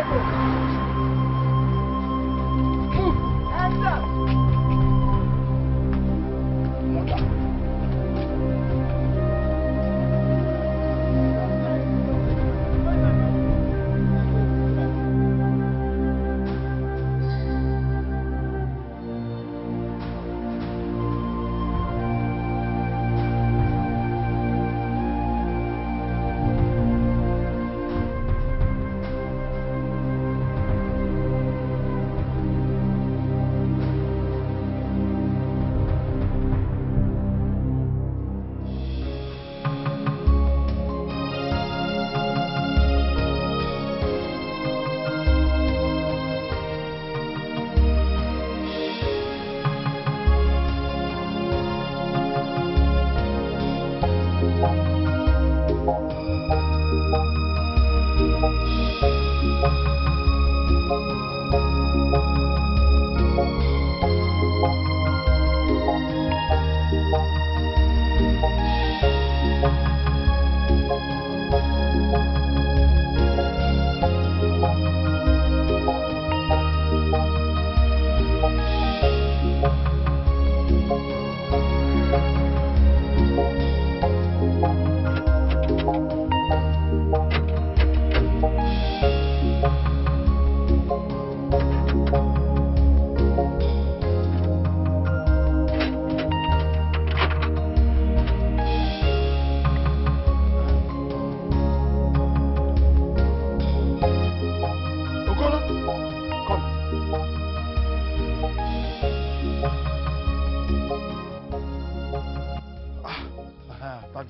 Thank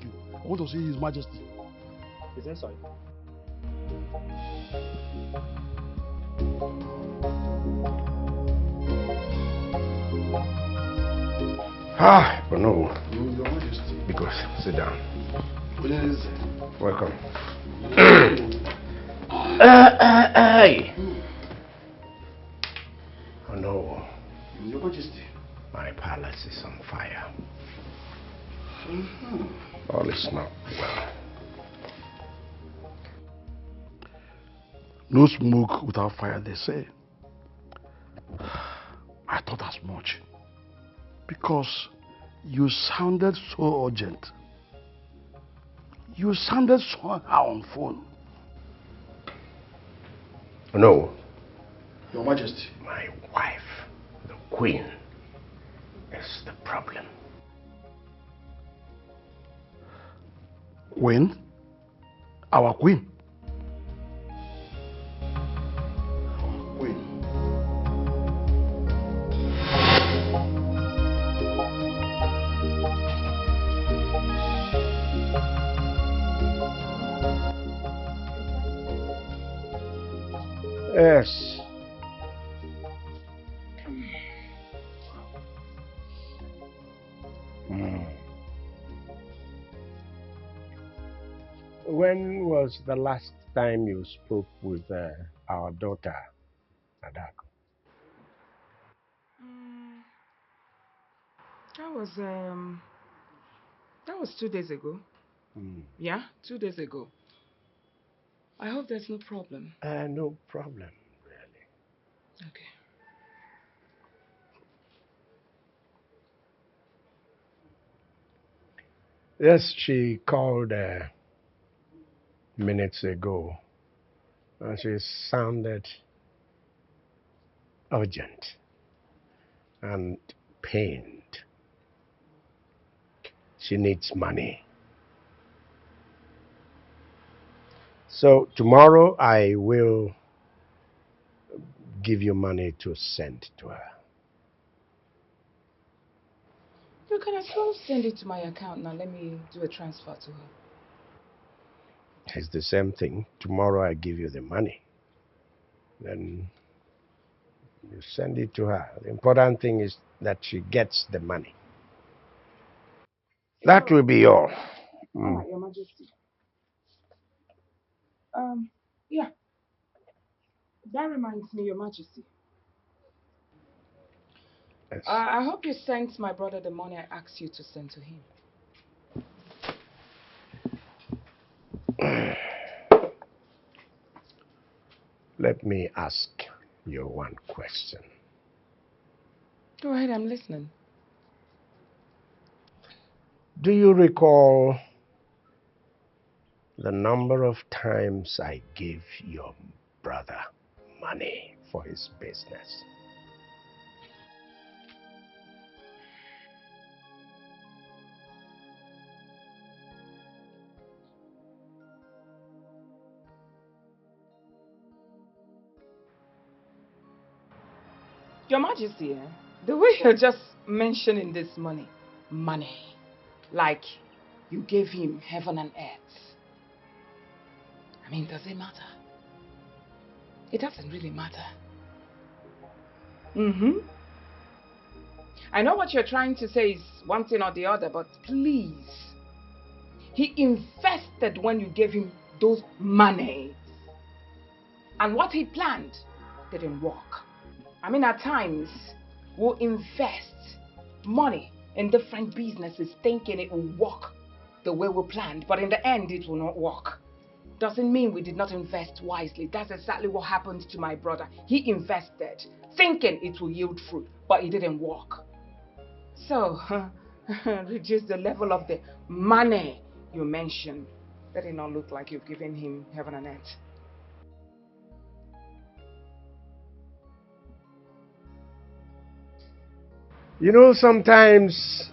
you. I want to see His Majesty. Is that sorry? But no. Your Majesty. Because sit down. Please. Welcome. Hey. Oh no. Your Majesty. My palace is on fire. All is not well. No smoke without fire, they say. I thought as much. Because you sounded so urgent. You sounded somehow on phone. No. Your Majesty. My wife, the Queen, is the problem. Queen? Our Queen? Queen. Yes. When was the last time you spoke with our daughter, Adako? That was 2 days ago. Yeah, 2 days ago. I hope there's no problem. No problem, really. Okay. Yes, she called minutes ago. And she sounded urgent and pained. She needs money. So tomorrow I will give you money to send to her. You can as well send it to my account now. Let me do a transfer to her. It's the same thing. Tomorrow I give you the money. Then you send it to her. The important thing is that she gets the money. That will be all. Your Majesty. Yeah. That reminds me, Your Majesty. Yes. I hope you sent my brother the money I asked you to send to him. Let me ask you one question. Go ahead, I'm listening. Do you recall the number of times I gave your brother money for his business? Your Majesty, the way you're just mentioning this money, like you gave him heaven and earth. I mean, does it matter? It doesn't really matter. Mm-hmm. I know what you're trying to say is one thing or the other, but please. He invested when you gave him those money. And what he planned didn't work. I mean, at times, we'll invest money in different businesses thinking it will work the way we planned, but in the end, it will not work. Doesn't mean we did not invest wisely. That's exactly what happened to my brother. He invested thinking it will yield fruit, but it didn't work. So, reduce the level of the money you mentioned. Let it not look like you've given him heaven and earth. You know, sometimes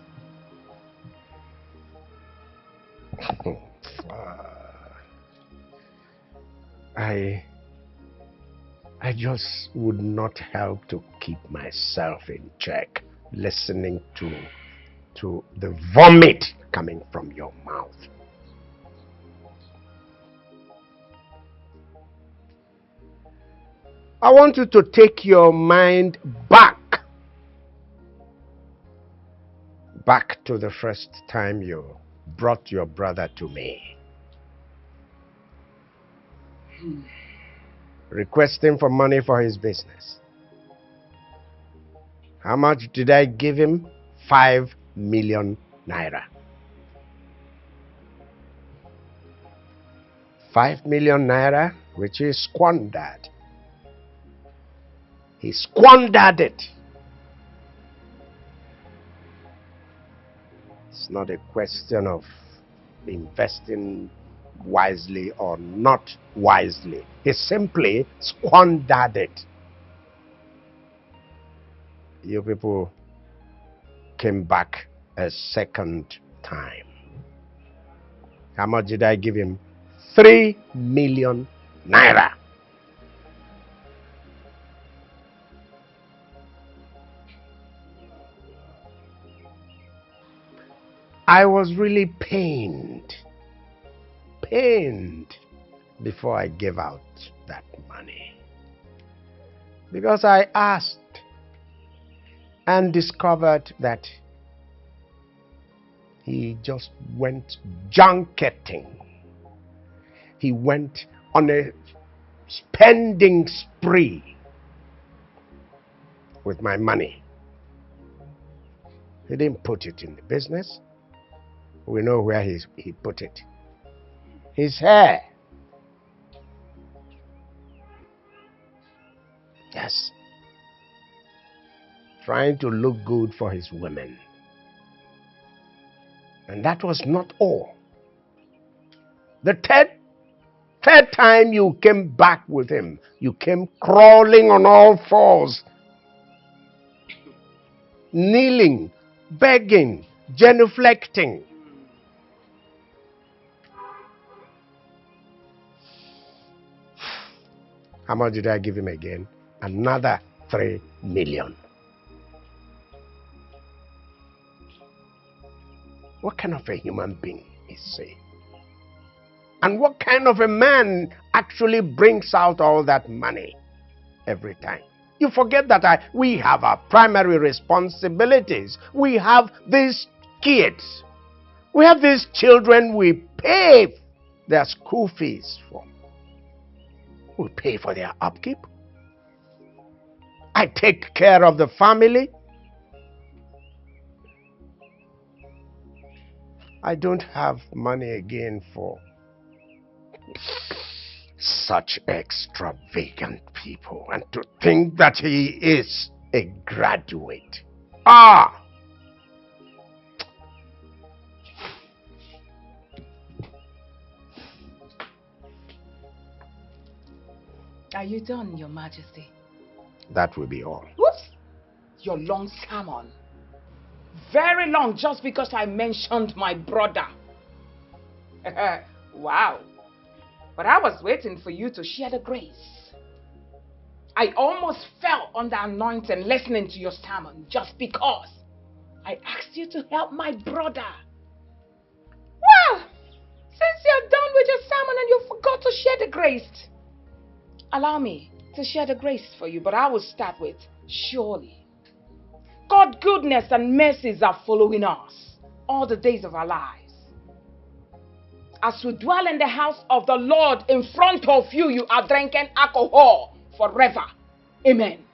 I just would not help to keep myself in check listening to the vomit coming from your mouth. I want you to take your mind back to the first time you brought your brother to me, requesting for money for his business. How much did I give him? 5 million naira. 5 million naira, which is squandered. He squandered it. It's not a question of investing wisely or not wisely. He simply squandered it. You people came back a second time. How much did I give him? 3 million naira. I was really pained before I gave out that money. Because I asked and discovered that he just went junketing. He went on a spending spree with my money. He didn't put it in the business. We know where he put it. His hair. Yes. Trying to look good for his women. And that was not all. The third time you came back with him, you came crawling on all fours, kneeling, begging, genuflecting. How much did I give him again? Another 3 million. What kind of a human being is he? And what kind of a man actually brings out all that money every time? You forget that we have our primary responsibilities. We have these kids. We have these children we pay their school fees for. We pay for their upkeep. I take care of the family. I don't have money again for Such extravagant people, and to think that he is a graduate. Ah! Are you done, Your Majesty? That will be all. Whoops! Your long sermon. Very long, just because I mentioned my brother. Wow. But I was waiting for you to share the grace. I almost fell under anointing listening to your sermon just because I asked you to help my brother. Well, since you're done with your sermon and you forgot to share the grace, allow me to share the grace for you, but I will start with, surely God's goodness and mercies are following us all the days of our lives. As we dwell in the house of the Lord, in front of you, you are drinking alcohol forever. Amen.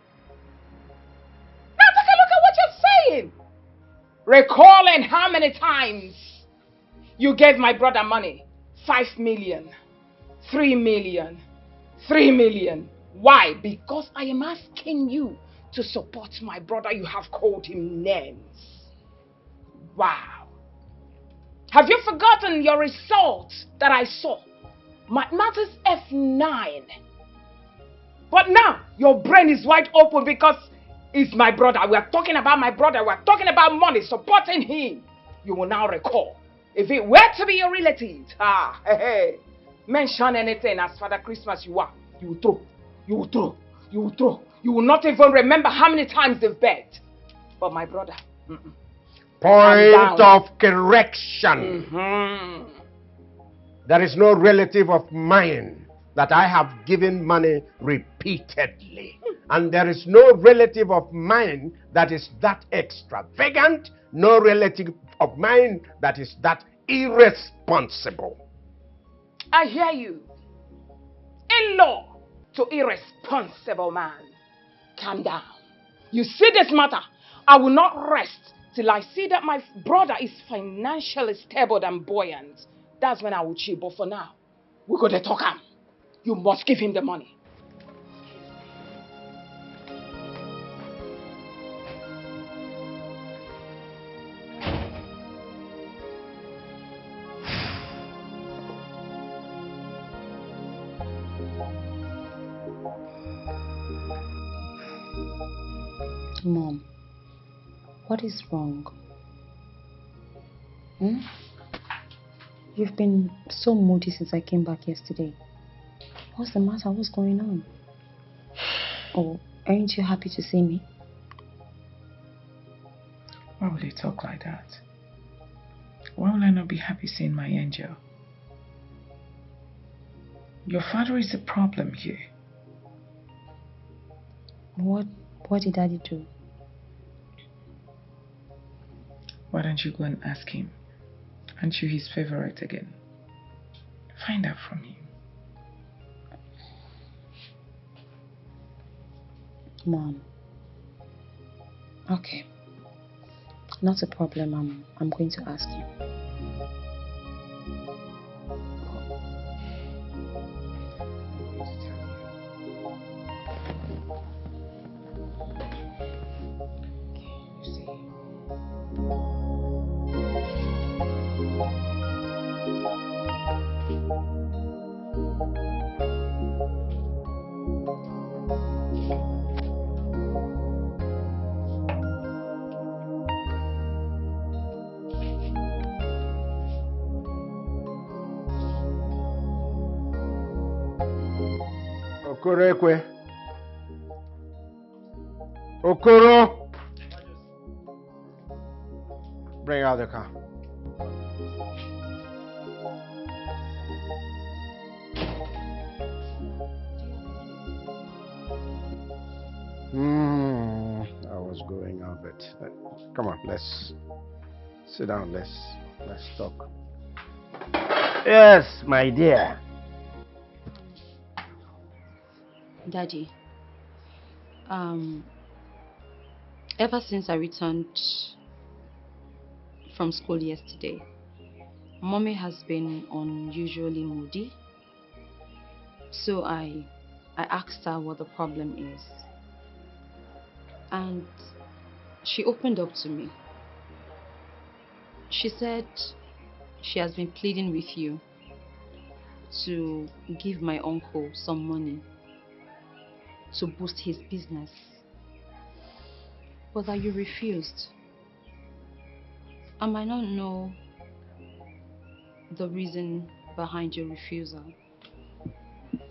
Now take a look at what you're saying. Recalling how many times you gave my brother money. 5 million, 3 million, 3 million. Why? Because I am asking you to support my brother. You have called him names. Wow. Have you forgotten your result that I saw? Mathematics F9. But now your brain is wide open because he's my brother. We are talking about my brother. We are talking about money, supporting him. You will now recall. If it were to be your relative, mention anything as Father Christmas you are, you will throw, you will throw, you will throw. You will not even remember how many times they've begged. But my brother, Point of correction. There is no relative of mine that I have given money repeatedly. And there is no relative of mine that is that extravagant, no relative of mine that is that irresponsible. I hear you. In-law to irresponsible man. Calm down. You see this matter? I will not rest till I see that my brother is financially stable and buoyant. That's when I will chill. But for now, we're going to talk him. You must give him the money. Mom, what is wrong? You've been so moody since I came back yesterday. What's the matter? What's going on? Oh, aren't you happy to see me? Why would you talk like that? Why will I not be happy seeing my angel? Your father is the problem here. What did Daddy do? Why don't you go and ask him? Aren't you his favorite again? Find out from him. Mom. Okay. Not a problem. I'm going to ask him. Okorekwe. Okoro. Bring out the car. I was going out, but come on, let's sit down. Let's talk. Yes, my dear. Daddy, ever since I returned from school yesterday, Mommy has been unusually moody. So I asked her what the problem is. And she opened up to me. She said she has been pleading with you to give my uncle some money to boost his business, but that you refused. I might not know the reason behind your refusal,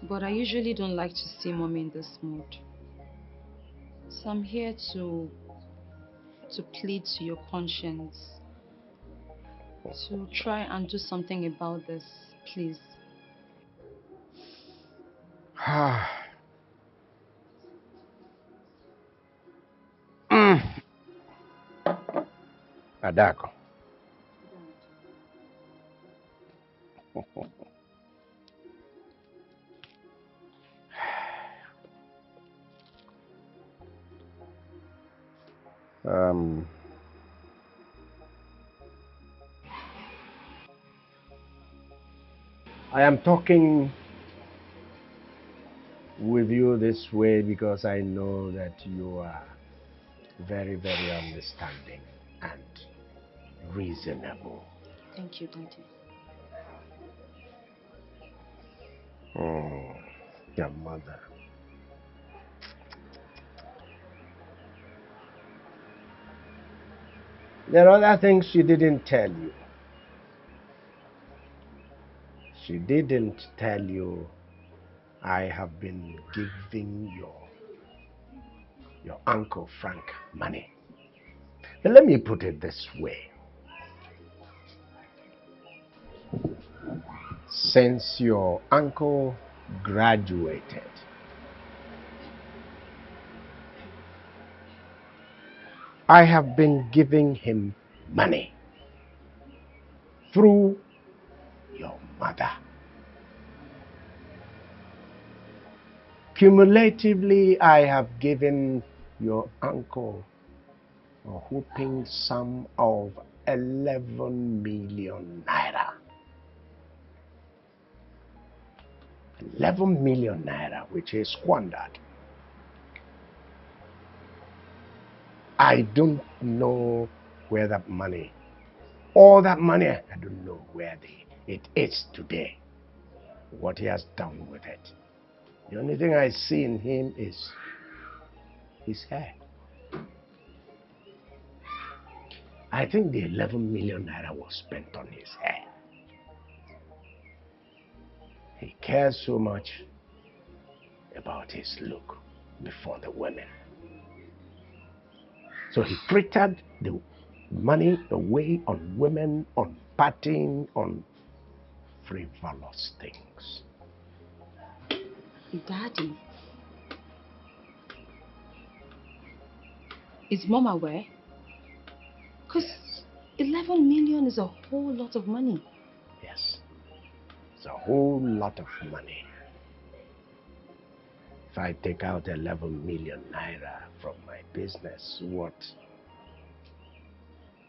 but I usually don't like to see mommy in this mood. So I'm here to plead to your conscience to try and do something about this, please. Adako. um, I am talking with you this way because I know that you are very, very understanding and reasonable. Thank you, Daddy. Oh, your mother. There are other things she didn't tell you. She didn't tell you I have been giving your Uncle Frank money. But let me put it this way. Since your uncle graduated, I have been giving him money through your mother. Cumulatively, I have given your uncle a whooping sum of 11 million naira. 11 million naira, which is squandered. I don't know where that money, all that money, I don't know where it is today, what he has done with it. The only thing I see in him is his hair. I think the 11 million naira was spent on his hair. He cares so much about his look before the women. So he frittered the money away on women, on partying, on frivolous things. Daddy, is Mom aware? Because 11 million is a whole lot of money. Yes, it's a whole lot of money. If I take out 11 million naira from my business, what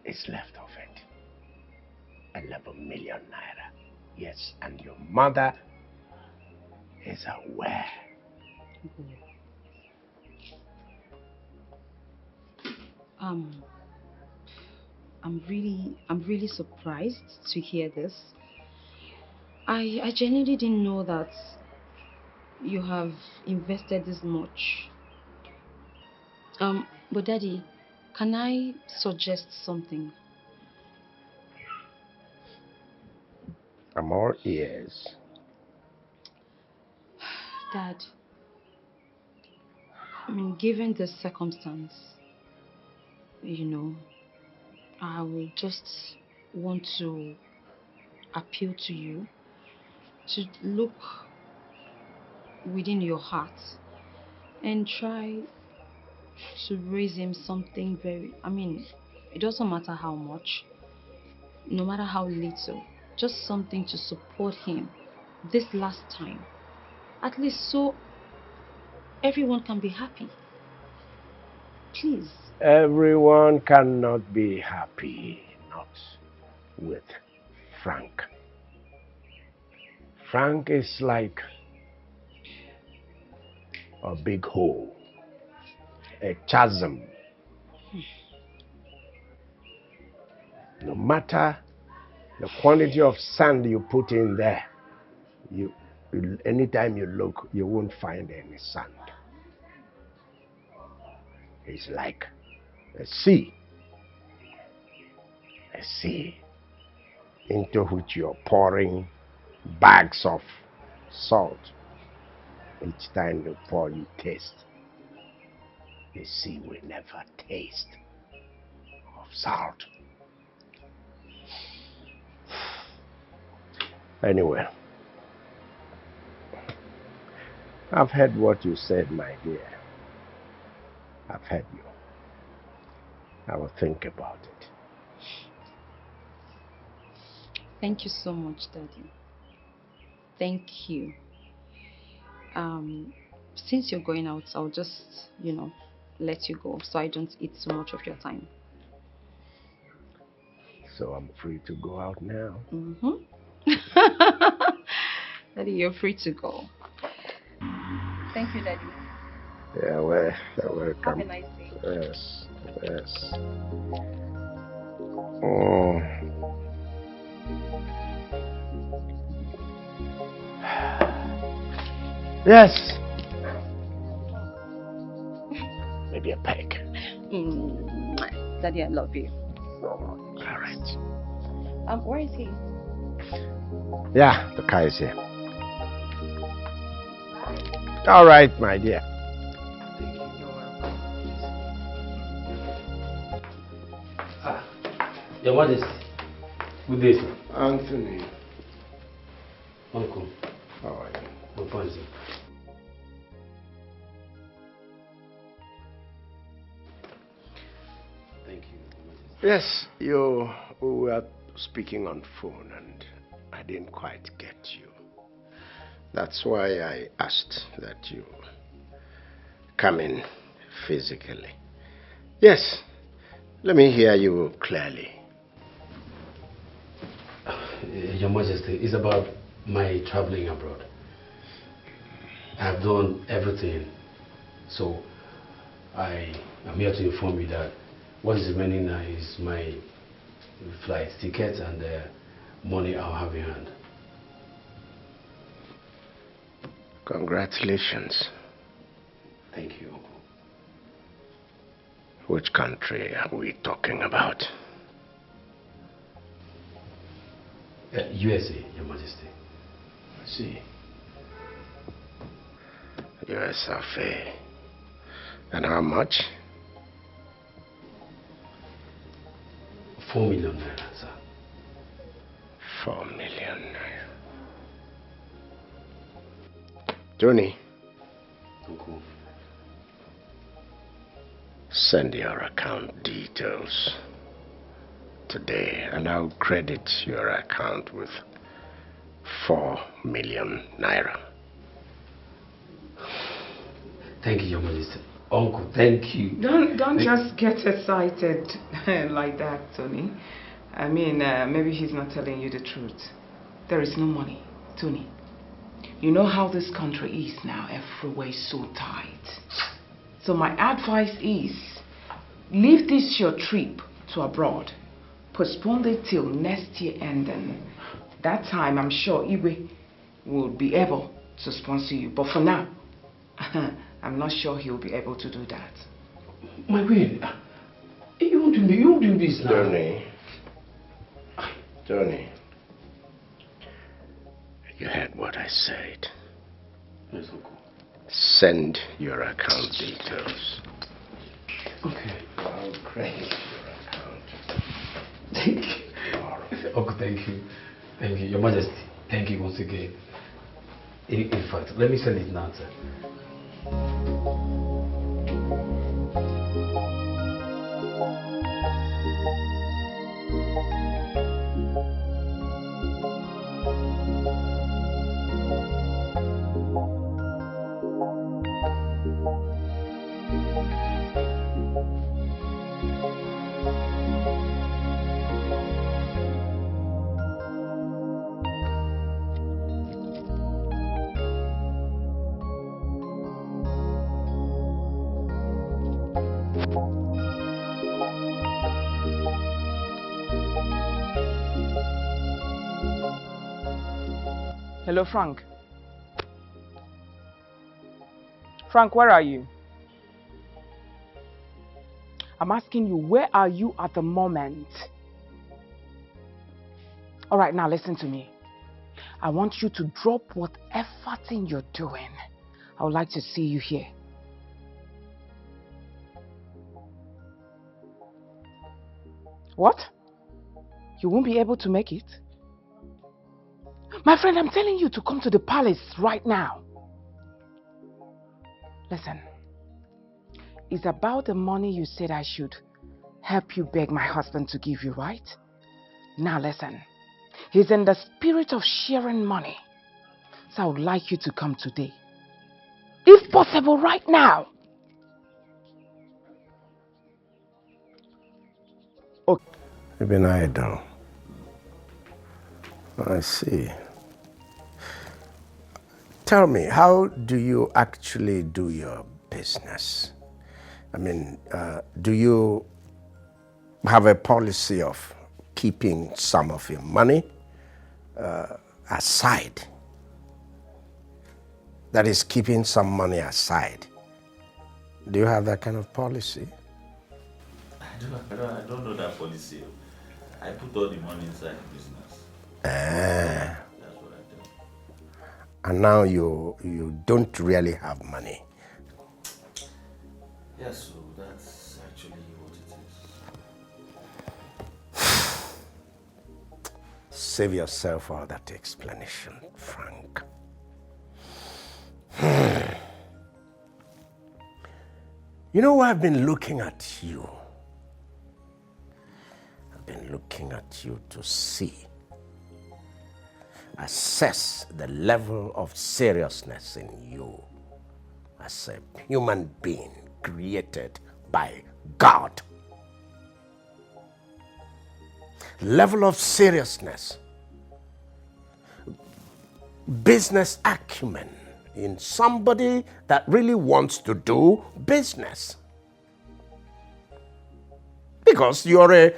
is left of it? 11 million naira. Yes, and your mother is aware. I'm really surprised to hear this. I genuinely didn't know that you have invested this much. But Daddy, can I suggest something? I'm all ears. Dad, I mean, given the circumstance, I will just want to appeal to you to look within your heart and try to raise him something very, I mean, it doesn't matter how much, no matter how little, just something to support him this last time, at least so everyone can be happy. Please. Everyone cannot be happy, not with Frank. Frank is like a big hole, a chasm. No matter the quantity of sand you put in there, anytime you look, you won't find any sand. It's like a sea into which you're pouring bags of salt. Each time you pour, you taste. The sea will never taste of salt. Anyway, I've heard what you said, my dear. I've heard you. I will think about it. Thank you so much, Daddy. Thank you. Since you're going out, I'll just, let you go so I don't eat so much of your time. So I'm free to go out now? Daddy, you're free to go. Thank you, Daddy. Yeah, well, you're welcome. Have a nice day. Yes, yes. Oh. Yes. Maybe a peck. Daddy, I love you. All right. Where is he? Yeah, the car is here. All right, my dear. Your Majesty. Good day, sir. Anthony. Uncle. How are you? I'm fine, sir. Thank you, Your Majesty. Yes, we were speaking on phone and I didn't quite get you. That's why I asked that you come in physically. Yes, let me hear you clearly. Your Majesty, it's about my traveling abroad. I've done everything, so I am here to inform you that what is remaining now is my flight ticket and the money I'll have in hand. Congratulations. Thank you, Uncle. Which country are we talking about? USA, Your Majesty. I see. USFA. And how much? 4 million naira, sir. 4 million naira. Tony. Uncle. Send your account details today and I'll credit your account with 4 million naira. Thank you, Your Majesty. Uncle, thank you. Don't just get excited like that, Tony. I mean, maybe he's not telling you the truth. There is no money, Tony. You know how this country is now. Everywhere is so tight. So my advice is, leave this your trip to abroad. Postpone it till next year ending. That time, I'm sure Iwe will be able to sponsor you. But for now, I'm not sure he'll be able to do that. My queen, you won't do this now. Tony, you heard what I said. Yes, Uncle. Send your account details. Okay. I'll credit your account. Thank you. Uncle, thank you. Thank you. Your Majesty, thank you once again. In fact, let me send it now, sir. Hello, Frank. Frank, where are you? I'm asking you, where are you at the moment? All right, now listen to me. I want you to drop whatever thing you're doing. I would like to see you here. What? You won't be able to make it? My friend, I'm telling you to come to the palace right now. Listen, it's about the money you said I should help you beg my husband to give you, right? Now listen, he's in the spirit of sharing money. So I would like you to come today. If possible, right now. Okay. You've been idle. I see. Tell me, how do you actually do your business? I mean, do you have a policy of keeping some of your money aside? That is, keeping some money aside. Do you have that kind of policy? I don't know that policy. I put all the money inside the business. That's what I do. And now you don't really have money. Yes, so that's actually what it is. Save yourself all that explanation, Frank. You know, I've been looking at you. I've been looking at you to see, assess the level of seriousness in you as a human being created by God. Level of seriousness, business acumen in somebody that really wants to do business. Because you're a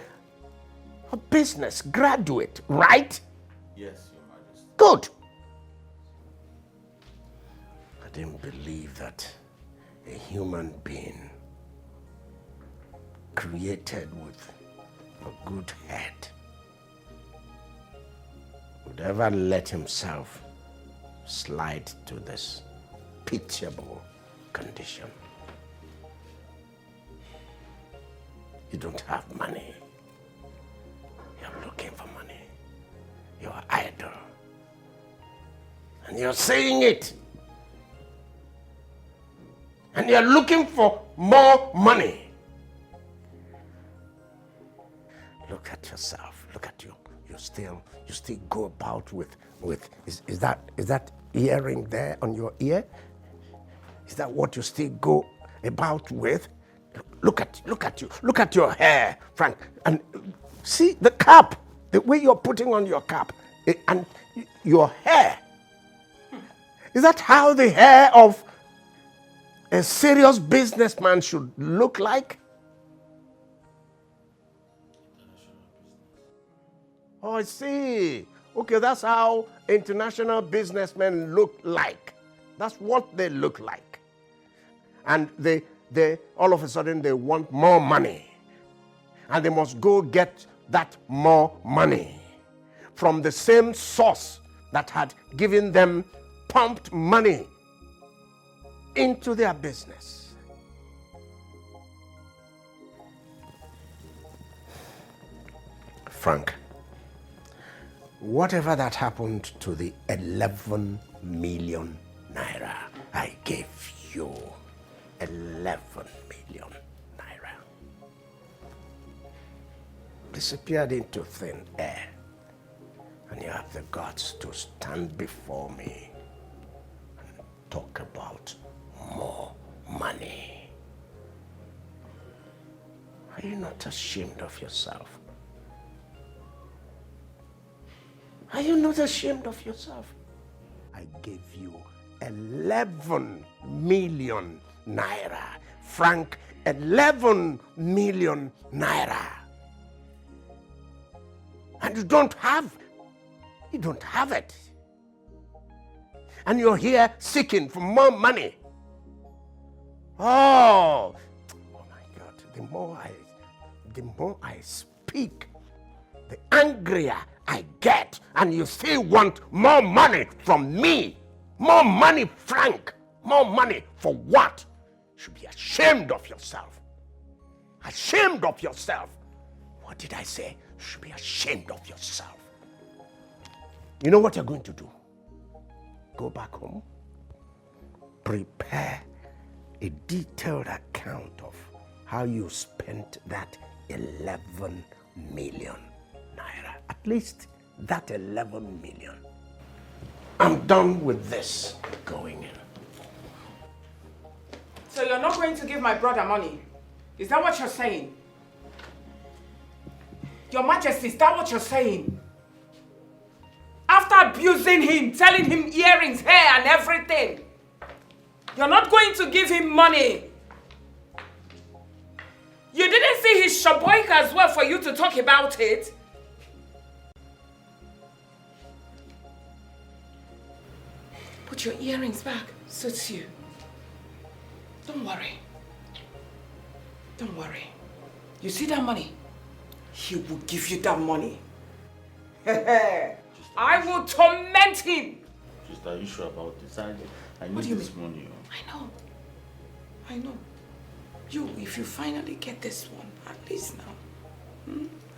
business graduate, right? Yes, Your Majesty. Good. I didn't believe that a human being created with a good head would ever let himself slide to this pitiable condition. You don't have money. You're looking for money. You're idle. And you're saying it. And you're looking for more money. Look at yourself. Look at you. You still go about with is that earring there on your ear? Is that what you still go about with? Look at you. Look at your hair, Frank. And see the cap, the way you're putting on your cap, and your hair. Is that how the hair of a serious businessman should look like? Oh, I see. Okay, that's how international businessmen look like. That's what they look like. And they all of a sudden they want more money. And they must go get that more money from the same source that had given them pumped money into their business. Frank, whatever that happened to the 11 million naira I gave you, 11 million naira, disappeared into thin air, and you have the guts to stand before me and talk about more money. Are you not ashamed of yourself? Are you not ashamed of yourself? I gave you 11 million naira. Frank, 11 million naira. And you don't have it. and you're here seeking for more money. Oh my God, the more I speak, the angrier I get, and you still want more money from me. More money, Frank. More money for what? You should be ashamed of yourself. Ashamed of yourself. What did I say? You should be ashamed of yourself. You know what you're going to do? Go back home. Prepare a detailed account of how you spent that 11 million naira. At least that 11 million. I'm done with this going in. So you're not going to give my brother money? Is that what you're saying? Your Majesty, is that what you're saying? After abusing him, telling him earrings, hair and everything, you're not going to give him money? You didn't see his shaboika as well for you to talk about it? Put your earrings back. Suits you. Don't worry. Don't worry. You see that money? He will give you that money. I will torment him. Sister, are you sure about this? I What need do you this mean? money. I know. If you finally get this one, at least now.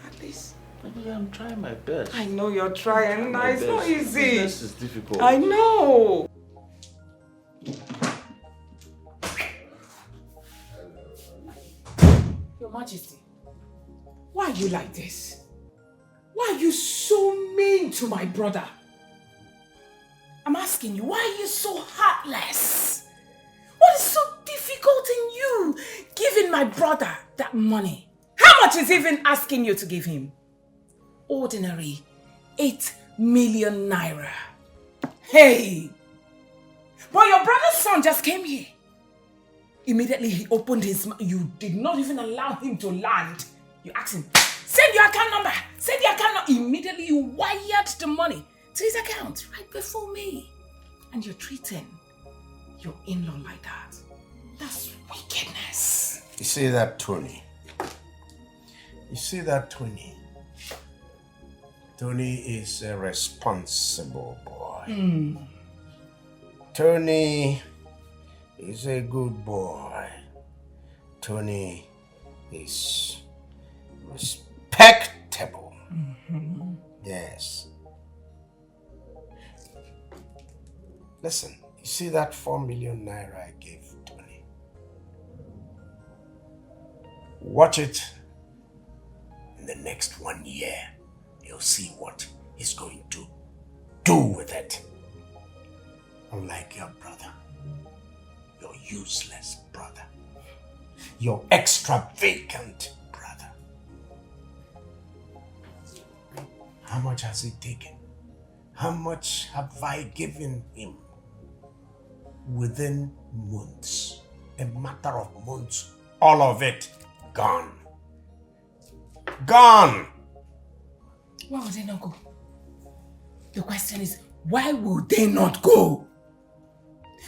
At least. Maybe I'm trying my best. I know you're trying. It's not easy. Business is difficult. I know. Your Majesty, why are you like this? Why are you so mean to my brother? I'm asking you, why are you so heartless? What is so difficult in you giving my brother that money? How much is he even asking you to give him? Ordinary 8 million naira. Hey! But your brother's son just came here. Immediately he opened his mouth. You did not even allow him to land. You asked him, send your account number. Send your account number. Immediately you wired the money to his account right before me. And you're treating your in-law like that. That's wickedness. You see that, Tony? You see that, Tony? Tony is a responsible boy. Tony is a good boy. Tony is respectable. Yes. Listen, you see that 4 million naira I gave Tony? Watch it. In the next 1 year, you'll see what he's going to do with it. Unlike your brother, your useless brother, your extravagant brother. How much has he taken? How much have I given him? Within months, a matter of months, all of it gone. Gone! Why would they not go? The question is, why would they not go?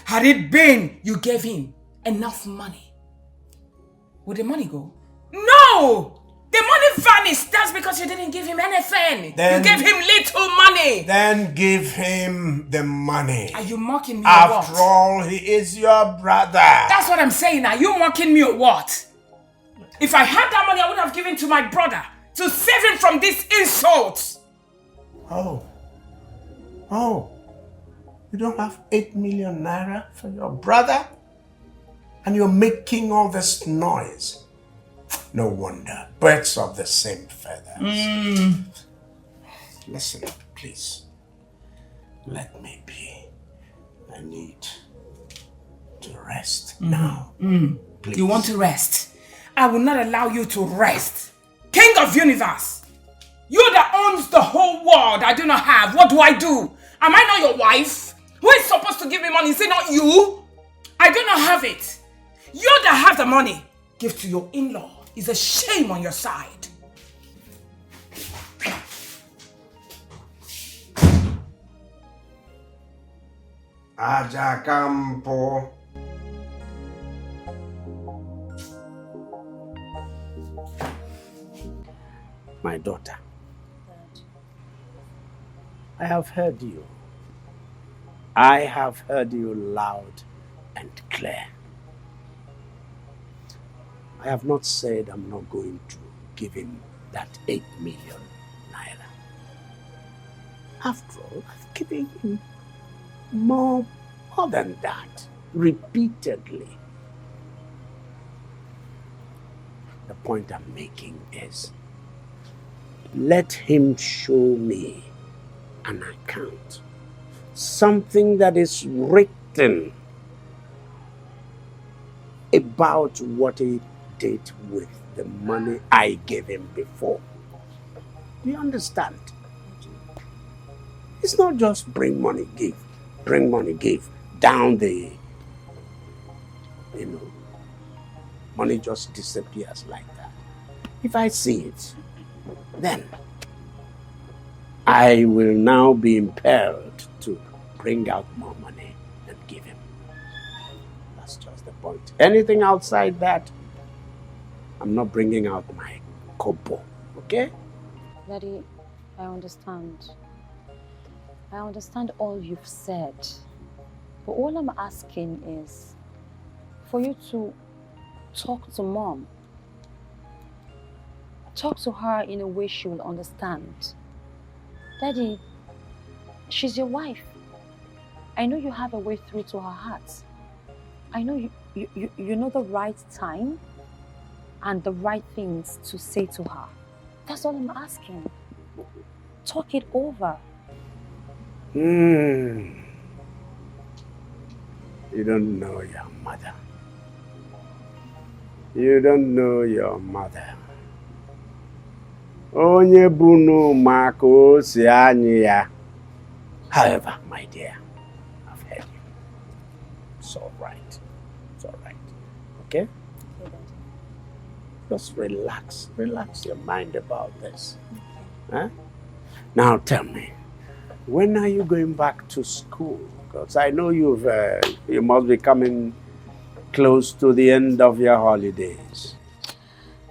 Had it been you gave him enough money, would the money go? No! The money vanished. That's because you didn't give him anything. You gave him little money. Then give him the money. Are you mocking me After or what? all, he is your brother. That's what I'm saying. Are you mocking me or what? If I had that money, I would have given to my brother to save him from these insults. Oh, you don't have 8 million naira for your brother? And you're making all this noise. No wonder. Birds of the same feathers. Listen, please. Let me be. I need to rest now. Please. You want to rest? I will not allow you to rest. King of universe. You that owns the whole world I do not have. What do I do? Am I not your wife? Who is supposed to give me money? Is it not you? I do not have it. You that have the money, give to your in-law. It's a shame on your side. Ajakampo. My daughter, I have heard you. I have heard you loud and clear. I have not said I'm not going to give him that 8 million naira. After all, I've given him more than that, repeatedly. The point I'm making is, let him show me an account, something that is written about what he did with the money I gave him before. Do you understand? It's not just bring money, give, down the, money just disappears like that. If I see it, then I will now be impelled to bring out more money and give him. That's just the point. Anything outside that, I'm not bringing out my kobo, okay? Daddy, I understand. I understand all you've said. But all I'm asking is for you to talk to Mom. Talk to her in a way she will understand. Daddy, she's your wife. I know you have a way through to her heart. I know you know the right time and the right things to say to her. That's all I'm asking. Talk it over. You don't know your mother. You don't know your mother. Onye bunu mako si anyi ya. However, my dear, I've heard you. It's all right. It's all right. Okay? Okay, Daddy. Just relax. Relax your mind about this. Okay. Huh? Now tell me, when are you going back to school? Because I know you must be coming close to the end of your holidays.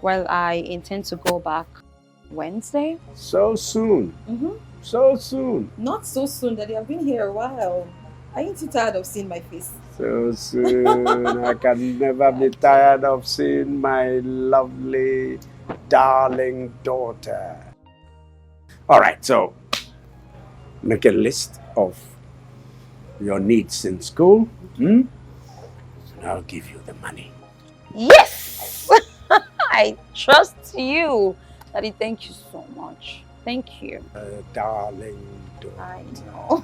Well, I intend to go back Wednesday. So soon? Mm-hmm. So soon? Not so soon, Daddy. I've been here a while. Aren't you tired of seeing my face? So soon. I can never be tired of seeing my lovely, darling daughter. All right, so make a list of your needs in school. And I'll give you the money. Yes! I trust you. Daddy, thank you so much. Thank you. Darling daughter. I know.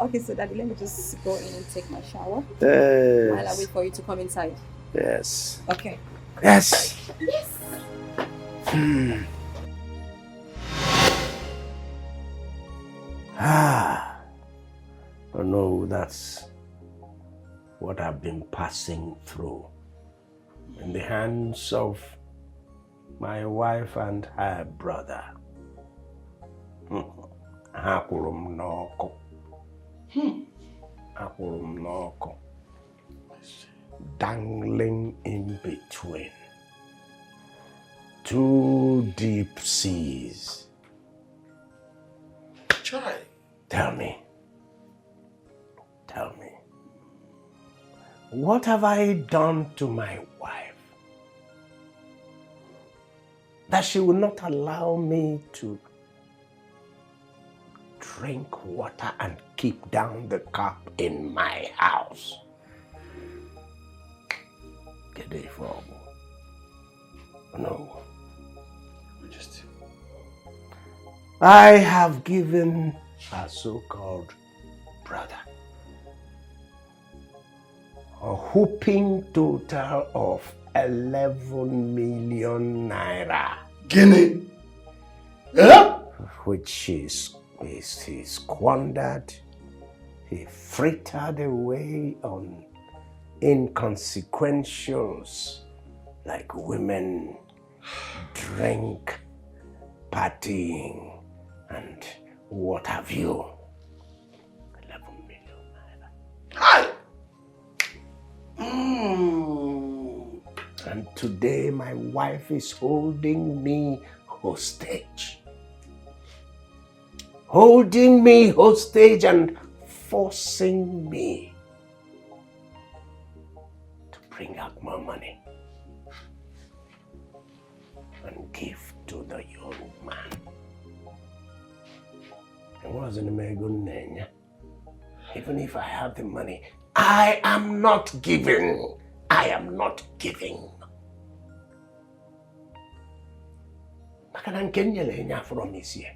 Okay, so Daddy, let me just go in and take my shower. Yes. While I wait for you to come inside. Yes. Okay. Yes. Yes. I know that's what I've been passing through in the hands of my wife and her brother. Dangling in between two deep seas. Try. Tell me, what have I done to my wife that she will not allow me to drink water and keep down the cup in my house? Get it from? No. I have given a so-called brother a whooping total of 11 million naira. Guinea? Yeah? Which he squandered, he frittered away on inconsequentials like women, drink, partying, and what have you. And today my wife is holding me hostage. Holding me hostage and forcing me to bring out more money and give to the young man. It wasn't a good name. Even if I have the money, I am not giving. I am not giving. From here.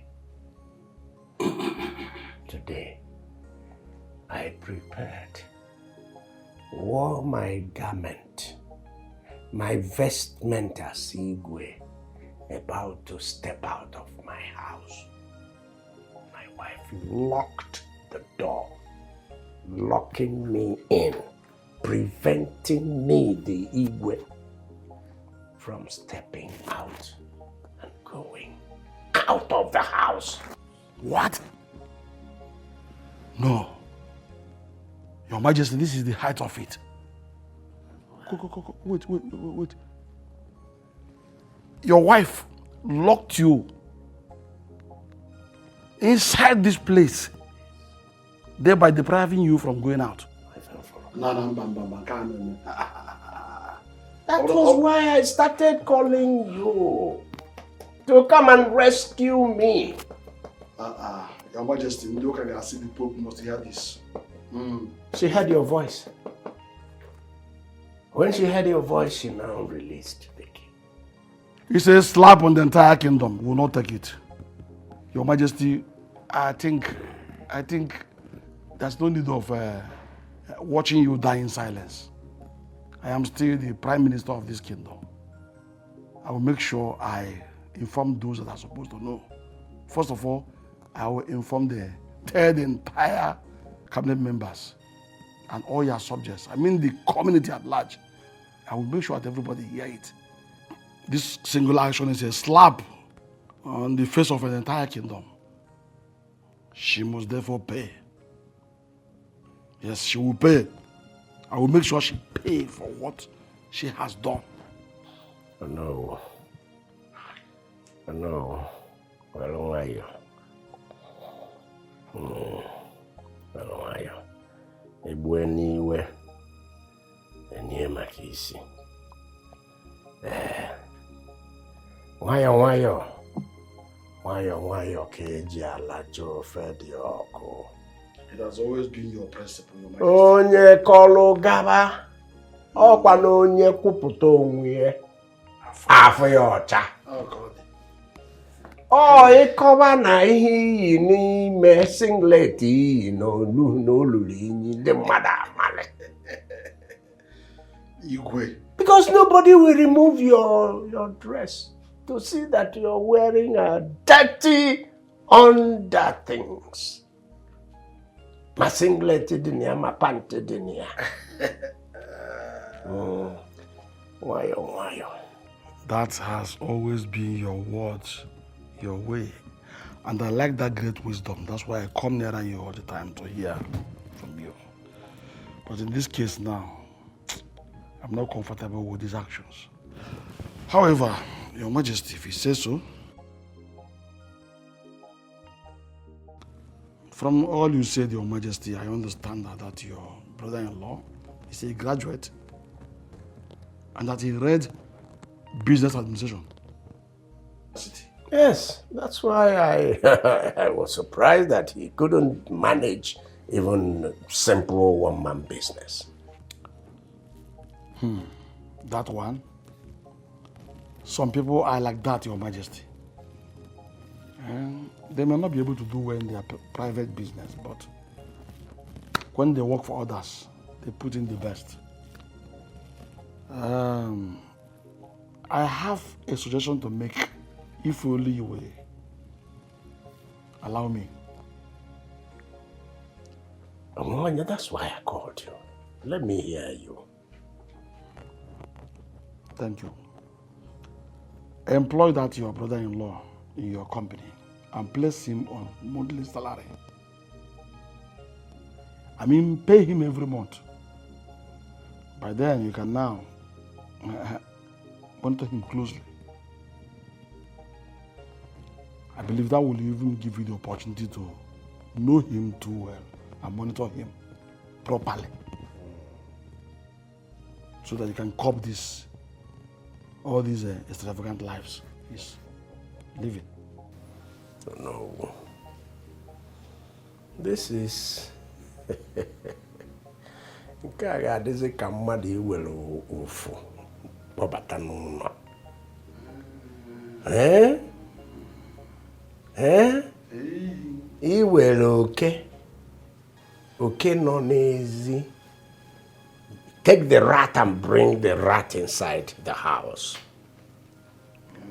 Today, I prepared, wore my garment, my vestment as Igwe, about to step out of my house. My wife locked the door, locking me in, preventing me, the Igwe, from stepping out and going out of the house. What? No. Your Majesty, this is the height of it. Go. Wait. Your wife locked you inside this place, thereby depriving you from going out. That was why I started calling you, to come and rescue me. Your Majesty, the Pope must hear this. She heard your voice. When she heard your voice, she now released the key. He says slap on the entire kingdom. We will not take it. Your Majesty, I think there's no need of watching you die in silence. I am still the Prime Minister of this kingdom. I will make sure I inform those that are supposed to know. First of all, I will inform the entire cabinet members and all your subjects. I mean the community at large. I will make sure that everybody hear it. This single action is a slap on the face of an entire kingdom. She must therefore pay. Yes, she will pay. I will make sure she pays for what she has done. No. Well, why are you? Anyway, Makisi. Nwayọ ka eji alacha ofe dị ọkụ. It has always been your principle, Your Majesty. Onye kọlụ gaba, ọkwa na onye kwupụta onwe ya, afọ ya ọcha. Ịkọba na ihe iyi n'ime singlet iyi n'olulu inyi ndị mmadụ amale. Igwe. Because nobody will remove your dress to see that you're wearing a dirty under things. My singlet in here, my pant in here. Why? That has always been your words, your way. And I like that great wisdom. That's why I come near you all the time to hear from you. But in this case now, I'm not comfortable with these actions. However, Your Majesty, if you say so, from all you said, Your Majesty, I understand that your brother-in-law is a graduate and that he read business administration. Yes, that's why I was surprised that he couldn't manage even simple one-man business. That one? Some people are like that, Your Majesty. And they may not be able to do well in their private business, but when they work for others, they put in the best. I have a suggestion to make, if only you will allow me. That's why I called you. Let me hear you. Thank you. Employ that your brother-in-law in your company and place him on monthly salary. I mean, pay him every month. By then, you can now monitor him closely. I believe that will even give you the opportunity to know him too well and monitor him properly, so that you can cope all these extravagant lives he's living. No. This is nke a ga-adịzi ka mmadụ iwere ofu kpọbata n'ụlọ. Iwere oke nọ n'ezi. Take the rat and bring the rat inside the house,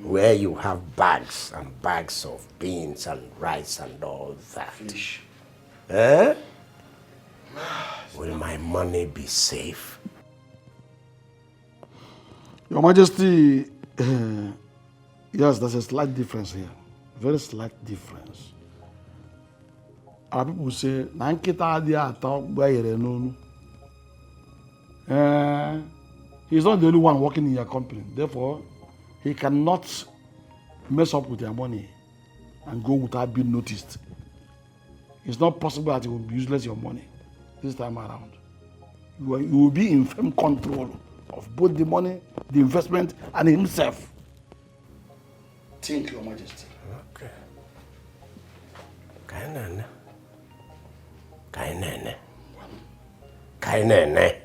where you have bags and bags of beans and rice and all that. Fish. Will my money be safe? Your Majesty, yes, there's a slight difference here. Very slight difference. Our people say, he's not the only one working in your company. Therefore, he cannot mess up with your money and go without being noticed. It's not possible that he will useless your money this time around. You will be in firm control of both the money, the investment, and himself. Think, Your Majesty. Okay. Kainene. Kainene. Kainene.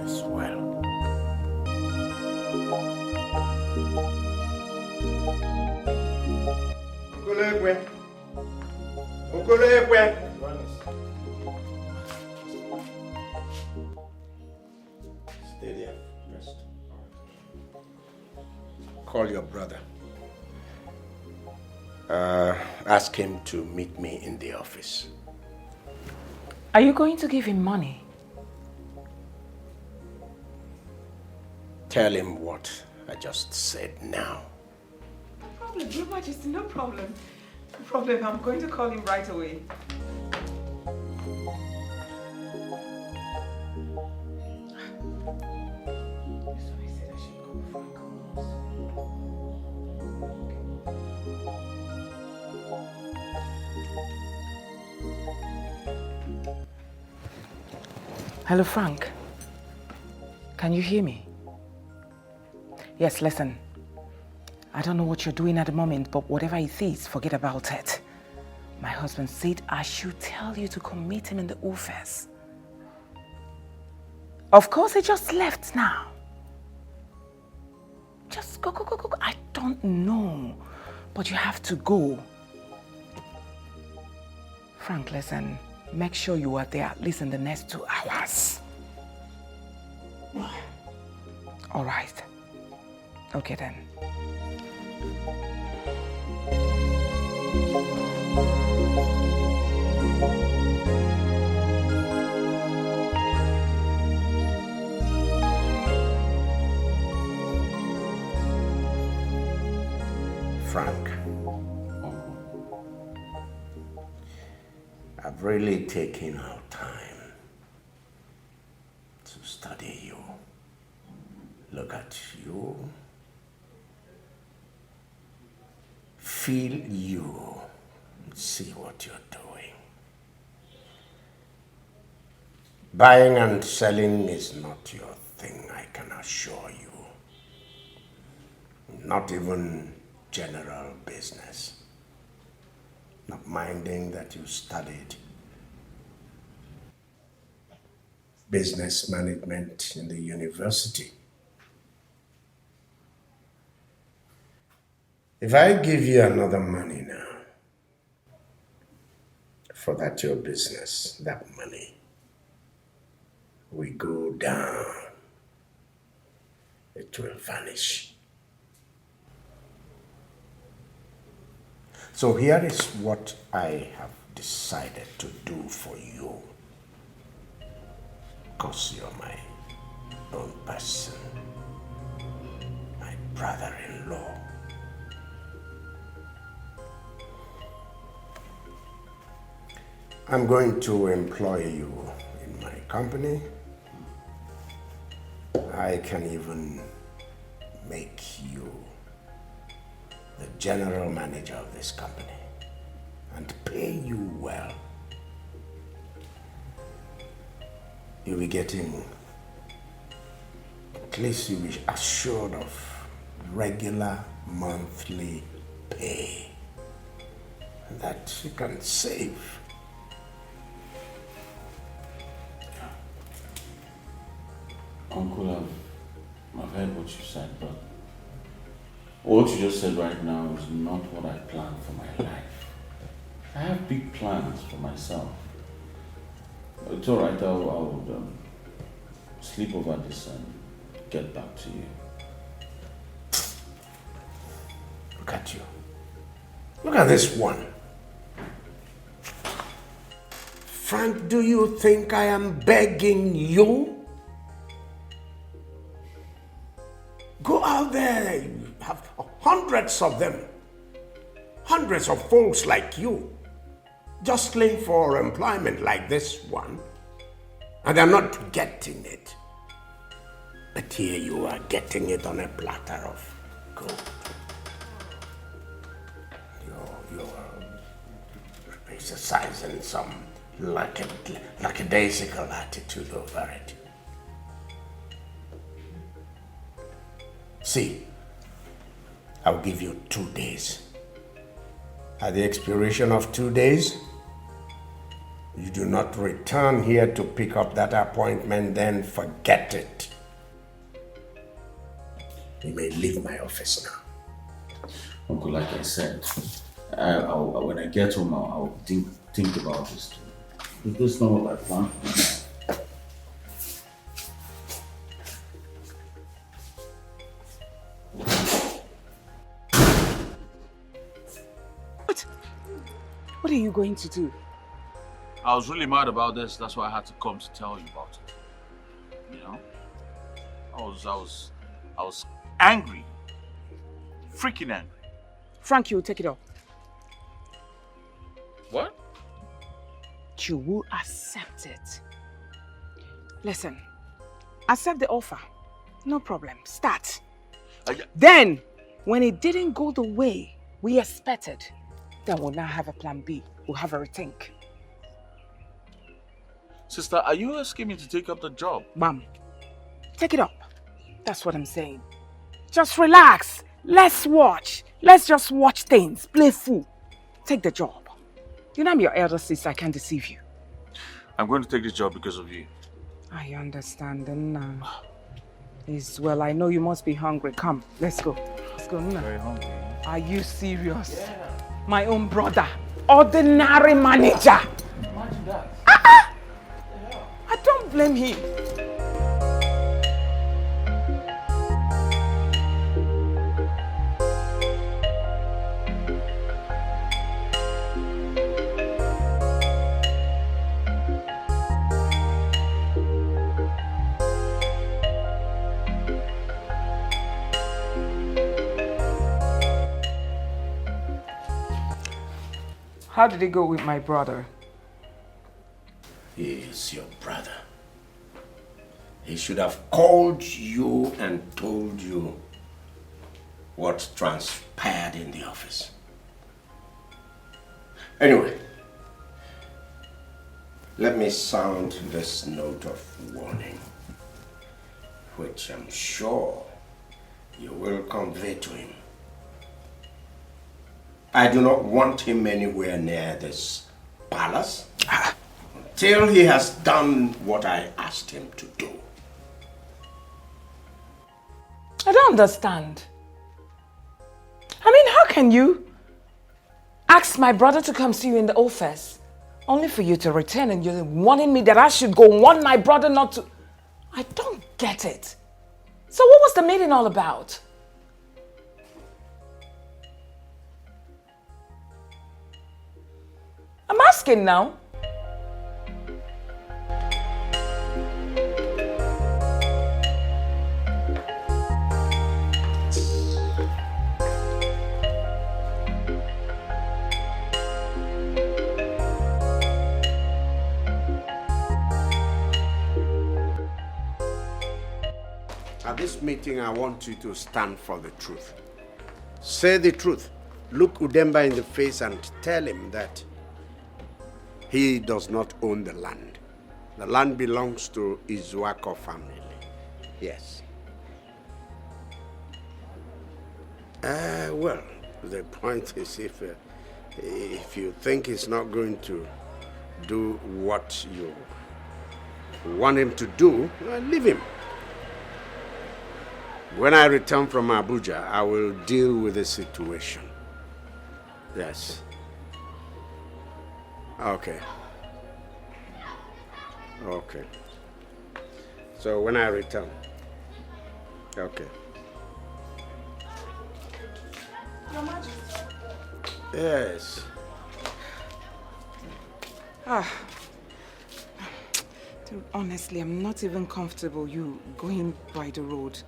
It's well. Stay there. Rest. Call your brother. Ask him to meet me in the office. Are you going to give him money? Tell him what I just said now. No problem, Your Majesty, no problem. No problem, I'm going to call him right away. Hello, Frank. Can you hear me? Yes, listen. I don't know what you're doing at the moment, but whatever it is, forget about it. My husband said I should tell you to come meet him in the office. Of course, he just left now. Just go. I don't know, but you have to go. Frank, listen. Make sure you are there at least in the next 2 hours. All right. Okay then. Frank, I've really taken our time to study you, look at you, feel you, see what you're doing. Buying and selling is not your thing, I can assure you. Not even general business. Not minding that you studied business management in the university. If I give you another money now, for that your business, that money will go down. It will vanish. So here is what I have decided to do for you. Because you're my own person, my brother-in-law. I'm going to employ you in my company I can even make you the general manager of this company and pay you well. You'll be getting, at least you'll be assured of regular monthly pay that you can save. Uncle, I've heard what you said, but what you just said right now is not what I planned for my life. I have big plans for myself. It's all right, I'll sleep over this and get back to you. Look at you. Look at this one. Frank, do you think I am begging you? Go out there, you have hundreds of them. Hundreds of folks like you. Jostling for employment like this one. And they're not getting it. But here you are getting it on a platter of gold. You're exercising some lackadaisical attitude over it. See, I'll give you 2 days. At the expiration of 2 days, you do not return here to pick up that appointment, then forget it. You may leave my office now. Uncle, like I said, when I get home, I'll think about this too. This is not what I planned. What are you going to do? I was really mad about this. That's why I had to come to tell you about it. You know, I was angry, freaking angry. Frank, you will take it up. What? You will accept it. Listen, accept the offer. No problem. Start. Then, when it didn't go the way we expected, then we'll now have a plan B. We'll have a rethink. Sister, are you asking me to take up the job? Mom, take it up. That's what I'm saying. Just relax. Let's watch. Let's just watch things. Play fool. Take the job. You know I'm your elder sister. I can't deceive you. I'm going to take this job because of you. I understand now. Well, I know you must be hungry. Come, let's go. Let's go, Nuna. Very hungry. Are you serious? Yeah. My own brother. Ordinary manager. Imagine that. I don't blame him. How did it go with my brother? He is your brother. He should have called you and told you what transpired in the office. Anyway, let me sound this note of warning, which I'm sure you will convey to him. I do not want him anywhere near this palace till he has done what I asked him to do. I don't understand. I mean, how can you ask my brother to come see you in the office only for you to return and you're warning me that I should go warn my brother not to... I don't get it. So what was the meeting all about? I'm asking now. At this meeting, I want you to stand for the truth. Say the truth. Look Udemba in the face and tell him that he does not own the land. The land belongs to Izuako family. Yes. Well, the point is if you think he's not going to do what you want him to do, leave him. When I return from Abuja, I will deal with the situation. Yes. Okay. Okay. So when I return. Okay. Your Majesty. Yes. Dude, honestly, I'm not even comfortable you going by the road.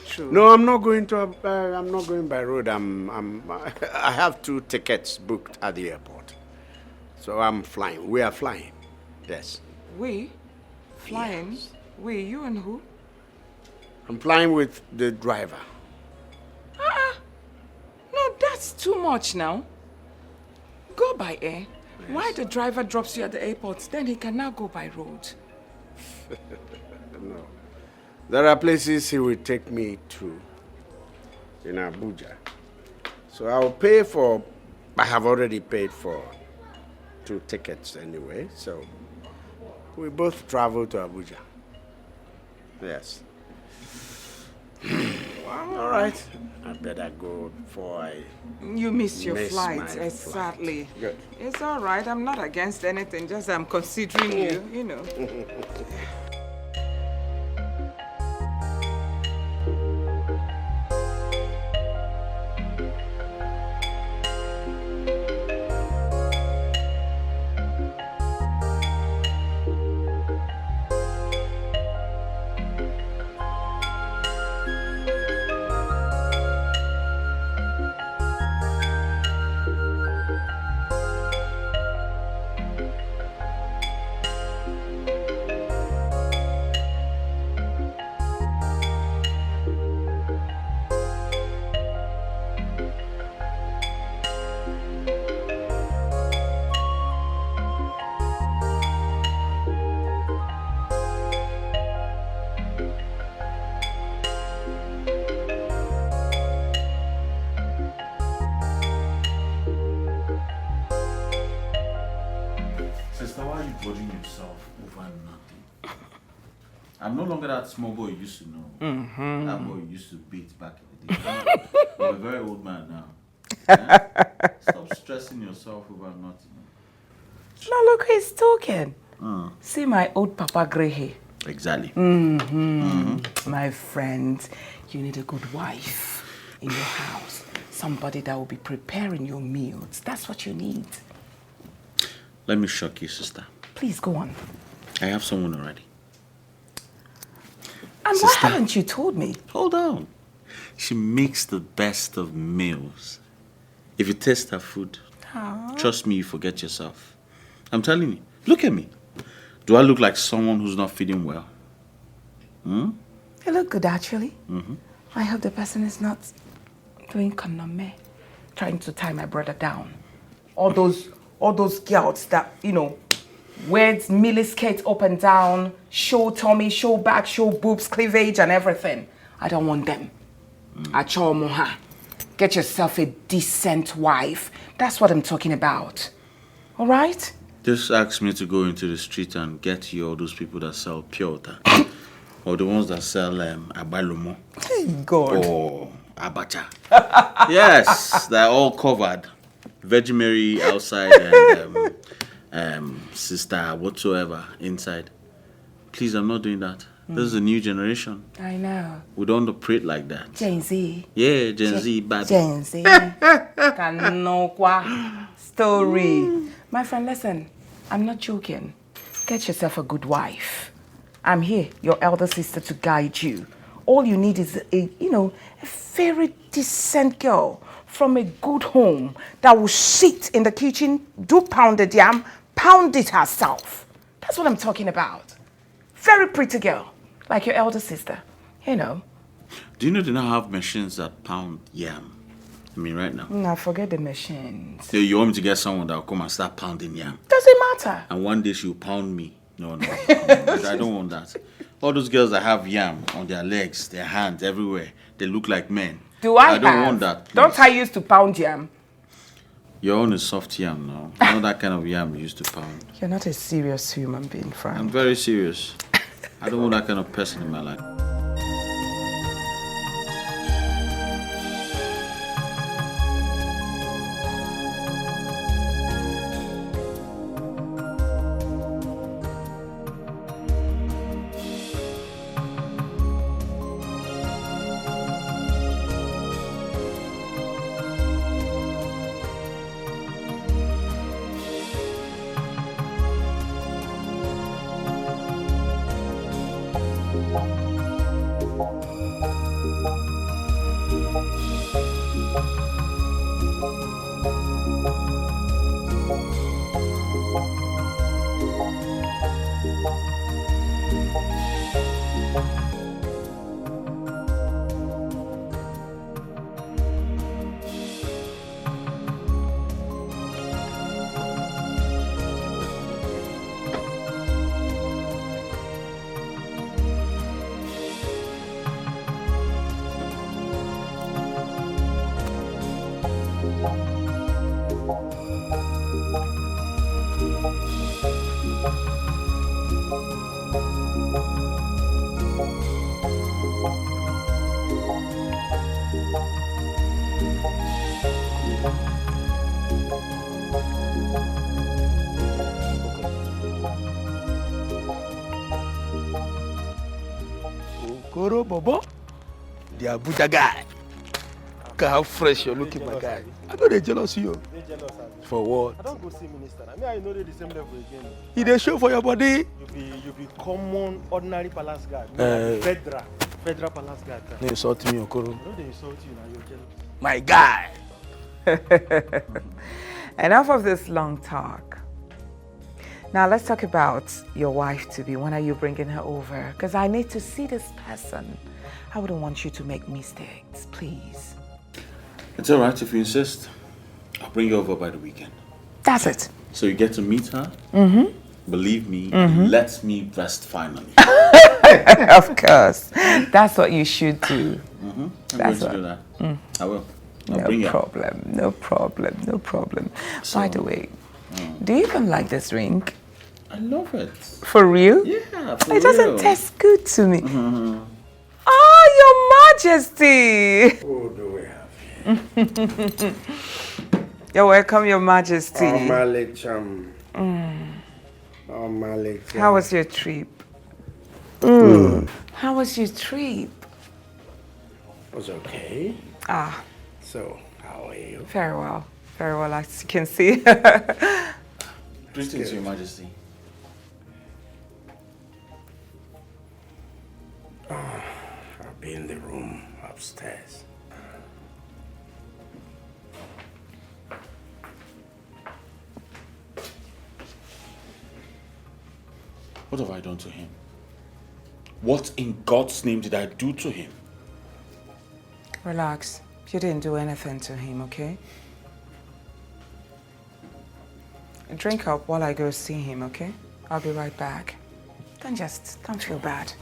True. No, I'm not going to. I'm not going by road. I have 2 tickets booked at the airport, so I'm flying. We are flying. Yes. We? Flying? Yes. We? You and who? I'm flying with the driver. No, that's too much now. Go by air. Yes. Why the driver drops you at the airport, then he can now go by road. No. There are places he will take me to in Abuja. So I'll pay for, I have already paid for 2 tickets anyway, so we both travel to Abuja. Yes. All right. I better go before I You missed your miss flight, my exactly. flight. Good. It's all right. I'm not against anything, just I'm considering you, you know. Sister, why are you bothering yourself over nothing? I'm no longer that small boy you used to know. That boy you used to beat back in the day. I'm a very old man now. Yeah? Stop stressing yourself over nothing. Now look who is talking. See my old papa grey hair. Exactly. My friend, you need a good wife in your house. Somebody that will be preparing your meals. That's what you need. Let me shock you, sister. Please go on. I have someone already. And Sister, why haven't you told me? Hold on. She makes the best of meals. If you taste her food, trust me, you forget yourself. I'm telling you. Look at me. Do I look like someone who's not feeling well? You look good, actually. I hope the person is not doing konome, trying to tie my brother down. All those girls that, you know, wears mini skirts up and down, show tummy, show back, show boobs, cleavage and everything. I don't want them. Achomoha. Get yourself a decent wife. That's what I'm talking about. All right? Just ask me to go into the street and get you all those people that sell pure water. Or the ones that sell abalumo. Hey, God. Or abacha. Yes, they're all covered. Virgin Mary outside and sister whatsoever inside. Please, I'm not doing that. This is a new generation. I know. We don't operate like that. Gen Z. Yeah, Gen Z, bad. Gen Z. Kanokwa. Story. My friend, listen. I'm not joking. Get yourself a good wife. I'm here, your elder sister, to guide you. All you need is a very decent girl from a good home that will sit in the kitchen, do pounded yam, pound it herself. That's what I'm talking about. Very pretty girl, like your elder sister. You know, Do you know they now have machines that pound yam? I mean, right now. Now forget the machines. So you want me to get someone that will come and start pounding yam? Doesn't matter. And one day she'll pound me. No, I don't want that. All those girls that have yam on their legs, their hands, everywhere, they look like men. I don't want that. Please. Don't I used to pound yam? Your own is soft yam now. Not that kind of yam you used to pound. You're not a serious human being, Frank. I'm very serious. I don't want that kind of person in my life. Koro Bobo, the Abuja guy. Look at how fresh you're looking, my guy. I know they're jealous of you. They're jealous of me. For what? I don't go see minister. I mean, I know they're the same level again. He dey show for your body. You be common, ordinary palace guy. Federal palace guy. No insult me, Okoro. I know they insult you now. You're jealous. My guy. Enough of this long talk. Now let's talk about your wife-to-be. When are you bringing her over? Because I need to see this person. I wouldn't want you to make mistakes, please. It's all right if you insist. I'll bring you over by the weekend. That's it. So you get to meet her? Mm-hmm. Believe me, let me rest finally. Of course. That's what you should do. I'm going to do that. I will. I'll bring you up. No problem. So, by the way, do you even like this ring? I love it. For real? Yeah, for real. It doesn't taste good to me. Oh, Your Majesty! Who do we have here? You're welcome, Your Majesty. Oh, Malicham. Oh, Malicham. How was your trip? How was your trip? It was okay. So, how are you? Very well, as you can see. Greetings, Your Majesty. I'll be in the room upstairs. What have I done to him? What in God's name did I do to him? Relax. You didn't do anything to him, okay? Drink up while I go see him, okay? I'll be right back. Don't feel bad.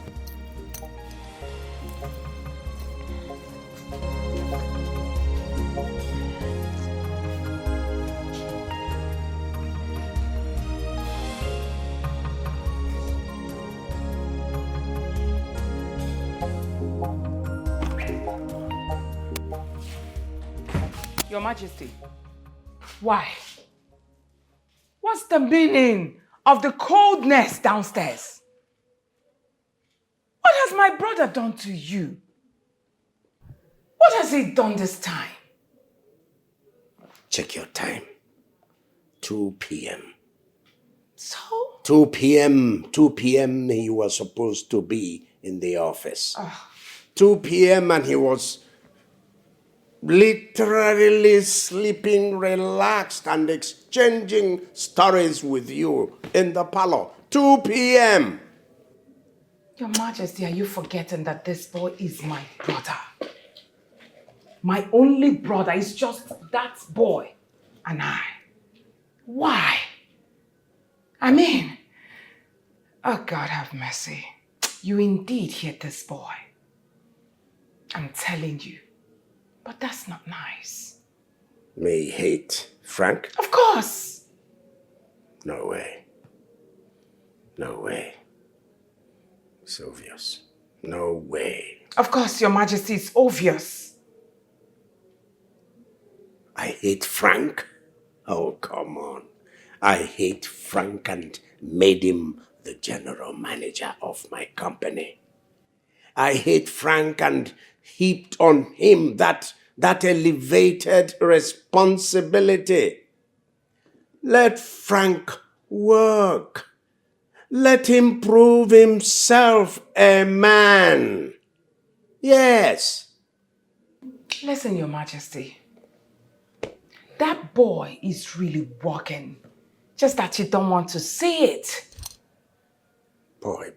Your Majesty, why? What's the meaning of the coldness downstairs? What has my brother done to you? What has he done this time? Check your time. 2 p.m. So? 2 p.m. 2 p.m. he was supposed to be in the office. 2 p.m. and he was literally sleeping relaxed and exchanging stories with you in the parlor. 2 p.m. Your Majesty, are you forgetting that this boy is my brother? My only brother is just that boy and I. Why? I mean, oh God have mercy. You indeed hate this boy. I'm telling you. But that's not nice. May hate Frank? Of course. No way. No way. It's obvious. No way. Of course, Your Majesty, it's obvious. I hate Frank? Oh, come on. I hate Frank and made him the general manager of my company. I hate Frank and heaped on him that elevated responsibility. Let Frank work. Let him prove himself a man. Yes. Listen, Your Majesty. That boy is really working. Just that you don't want to see it. Boy.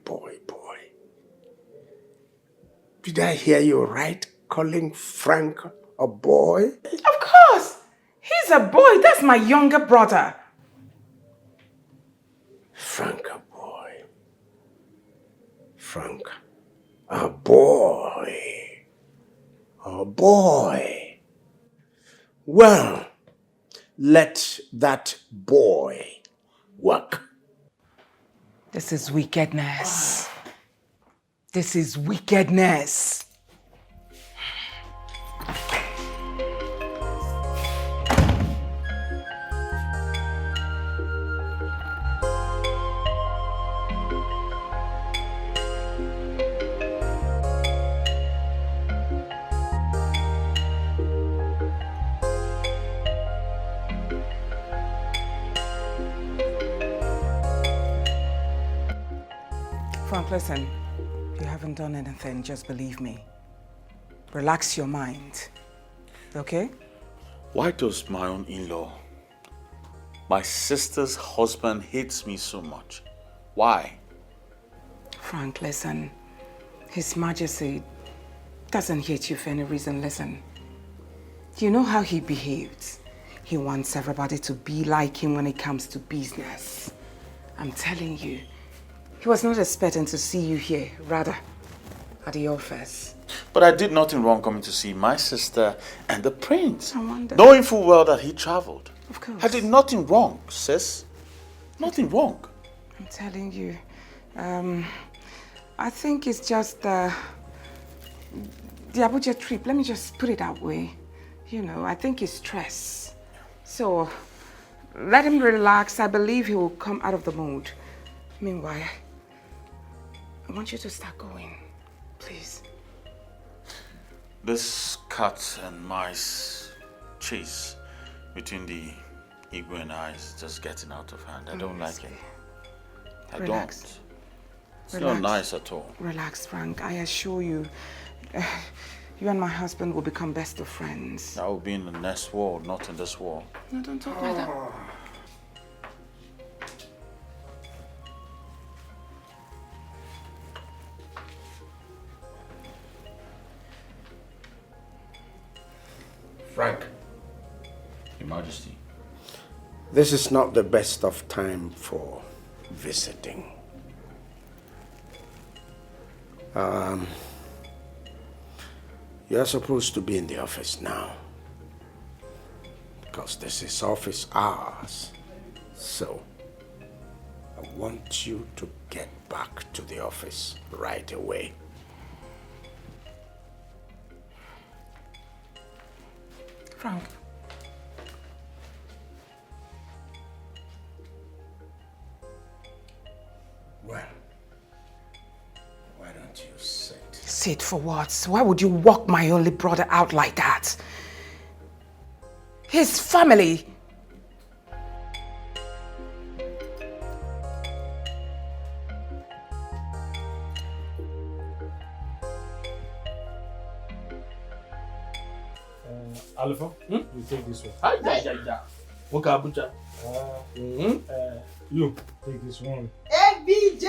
Did I hear you right, calling Frank a boy? Of course. He's a boy. That's my younger brother. Frank a boy. Frank a boy. A boy. Well, let that boy work. This is wickedness. This is wickedness. Frank, listen. You haven't done anything, just believe me. Relax your mind, okay? Why does my own in-law, my sister's husband, hates me so much? Why? Frank, listen. His Majesty doesn't hate you for any reason. Listen. You know how he behaves. He wants everybody to be like him when it comes to business. I'm telling you. He was not expecting to see you here, rather, at the office. But I did nothing wrong coming to see my sister and the prince. I wonder. Knowing full well that he traveled. Of course. I did nothing wrong, sis. Nothing wrong. I'm telling you. I think it's just the Abuja trip. Let me just put it that way. You know, I think it's stress. So, let him relax. I believe he will come out of the mood. Meanwhile, I want you to start going, please. This cat and mice chase between the Igbo and I is just getting out of hand. I don't like it. I Relax. don't. It's not nice at all. Relax, Frank. I assure you, you and my husband will become best of friends. I will be in the next world, not in this world. No, don't talk like that. Frank. Your Majesty. This is not the best of time for visiting. You're supposed to be in the office now. Because this is office hours. So, I want you to get back to the office right away. Frank. Well, why don't you sit? Sit for what? Why would you walk my only brother out like that? His family. Alpha, you take this one. Okay, Abuja. You take this one. ABJ!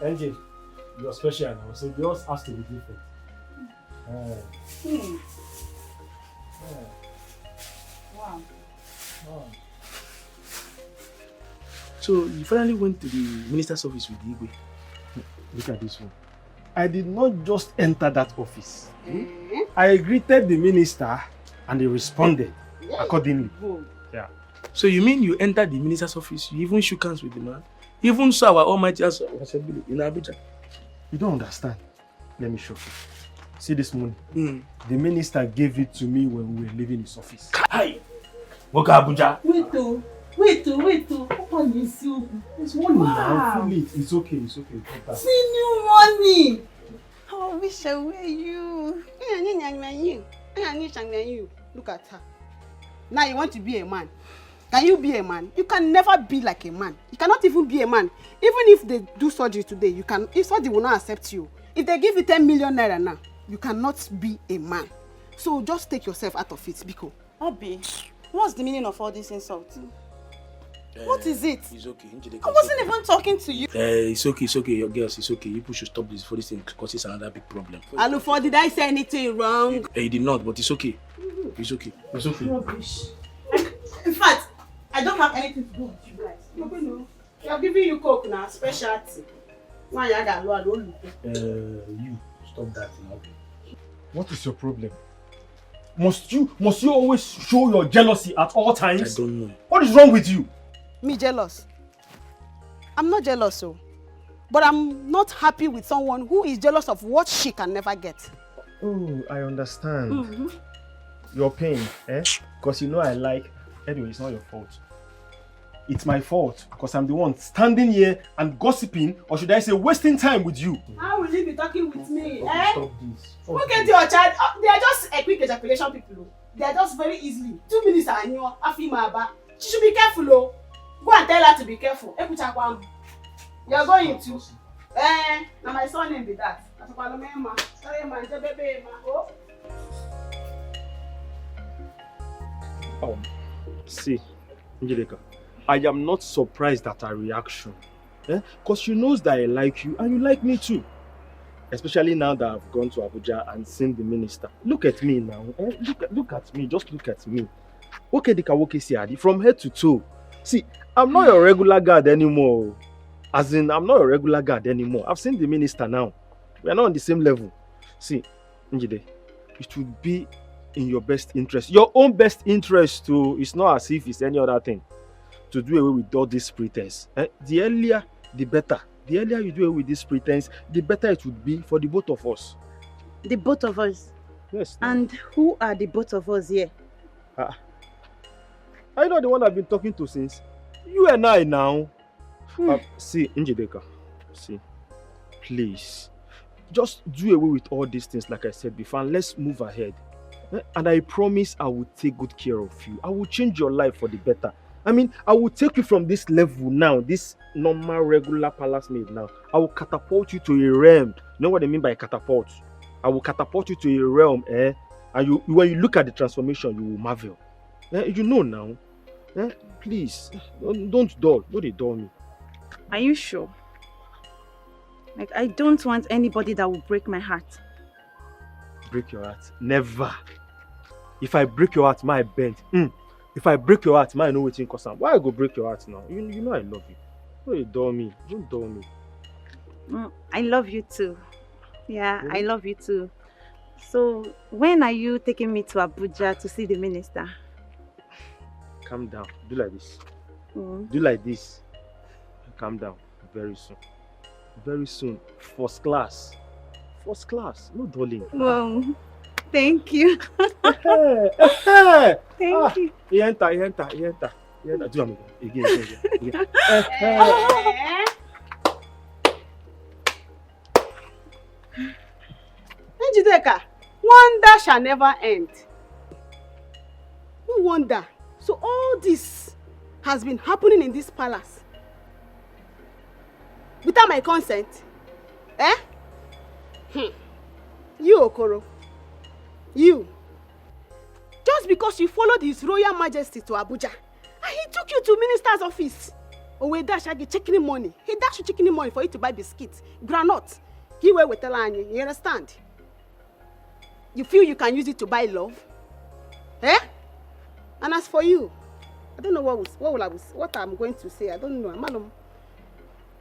NJ, you're special now, so yours has to be different. Wow. So you finally went to the minister's office with Igwe. Look at this one. I did not just enter that office. I greeted the minister and he responded accordingly. Yeah. So you mean you entered the minister's office, you even shook hands with the man? You even saw our Almighty Assembly in Abuja? You don't understand. Let me show you. See this money? The minister gave it to me when we were leaving his office. Hi! Woka Abuja! Wait. What are you doing? It's money now. Feel it. It's okay. See new money! Oh, I wish I were you. Look at her. Now you want to be a man. Can you be a man? You can never be like a man. You cannot even be a man. Even if they do surgery today, if surgery will not accept you. If they give you 10 million naira now, you cannot be a man. So just take yourself out of it, Biko. Obi, what's the meaning of all this insult? What is it? It's okay. I wasn't even talking to you. It's okay, your girls, it's okay. You should stop this for this thing because it's another big problem. Alufo, did I say anything wrong? He did not, but it's okay. It's okay. Rubbish. In fact, I don't have anything to do with you guys. They are giving you coke now, specialty. You stop that now. What is your problem? Must you always show your jealousy at all times? I don't know. What is wrong with you? Me jealous? I'm not jealous, but I'm not happy with someone who is jealous of what she can never get. Oh, I understand. Your pain, Because you know I like. Anyway, it's not your fault. It's my fault because I'm the one standing here and gossiping, or should I say wasting time with you. How will you be talking with me? Stop this. Look at your child. They are just a quick ejaculation people. They are just very easily. 2 minutes and you're she should be careful. Go and tell her to be careful. You're going to. Now my son name be that. See, Angelica, I am not surprised at her reaction. Because she knows that I like you and you like me too. Especially now that I've gone to Abuja and seen the minister. Look at me now. Look at me. Just look at me. From head to toe. See, I'm not your regular guard anymore. As in, I'm not your regular guard anymore. I've seen the minister now. We are not on the same level. See, Njide, it would be in your best interest. Your own best interest too. It's not as if it's any other thing. To do away with all this pretense. The earlier, the better. The earlier you do away with this pretense, the better it would be for the both of us. The both of us? Yes. And who are the both of us here? Are you not the one I've been talking to since? You and I now. See, Njideka, see, please, just do away with all these things like I said before and let's move ahead. And I promise I will take good care of you. I will change your life for the better. I mean, I will take you from this level now, this normal, regular palace maid now. I will catapult you to a realm. You know what I mean by catapult? I will catapult you to a realm, and when you look at the transformation, you will marvel. You know now. Please, don't dull me. Are you sure? Like, I don't want anybody that will break my heart. Break your heart? Never. If I break your heart, my bend. If I break your heart, I know what's in cause. Why I go break your heart now? You know I love you. Don't dull me. Don't dull me. I love you too. Yeah, really? I love you too. So, when are you taking me to Abuja to see the minister? Calm down. Do like this. Do like this. Calm down. Very soon. Very soon. First class. First class. No darling. Wow. Thank you. Thank you. He enter. Do it again. Njideka, wonder shall never end. No wonder. So all this has been happening in this palace without my consent. You, Okoro. You. Just because you followed His Royal Majesty to Abuja, and he took you to minister's office. Owe dash checking money. He dashed you checking money for you to buy biscuits, granite. He will tell you. You understand? You feel you can use it to buy love? Eh? And as for you, I don't know what I'm going to say. I don't know. Madam,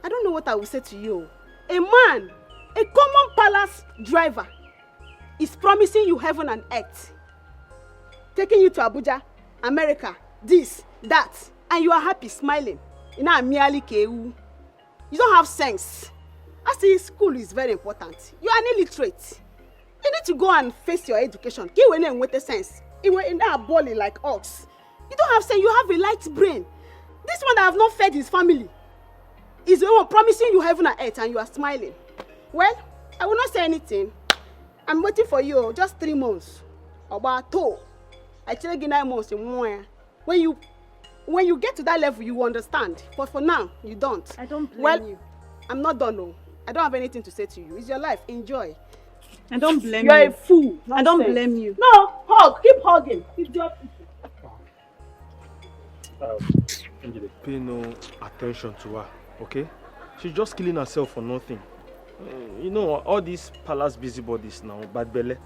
I don't know what I will say to you. A man, a common palace driver, is promising you heaven and earth. Taking you to Abuja, America, this, that, and you are happy, smiling. You know, merely KU. You don't have sense. I say school is very important. You are an illiterate. You need to go and face your education. Give a name with a sense. You were in that bully like ox. You don't have sense. You have a light brain. This one that have not fed his family is the one promising you heaven and earth, and you are smiling. Well, I will not say anything. I'm waiting for you. Just 3 months. About 2. I tell you 9 months in one. When you get to that level, you understand. But for now, you don't. I don't blame you. I'm not done, no. I don't have anything to say to you. It's your life. Enjoy. I don't blame you. You're a fool. I don't blame you. No, hug. Keep hugging. Keep your Pay no attention to her, okay? She's just killing herself for nothing. You know, all these palace busybodies now, bad belly,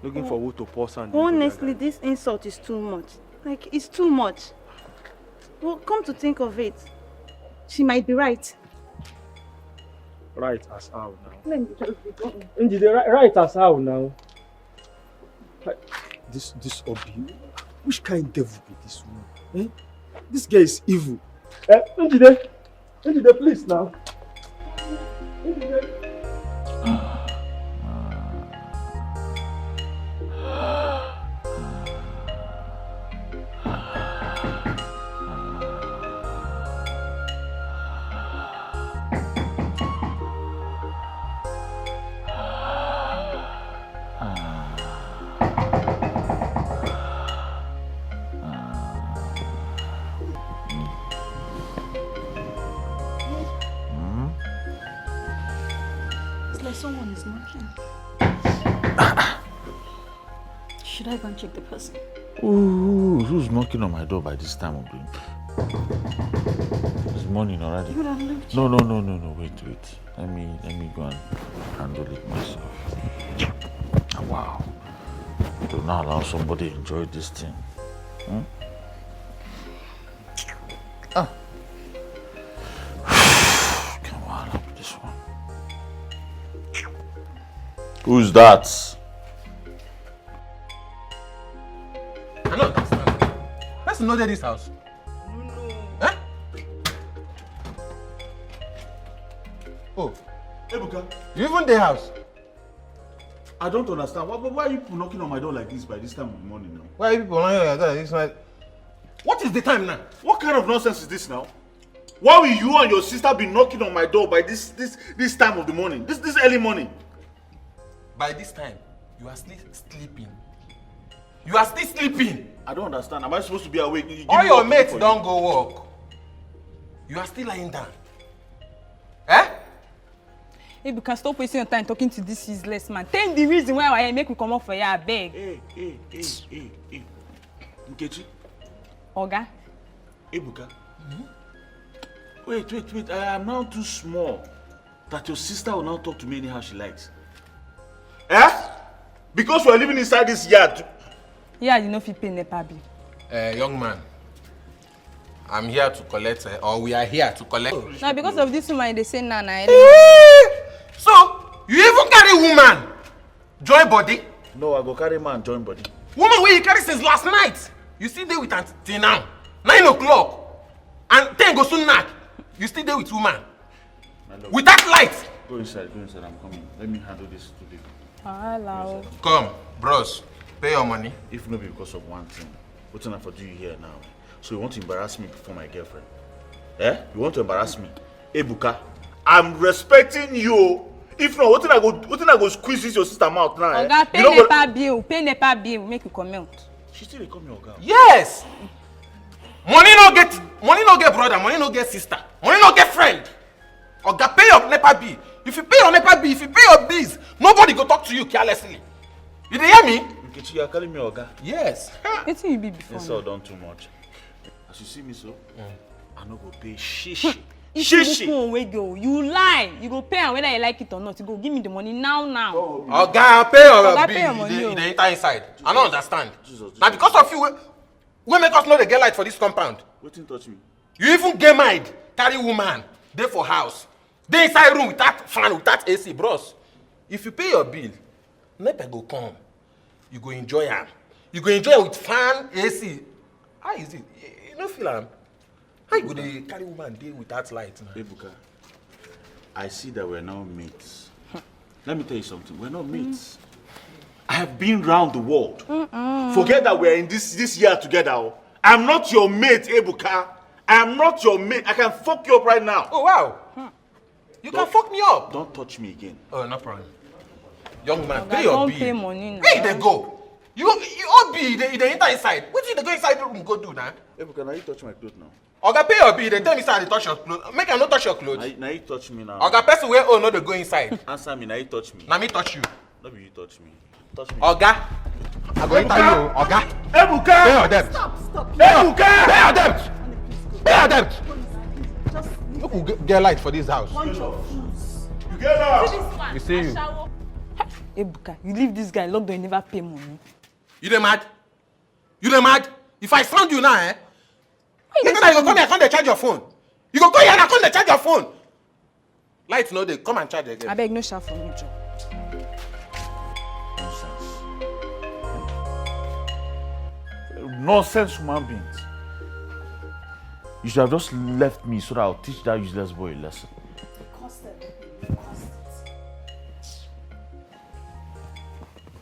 looking for who to pour sand. Honestly, this insult is too much. Like, it's too much. Well, come to think of it, she might be right. Right as how now? Let me just be going. Indeed, right as how now? Like, this Obi, which kind of devil be this woman? Eh? This guy is evil. Indeed, please now. Indeed. Someone is knocking. Should I go and check the person? Who's knocking on my door by this time of the It's morning already. You would have looked. No. Wait. Let me go and handle it myself. Wow. Do not allow somebody to enjoy this thing. Come on, look at this one. Who's that? I don't understand. Let's know this house. No. Eh? Oh, Ebuka, you even the house? I don't understand. Why are you people knocking on my door like this by this time of the morning now? Why are people knocking on your door this night? What is the time now? What kind of nonsense is this now? Why will you and your sister be knocking on my door by this time of the morning? This early morning? By this time, you are still sleeping. You are still sleeping. I don't understand. Am I supposed to be awake? All your mates don't go work. You are still lying down. Eh? Hey, you can stop wasting your time talking to this useless man. Tell him the reason why I make me come up for you, I beg. Hey. Nkechi. Oga. Ebuka. Wait. I am now too small that your sister will now talk to me anyhow she likes. Eh? Because we are living inside this yard. Yeah, you know if you pay NEPA bill. Young man, I'm here to collect, or we are here to collect. Now because of this woman, they say Nana. So, you even carry woman join body? No, I go carry man join body. Woman where you carry since last night. You still there with until now. 9 o'clock. And 10 go soon knock. You still there with woman. With that light. Go inside, I'm coming. Let me handle this today. Hello. Come, bros. Pay your money. If not because of one thing, what's enough for you here now? So you want to embarrass me before my girlfriend? Eh? You want to embarrass me? Ebuka, I'm respecting you. If not, what I go squeeze this your sister mouth now? Oga, pay NEPA bill. Pay NEPA bill. Make you come out. She still come your girl. Yes. Money no get brother. Money no get sister. Money no get friend. Oga, pay your NEPA bill. If you pay your NEPA bill, if you pay your bills, nobody go talk to you carelessly. You dey hear me? Nkechi, you are calling me Oga? Yes. What you be before? It's all done too much. As you see me so, I no go pay shish If you go away, go. You lie. You go pay whether you like it or not. You go give me the money now. Oga, pay your bill. You dey enter inside. I don't understand. Now because of you, we make us know the get light for this compound. Wetin touch me? You even get mind, carry woman, dey for house. Dey inside room without fan, without AC, bros. If you pay your bill, NEPA go come. You go enjoy am. You go enjoy with fan, AC. How is it? You no feel am? How you go dey carry woman dey without light now? Ebuka, I see that we're now mates. Let me tell you something. We're not mates. I have been round the world. Forget that we're in this year together. Oh. I'm not your mate, Ebuka. I am not your mate. I can fuck you up right now. Oh, wow. You can fuck me up. Don't touch me again. Oh, no problem. Young man, pay your bill. Pay money now. Where they go? You all bill, they enter inside. What did they go inside the room go do now? Ebuka, now you touch my clothes now. Oga, pay your bill. They tell me say they touch your clothes. Make I not touch your clothes. Now you touch me now. Oga, person where oh no they go inside. Answer me, now you touch me. Now me touch you. No be you touch me. Touch me. Oga, I go enter you. Oga, Ebuka! Pay your debt. Stop. Ebuka! Pay your debt. Pay your debt. Look who get light for this house. Bunch of fools. You get out! You see you. Ebuka, you leave this guy locked door, you never pay money. You dey mad? You dey mad? If I sound you now, next time you go come here, come dey charge your phone. You go here and come dey charge your phone. Light no dey, come and charge again. I beg no shout for me, Joe. Nonsense human beings. You should have just left me so that I'll teach that useless boy a lesson.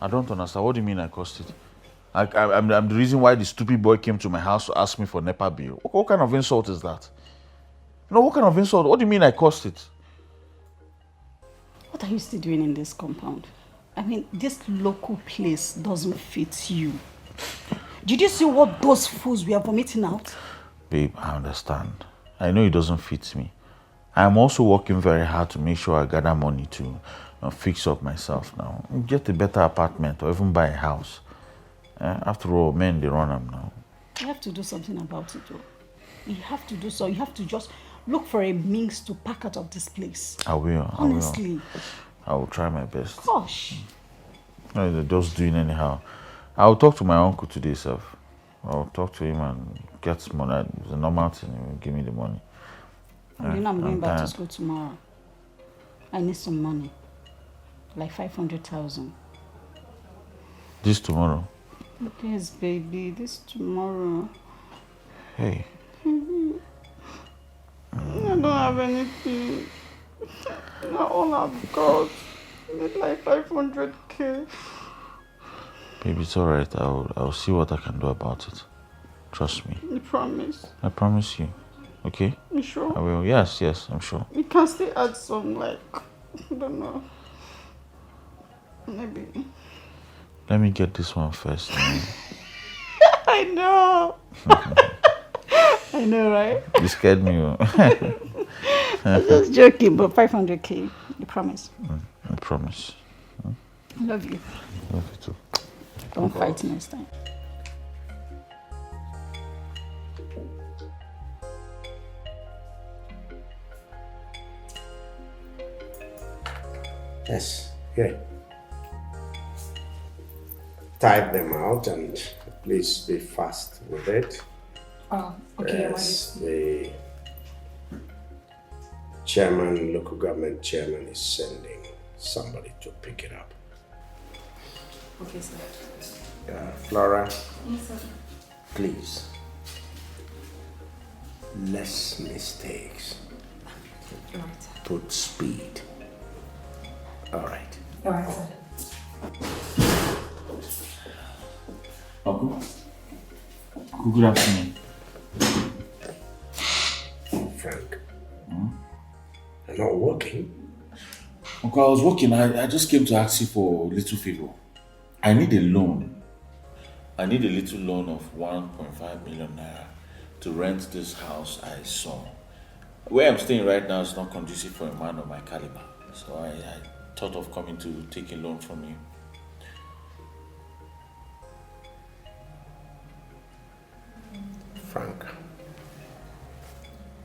I don't understand. What do you mean I cost it? I'm the reason why the stupid boy came to my house to ask me for NEPA bill. What kind of insult is that? No, what kind of insult? What do you mean I cost it? What are you still doing in this compound? I mean, this local place doesn't fit you. Did you see what those fools were vomiting out? Babe, I understand. I know it doesn't fit me. I am also working very hard to make sure I gather money to fix up myself now. Get a better apartment or even buy a house. After all, men, they run them now. You have to do something about it, though. You have to do so. You have to just look for a means to pack out of this place. I will. Honestly. I will try my best. Gosh. No, they're just doing anyhow. I'll talk to my uncle today, sir. I'll talk to him and get some money. It's a normal thing. He will give me the money. You know I'm going back to school tomorrow. I need some money. Like 500,000. This tomorrow? Yes, baby. This tomorrow. Hey. I don't have anything. Not all I've got. I need like 500K. Baby, it's alright. I'll see what I can do about it. Trust me. You promise? I promise you. Okay? You sure? I will. Yes, I'm sure. You can still add some, like, I don't know. Maybe. Let me get this one first. I know. I know, right? You scared me. I'm just joking, but 500K. You promise? I promise. I love you. Love you too. Don't fight next time. Yes, here. Type them out and please be fast with it. Oh, okay. Yes, the chairman, local government chairman is sending somebody to pick it up. Okay, sir. Flora, Yes, sir. please. Less mistakes. Right. Put speed. All right. All right, sir. Uncle? Good afternoon. Frank. You're not working? Uncle, I was working. I just came to ask you for a little favor. I need a loan. I need a little loan of 1.5 million naira to rent this house I saw. Where I'm staying right now is not conducive for a man of my caliber. So I thought of coming to take a loan from you.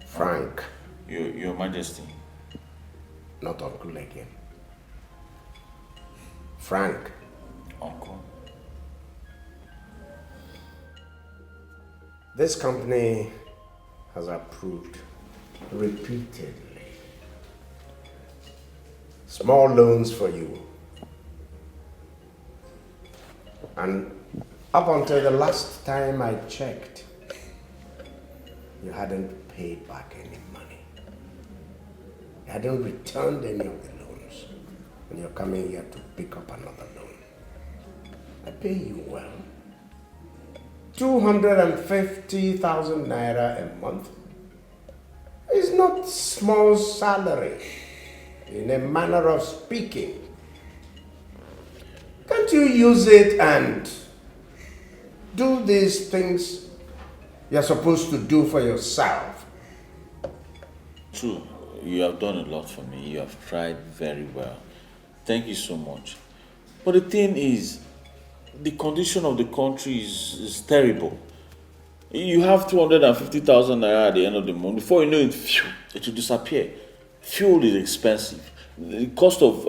Frank, Your Majesty. Not uncle again. Frank. Uncle. This company has approved repeatedly small loans for you. And up until the last time I checked, you hadn't paid back any money. You hadn't returned any of the loans. And you're coming here to pick up another loan. I pay you well. 250,000 naira a month is not small salary, in a manner of speaking. Can't you use it and do these things you're supposed to do for yourself? True, you have done a lot for me. You have tried very well. Thank you so much. But the thing is, the condition of the country is terrible. You have 250,000 naira at the end of the month. Before you know it, it will disappear. Fuel is expensive. The cost of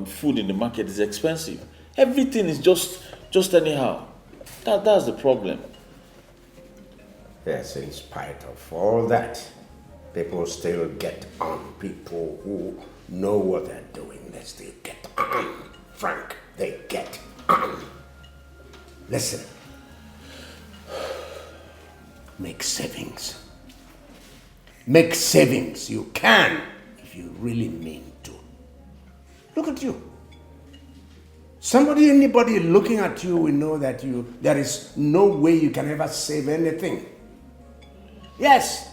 food in the market is expensive. Everything is just anyhow. That's the problem. Yes, in spite of all that, people still get on. People who know what they're doing, they still get on. Frank, they get on. Listen, make savings. Make savings. You can, if you really mean to. Look at you. Anybody looking at you will know that there is no way you can ever save anything. Yes.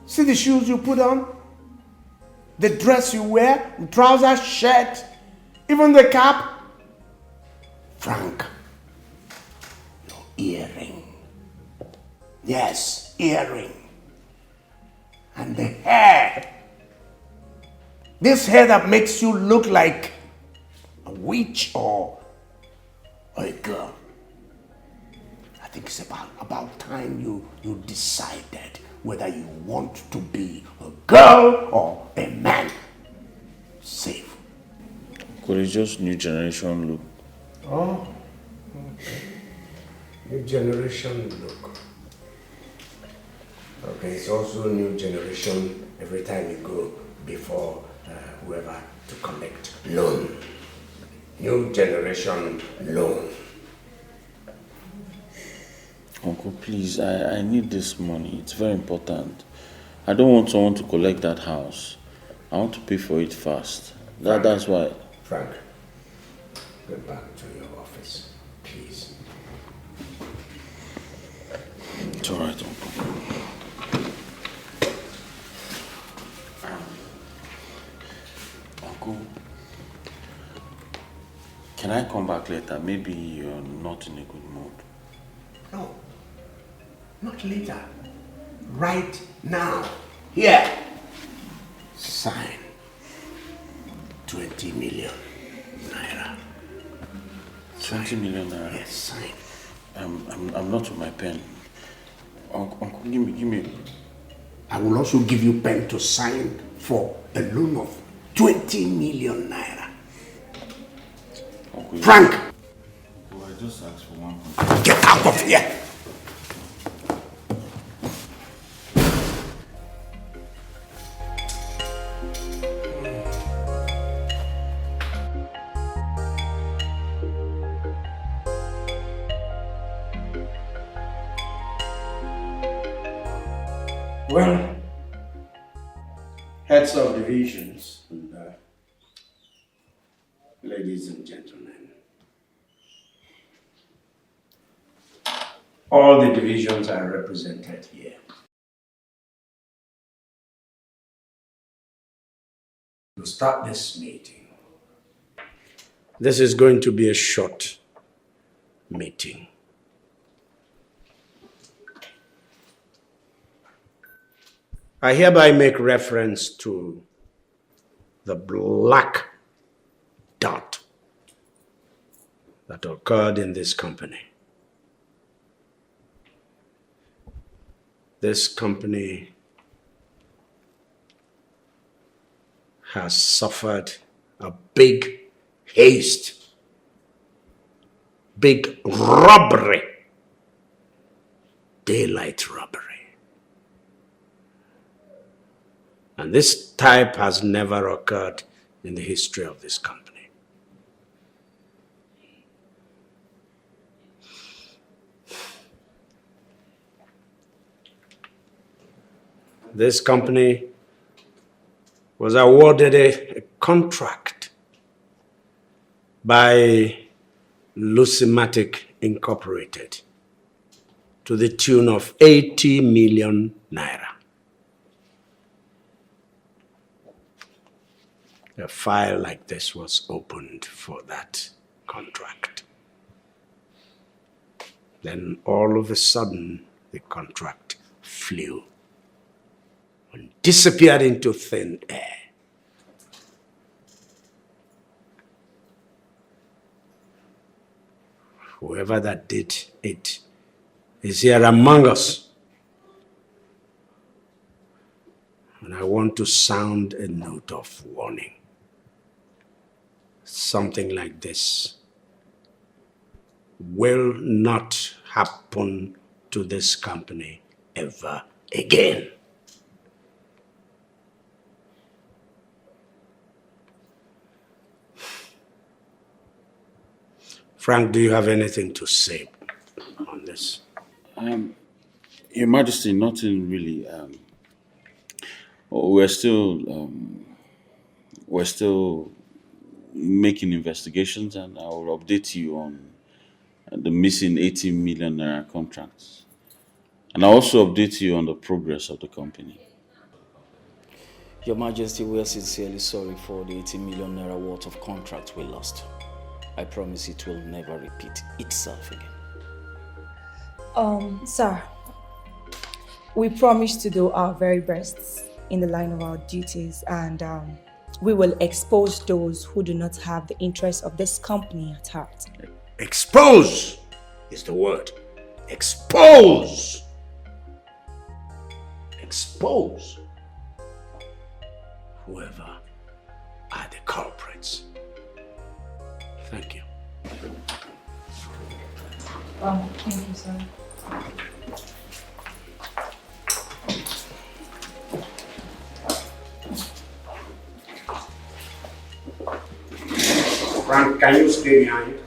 See the shoes you put on? The dress you wear? The trousers, shirt, even the cap? Frank, your earring. Yes, earring. And the hair. This hair that makes you look like a witch or a girl. I think it's about time you decided whether you want to be a girl or a man. Save. Could it just new generation look? Oh, okay. New generation look. Okay, it's also new generation every time you go before whoever to collect loan. New generation loan. Uncle, please, I need this money. It's very important. I don't want someone to collect that house. I want to pay for it fast. That's why. Frank, go back to your office, please. It's all right, Uncle. Uncle, can I come back later? Maybe you're not in a good mood. No, not later. Right now. Here. Sign 20 million naira. 20 million naira? Yes, sign. I'm not with my pen. Uncle, give me. I will also give you pen to sign for a loan of 20 million naira. Uncle, Frank! Uncle, I just asked for 1. Get out of here! Well, heads of divisions and ladies and gentlemen, all the divisions are represented here. To start this meeting, this is going to be a short meeting. I hereby make reference to the black dot that occurred in this company. This company has suffered a big haste, big robbery, daylight robbery. And this type has never occurred in the history of this company. This company was awarded a contract by Lucimatic Incorporated to the tune of 80 million naira. A file like this was opened for that contract. Then all of a sudden, the contract flew and disappeared into thin air. Whoever that did it is here among us. And I want to sound a note of warning. Something like this will not happen to this company ever again. Frank, do you have anything to say on this? Your Majesty, nothing really. We're still making investigations, and I will update you on the missing 18 million naira contracts. And I'll also update you on the progress of the company. Your Majesty, we are sincerely sorry for the 80 million naira worth of contracts we lost. I promise it will never repeat itself again. Sir, we promise to do our very best in the line of our duties, and we will expose those who do not have the interests of this company at heart. Expose is the word. Expose. Expose whoever are the culprits. Thank you. Thank you, sir. Frank, can you stay behind?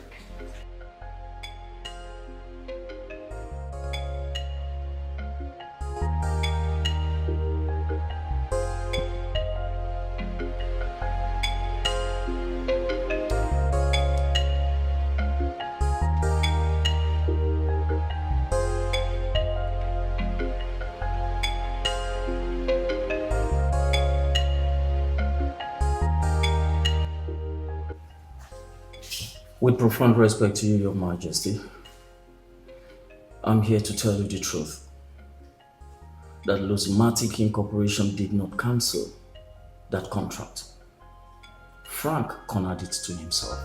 With profound respect to you, Your Majesty, I'm here to tell you the truth. That Lucimatic Incorporation did not cancel that contract. Frank cornered it to himself.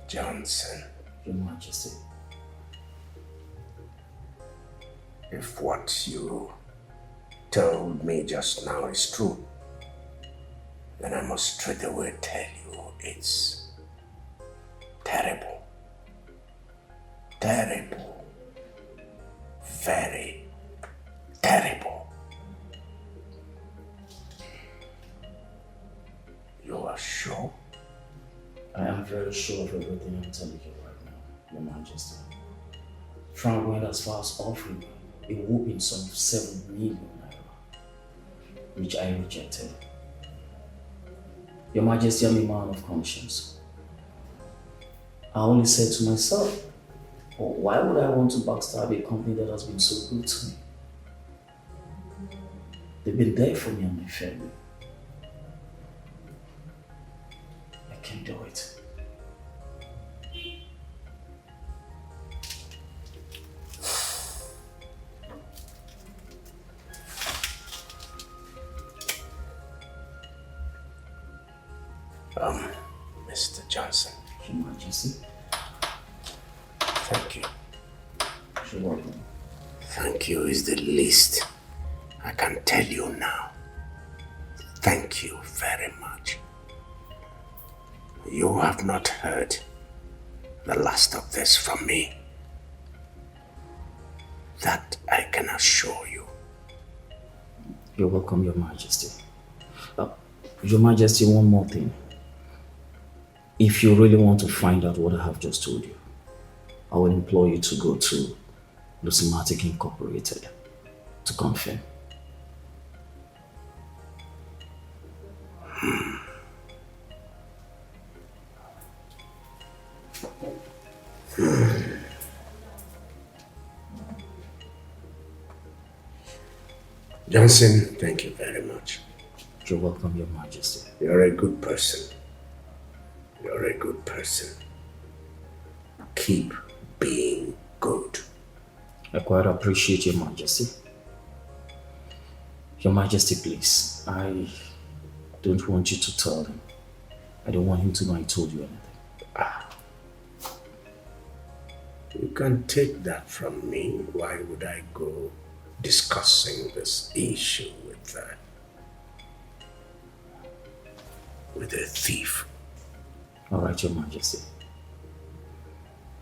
Johnson, Your Majesty. If what you told me just now is true, then I must straight away tell you it's terrible. Terrible. Very terrible. You are sure? I am very sure of everything I'm telling you right now, Your Majesty. Frank went as far as offering me a whooping sum of 7 million naira, which I rejected. Your Majesty, I'm a man of conscience. I only said to myself, oh, why would I want to backstab a company that has been so good to me? They've been there for me and my family. can do it. Mr. Johnson. Your Majesty. Thank you. You're welcome. Thank you is the least I can tell you now. Thank you very much. You have not heard the last of this from me. That I can assure you. You're welcome, Your Majesty. Your Majesty, one more thing. If you really want to find out what I have just told you, I will implore you to go to Lucimatic Incorporated to confirm. Johnson, thank you very much. You're welcome, Your Majesty. You're a good person. You're a good person. Keep being good. I quite appreciate Your Majesty. Your Majesty, please, I don't want you to tell him. I don't want him to know I told you anything. You can take that from me. Why would I go discussing this issue with a thief? All right, Your Majesty.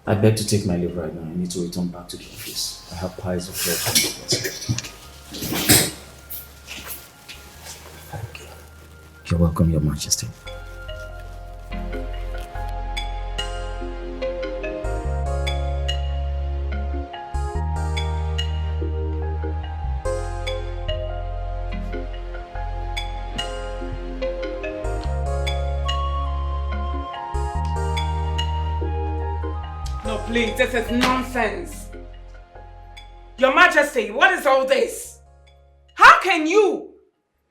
I beg to take my leave right now. I need to return back to the office. I have piles of work to do. Thank you. You're welcome, Your Majesty. Please, this is nonsense. Your Majesty, what is all this? How can you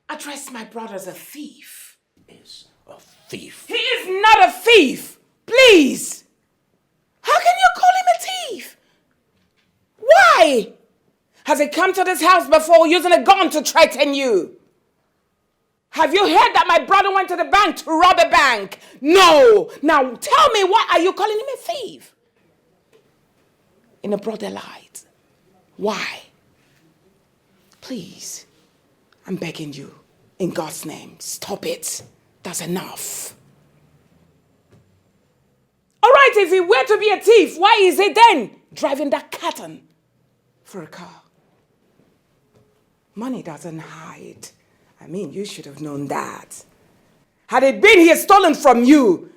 address my brother as a thief? Is a thief. He is not a thief. Please. How can you call him a thief? Why? Has he come to this house before using a gun to threaten you? Have you heard that my brother went to the bank to rob a bank? No. Now tell me, why are you calling him a thief? In a broader light. Why? Please, I'm begging you, in God's name, stop it. That's enough. All right, if he were to be a thief, why is he then driving that carton for a car? Money doesn't hide. I mean, you should have known that. Had it been here stolen from you,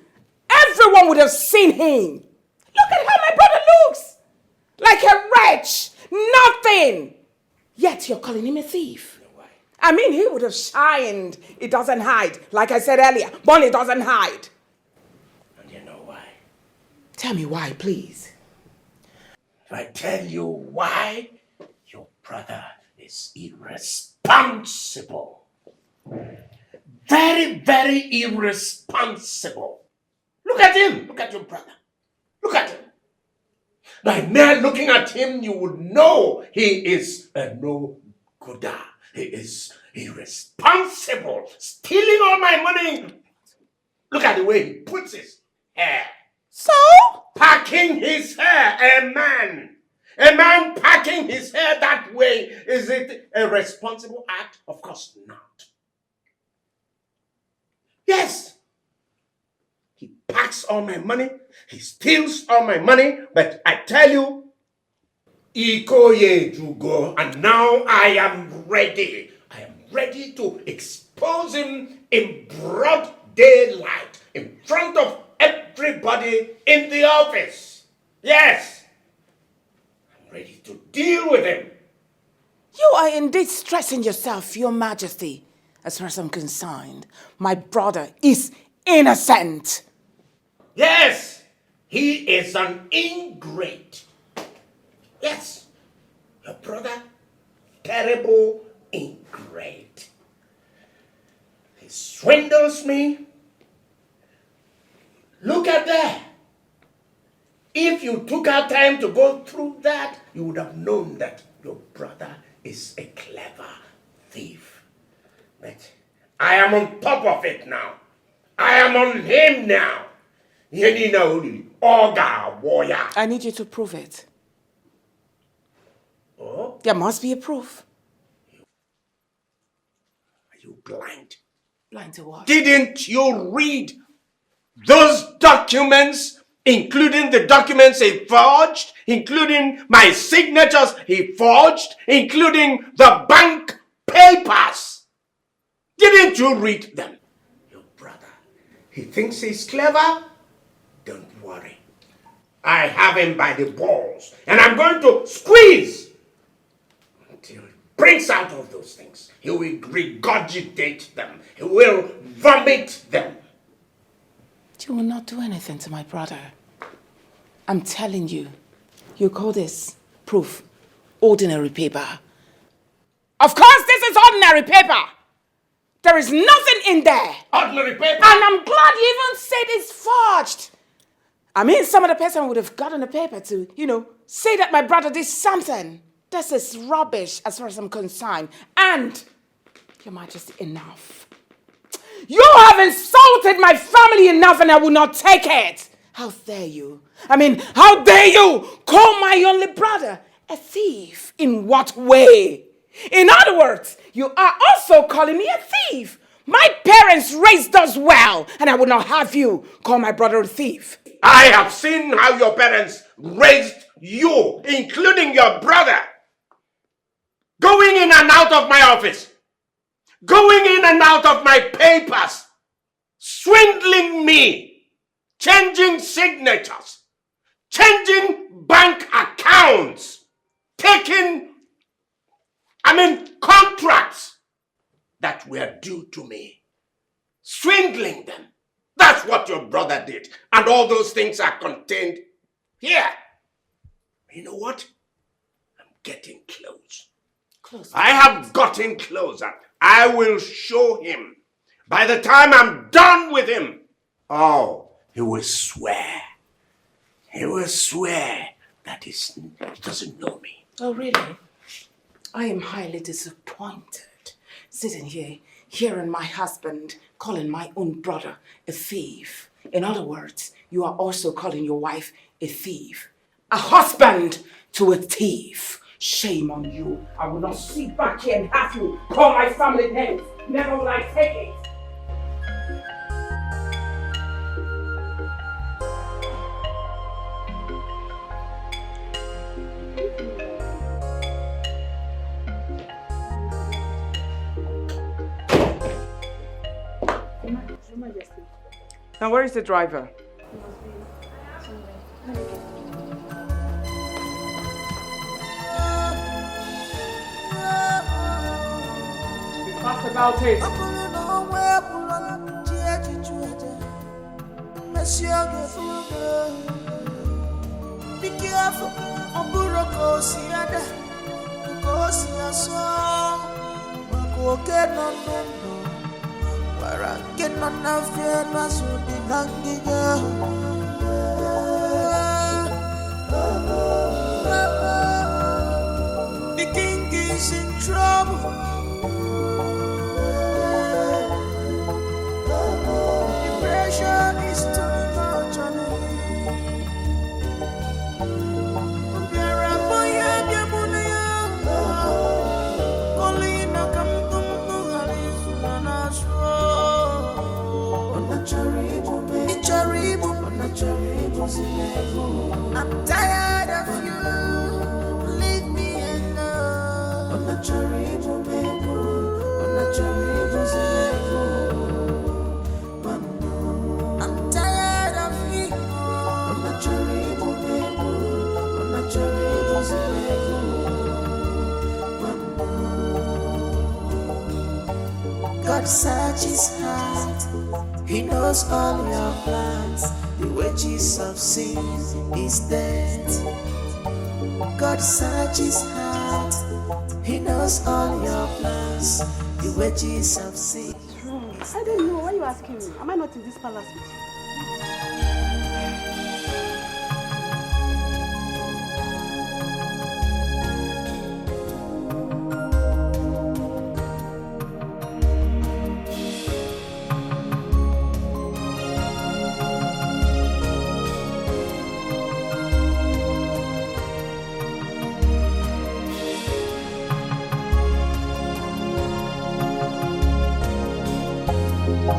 everyone would have seen him. Look at how my brother looks. Like a wretch, nothing. Yet you're calling him a thief. No way. I mean, he would have shined. It doesn't hide. Like I said earlier, money doesn't hide. And you know why? Tell me why, please. If I tell you why, your brother is irresponsible. Very, very irresponsible. Look at him. Look at your brother. Look at him. By mere looking at him, you would know he is a no-gooder. He is irresponsible, stealing all my money. Look at the way he puts his hair. So? Packing his hair, a man packing his hair that way. Is it a responsible act? Of course not. Yes. He packs all my money. He steals all my money. But I tell you, Ikoye Jugo, and now I am ready. I am ready to expose him in broad daylight, in front of everybody in the office. Yes. I'm ready to deal with him. You are indeed stressing yourself, Your Majesty. As far as I'm concerned, my brother is innocent. Yes, he is an ingrate. Yes, your brother, terrible ingrate. He swindles me. you took our time to go through that, you would have known that your brother is a clever thief. But I am on top of it now. I am on him now. I need you to prove it. Oh? There must be a proof. Are you blind? Blind to what? Didn't you read those documents, including the documents he forged, including my signatures he forged, including the bank papers? Didn't you read them? Your brother, he thinks he's clever? Don't worry. I have him by the balls, and I'm going to squeeze until he brings out all those things. He will regurgitate them. He will vomit them. You will not do anything to my brother. I'm telling you. You call this proof ordinary paper? Of course this is ordinary paper. There is nothing in there. Ordinary paper? And I'm glad you even said it's forged. I mean, some other person would have gotten a paper to, say that my brother did something. This is rubbish as far as I'm concerned. And, Your Majesty, enough. You have insulted my family enough and I will not take it. How dare you? How dare you call my only brother a thief? In what way? In other words, you are also calling me a thief. My parents raised us well, and I would not have you call my brother a thief. I have seen how your parents raised you, including your brother. Going in and out of my office. Going in and out of my papers. Swindling me. Changing signatures. Changing bank accounts. Taking, contracts that were due to me. Swindling them. That's what your brother did. And all those things are contained here. You know what? I'm getting close. I have gotten closer. I will show him. By the time I'm done with him, he will swear. He will swear that he doesn't know me. Oh, really? I am highly disappointed. Sitting here, hearing my husband calling my own brother a thief. In other words, you are also calling your wife a thief. A husband to a thief. Shame on you. I will not sit back here and have you call my family names. Never will I take it. Now, where is the driver? Be fast about it. Be careful, the king is in trouble. The pressure is too much on him. I'm tired of you. Leave me alone. I'm tired of you. God searches heart. He knows all your plans. The wages of sin is death. God searches heart. He knows all your plans. The wages of sin. I don't know. Why are you asking me? Am I not in this palace with you? What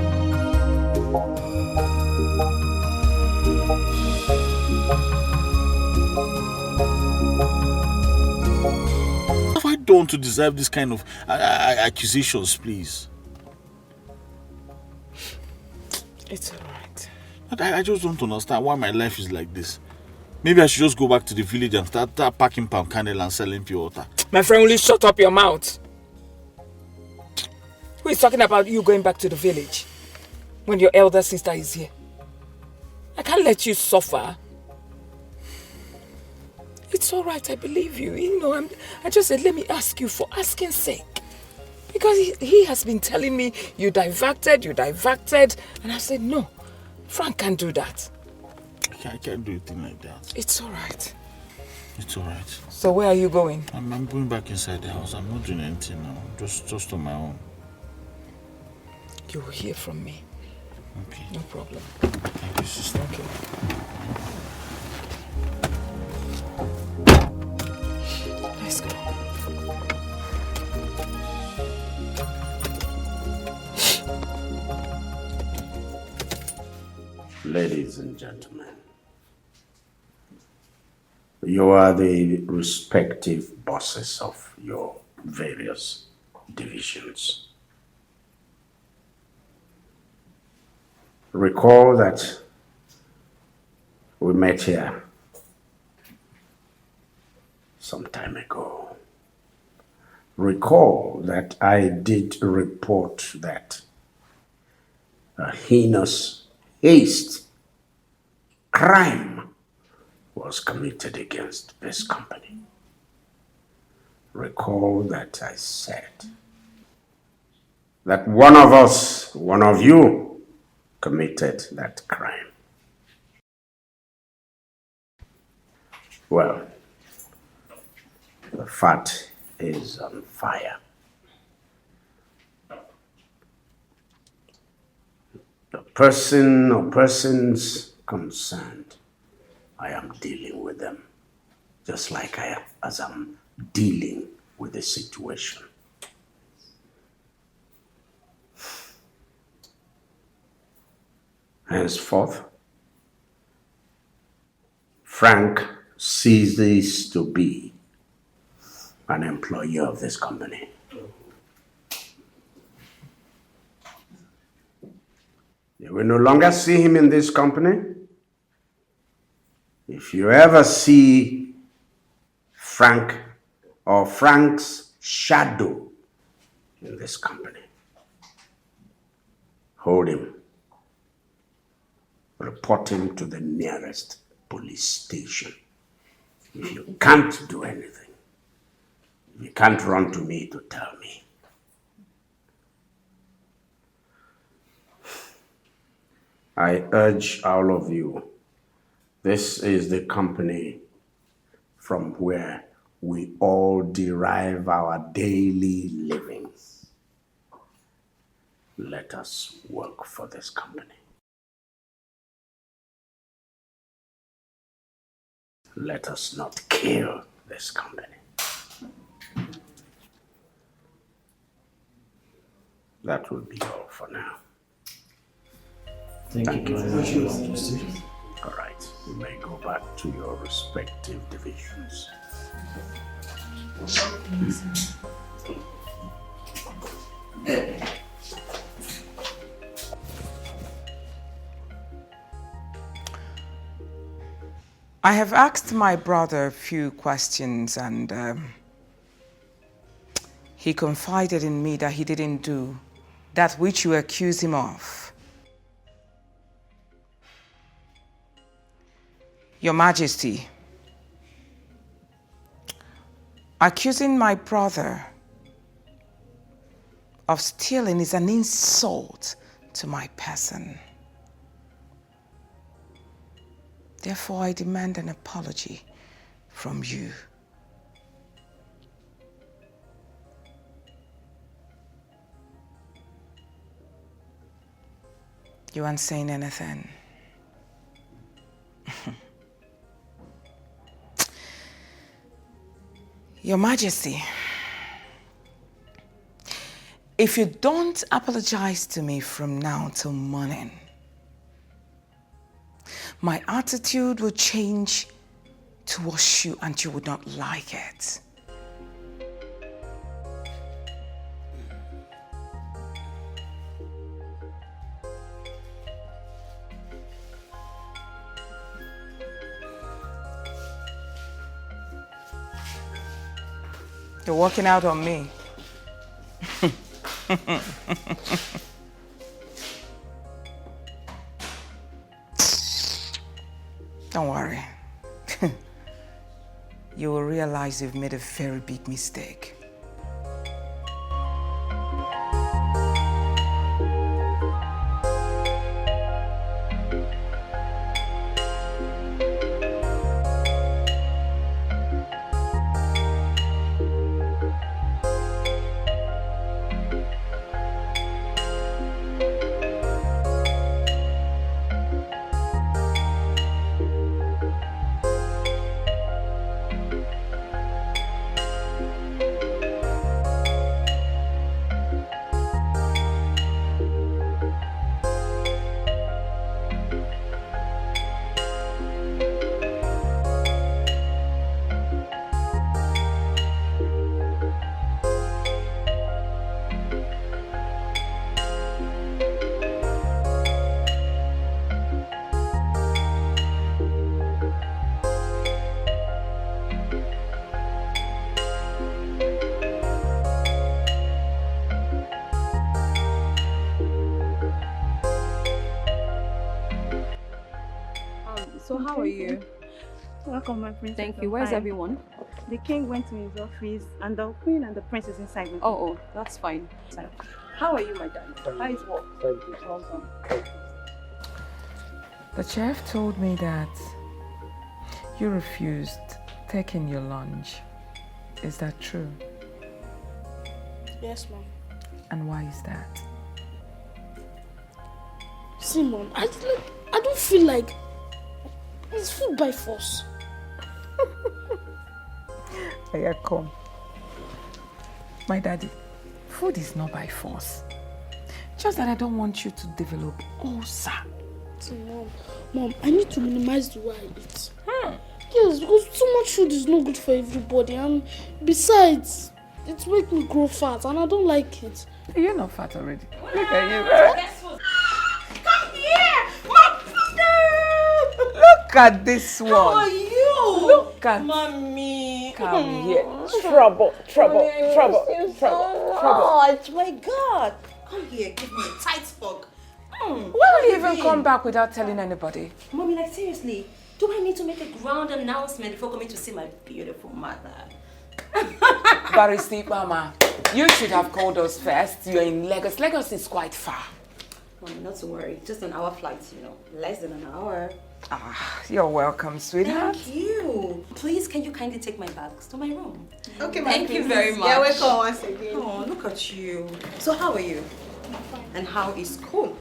have I done to deserve this kind of accusations, please? It's alright. I just don't understand why my life is like this. Maybe I should just go back to the village and start packing palm kernel and selling pure water. My friend, will you shut up your mouth? Who is talking about you going back to the village when your elder sister is here? I can't let you suffer. It's all right, I believe you. You know, I just said, let me ask you for asking sake. Because he has been telling me, you diverted. And I said, no, Frank can't do that. I can't do a thing like that. It's all right. It's all right. So where are you going? I'm going back inside the house. I'm not doing anything now. Just on my own. You will hear from me. Okay. No problem. Thank you, sister. Okay. Let's go. Ladies and gentlemen, you are the respective bosses of your various divisions. Recall that we met here some time ago. Recall that I did report that a heinous crime was committed against this company. Recall that I said that one of you, committed that crime. Well, the fat is on fire. The person or persons concerned, I am dealing with them just like as I'm dealing with the situation. Henceforth, Frank ceases to be an employee of this company. You will no longer see him in this company. If you ever see Frank or Frank's shadow in this company, hold him. Report him to the nearest police station. If you can't do anything, you can't run to me to tell me. I urge all of you, this is the company from where we all derive our daily living. Let us work for this company. Let us not kill this company. That will be all for now. Thank you very much, Your Majesty. All right, you may go back to your respective divisions. I have asked my brother a few questions and he confided in me that he didn't do that which you accuse him of. Your Majesty, accusing my brother of stealing is an insult to my person. Therefore, I demand an apology from you. You aren't saying anything. Your Majesty, If you don't apologize to me from now till morning, my attitude will change towards you and you would not like it. You're walking out on me. Don't worry. You will realize you've made a very big mistake. So how are you? Welcome, my princess. Thank you. Where's Fine. everyone? The king went to his office and the queen and the prince is inside with Oh, that's fine. How are you, my darling? How is work? Thank you. Welcome. The chef told me that you refused taking your lunch. Is that true? Yes, Mom. And why is that? See, Mom, I don't feel like it's food by force. Yeah, come. My daddy, food is not by force. Just that I don't want you to develop ulcer. See, Mom, I need to minimize the way I eat. Yes, because too much food is not good for everybody, and besides, it makes me grow fat, and I don't like it. You're not fat already. Look at you. Come here, my brother! Look at this one. How are you? Look at Mommy. Come here. Trouble. My God. Come here, give me a tight spug. Why will you even come back without telling anybody? Mommy, like seriously, do I need to make a grand announcement before coming to see my beautiful mother? Barrister Mama, you should have called us first. You're in Lagos. Lagos is quite far. Mommy, not to worry. Just an hour flight, less than an hour. You're welcome, sweetheart. Thank you. Please, can you kindly take my bags to my room? Okay, Thank you very much. Yeah, welcome once again. Oh, look at you. So how are you? And how is school?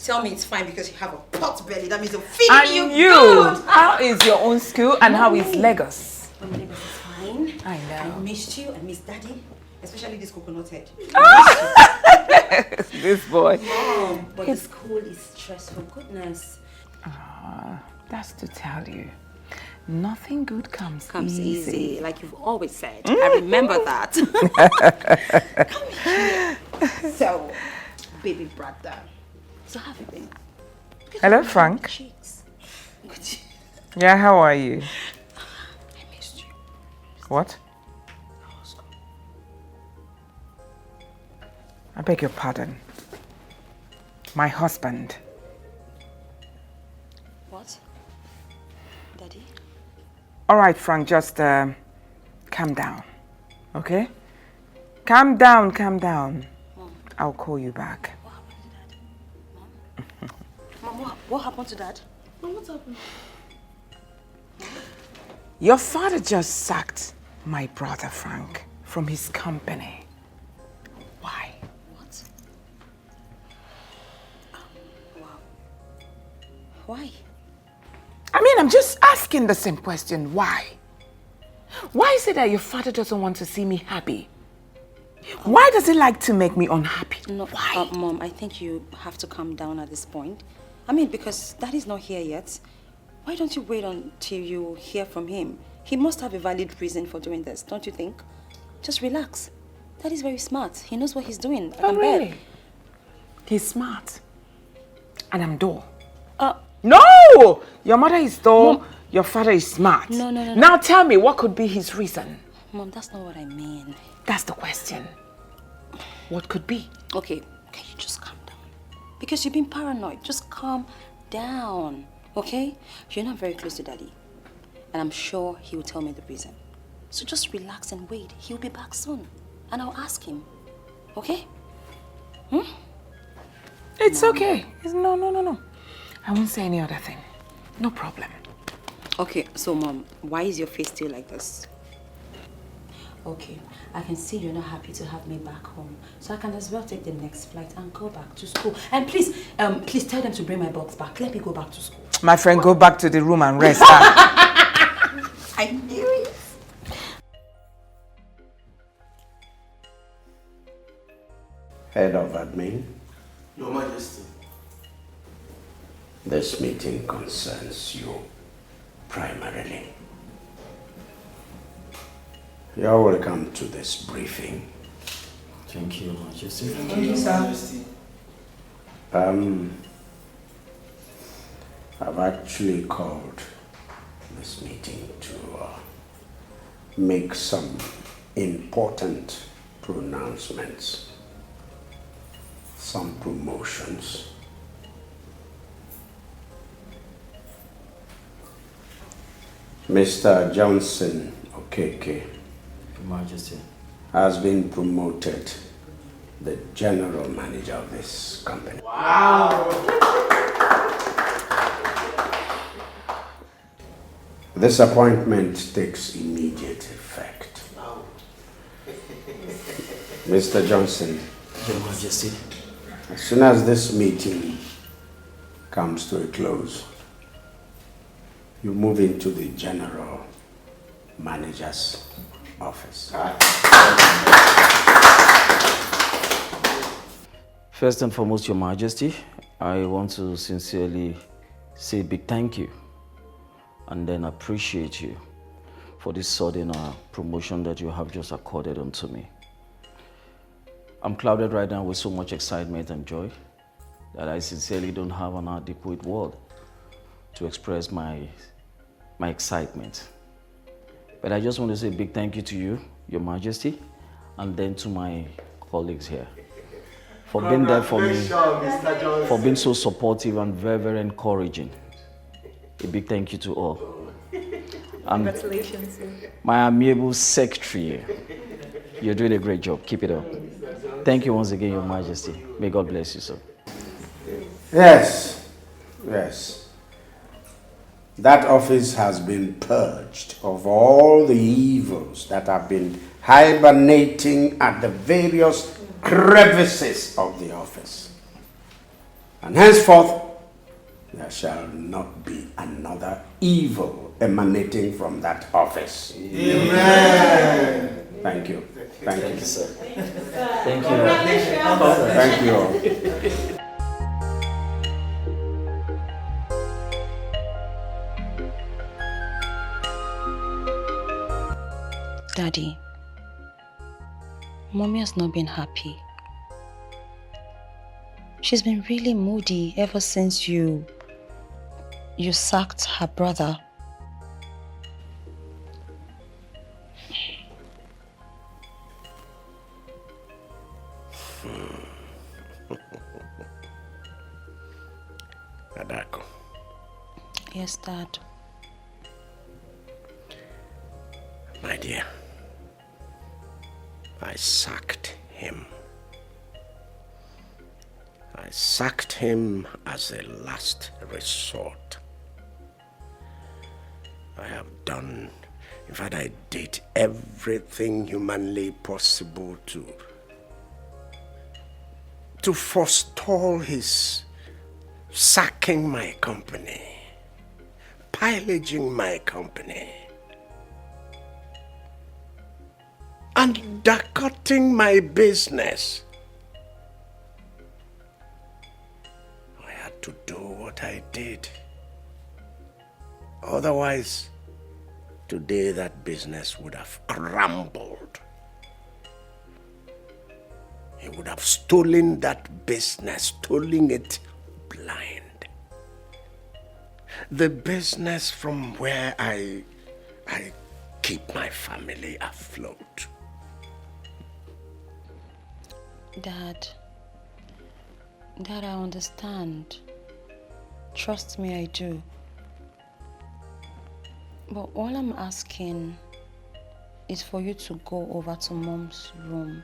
Tell me it's fine because you have a pot belly. That means I'm feeding you good. How is your own school and how is Lagos? Lagos is fine. I know. I missed you. I missed Daddy. Especially this coconut head. This boy. Mom, but the school is stressful. Goodness. That's to tell you. Nothing good comes easy, like you've always said. I remember that. Come here. So, baby brother. So how have you been? Hello, Frank. Yeah, how are you? I missed you. What? I beg your pardon. My husband. What? Daddy? All right, Frank, just calm down, okay? Calm down. Mom. I'll call you back. Mom, what happened to Dad? Mom, what happened? Your father just sacked my brother, Frank, from his company. Why? What? Wow. Why? I mean, I'm just asking the same question. Why? Why is it that your father doesn't want to see me happy? Why does he like to make me unhappy? No, Why? Mom, I think you have to calm down at this point. I mean, because Daddy's not here yet. Why don't you wait until you hear from him? He must have a valid reason for doing this, don't you think? Just relax. Daddy's very smart. He knows what he's doing. I can bet. He's smart. And I'm dull. No! Your mother is dull. Mom. Your father is smart. No. Now tell me, what could be his reason? Mom, that's not what I mean. That's the question. What could be? Okay, can you just calm down? Because you've been paranoid. Just calm down, okay? You're not very close to Daddy. And I'm sure he will tell me the reason. So just relax and wait. He'll be back soon. And I'll ask him. Okay? It's okay. No. I won't say any other thing. No problem. Okay, so Mom, why is your face still like this? Okay, I can see you're not happy to have me back home. So I can as well take the next flight and go back to school. And please tell them to bring my box back. Let me go back to school. My friend, go back to the room and rest. I knew it. Head of admin. Your Majesty. This meeting concerns you primarily. You're welcome to this briefing. Thank you, Majesty. Thank you, Majesty. I've actually called this meeting to make some important pronouncements, some promotions. Mr. Johnson Okeke, Your Majesty, has been promoted the general manager of this company. Wow! This appointment takes immediate effect. Wow. Mr. Johnson, Your Majesty, as soon as this meeting comes to a close, you move into the general manager's office. first and foremost, Your Majesty, I want to sincerely say a big thank you and then appreciate you for this sudden promotion that you have just accorded unto me. I'm clouded right now with so much excitement and joy that I sincerely don't have an adequate word to express my excitement. But I just want to say a big thank you to you, Your Majesty, and then to my colleagues here for being there for me, for being so supportive and very, very encouraging. A big thank you to all. Congratulations. My amiable secretary, you're doing a great job. Keep it up. Thank you once again, Your Majesty. May God bless you, sir. Yes. That office has been purged of all the evils that have been hibernating at the various crevices of the office. And henceforth, there shall not be another evil emanating from that office. Amen. Thank you. Thank you, sir. Thank you. Thank you all. Daddy, Mommy has not been happy. She's been really moody ever since you sacked her brother. Adako. Yes, Dad. My dear, I sacked him. I sacked him as a last resort. I have done, in fact, I did everything humanly possible to forestall his sacking my company, pillaging my company. undercutting my business. I had to do what I did. Otherwise, today that business would have crumbled. He would have stolen that business, stolen it blind. The business from where I keep my family afloat. Dad, I understand. Trust me, I do. But all I'm asking is for you to go over to Mom's room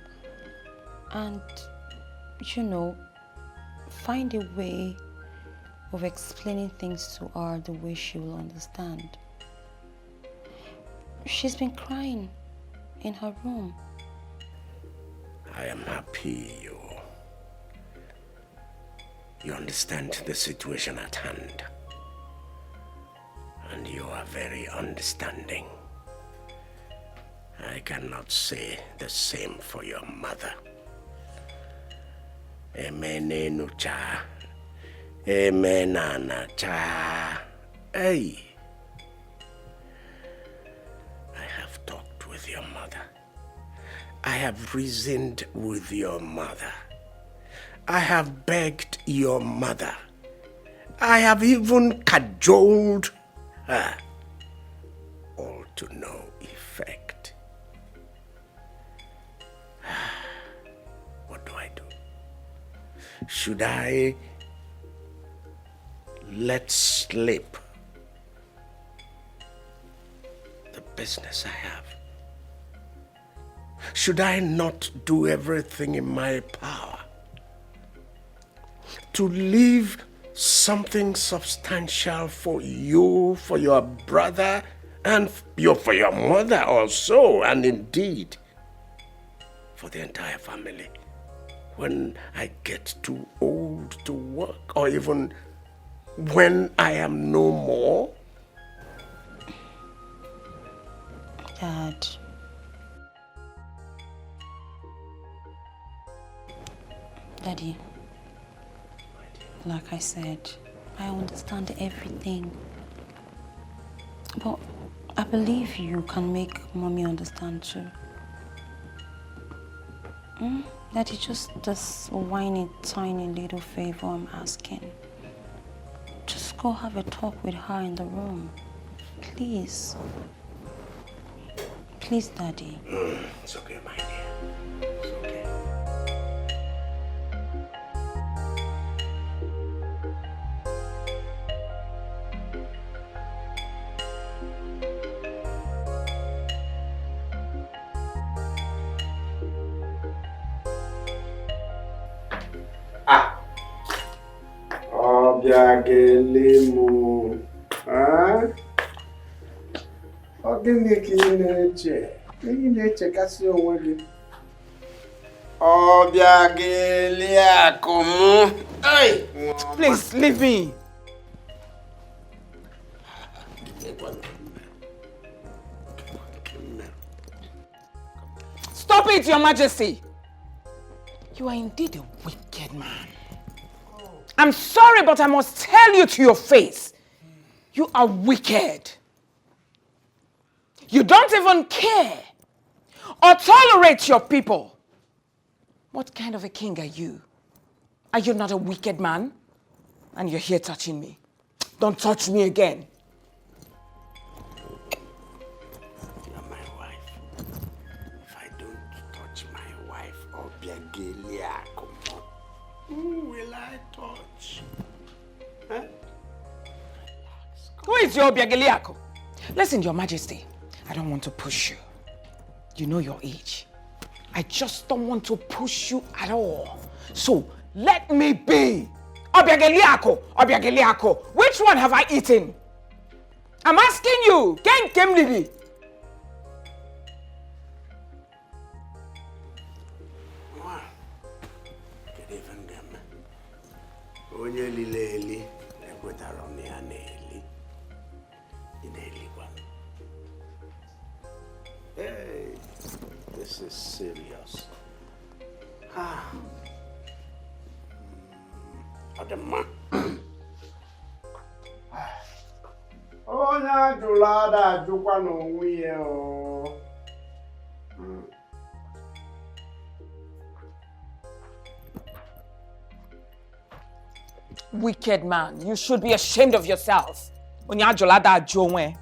and, find a way of explaining things to her the way she will understand. She's been crying in her room. I am happy you understand the situation at hand. And you are very understanding. I cannot say the same for your mother. Emenenucha. Emenanacha. Hey. I have talked with your mother. I have reasoned with your mother. I have begged your mother. I have even cajoled her. All to no effect. What do I do? Should I let slip the business I have? Should I not do everything in my power to leave something substantial for you, for your brother, and for your mother also, and indeed for the entire family when I get too old to work, or even when I am no more? Dad. Daddy, like I said, I understand everything. But I believe you can make Mommy understand too. Daddy, just this whiny, tiny little favor I'm asking. Just go have a talk with her in the room. Please. Please, Daddy. It's okay, my dear. It's okay. Obiagelimu. Ọ gịnị ka ị na-eche? Ị na-echekasị onwe gị. Obiageliakụ m. Please, leave me. Stop it, Your Majesty. You are indeed a wicked man. I'm sorry, but I must tell you to your face. You are wicked. You don't even care or tolerate your people. What kind of a king are you? Are you not a wicked man? And you're here touching me. Don't touch me again. You're my wife. If I don't touch my wife, Obiageliakụ, who will I touch? Huh? Who is your Obiageliakụ? Listen, Your Majesty, I don't want to push you. You know your age. I just don't want to push you at all. So, let me be. Obiageliakụ, Obiageliakụ, which one have I eaten? I'm asking you. Ken Kemlibi. Onye lile eli ekwetara m ya na-eli. Ị na-elikwa. This is serious. Ah. Adema. Onye ajụrụ ada ajụkwa n'onwe ya o. Wicked man, you should be ashamed of yourself. Onye ajụrụ ada ajụ onwe.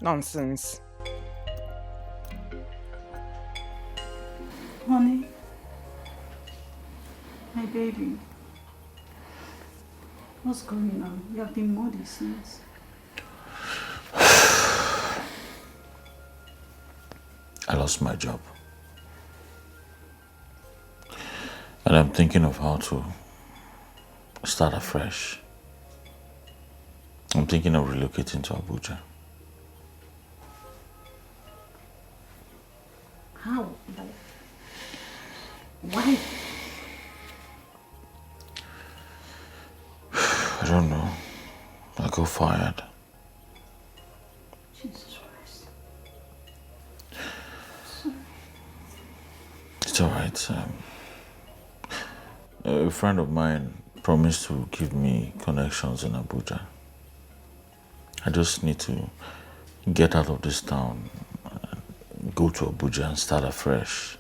Nonsense. Honey, my baby, what's going on? You have been moody since. I lost my job. And I'm thinking of how to start afresh. I'm thinking of relocating to Abuja. How? Like, why? I don't know. I got fired. Jesus Christ. It's alright. A friend of mine promised to give me connections in Abuja. I just need to get out of this town, go to Abuja and start afresh,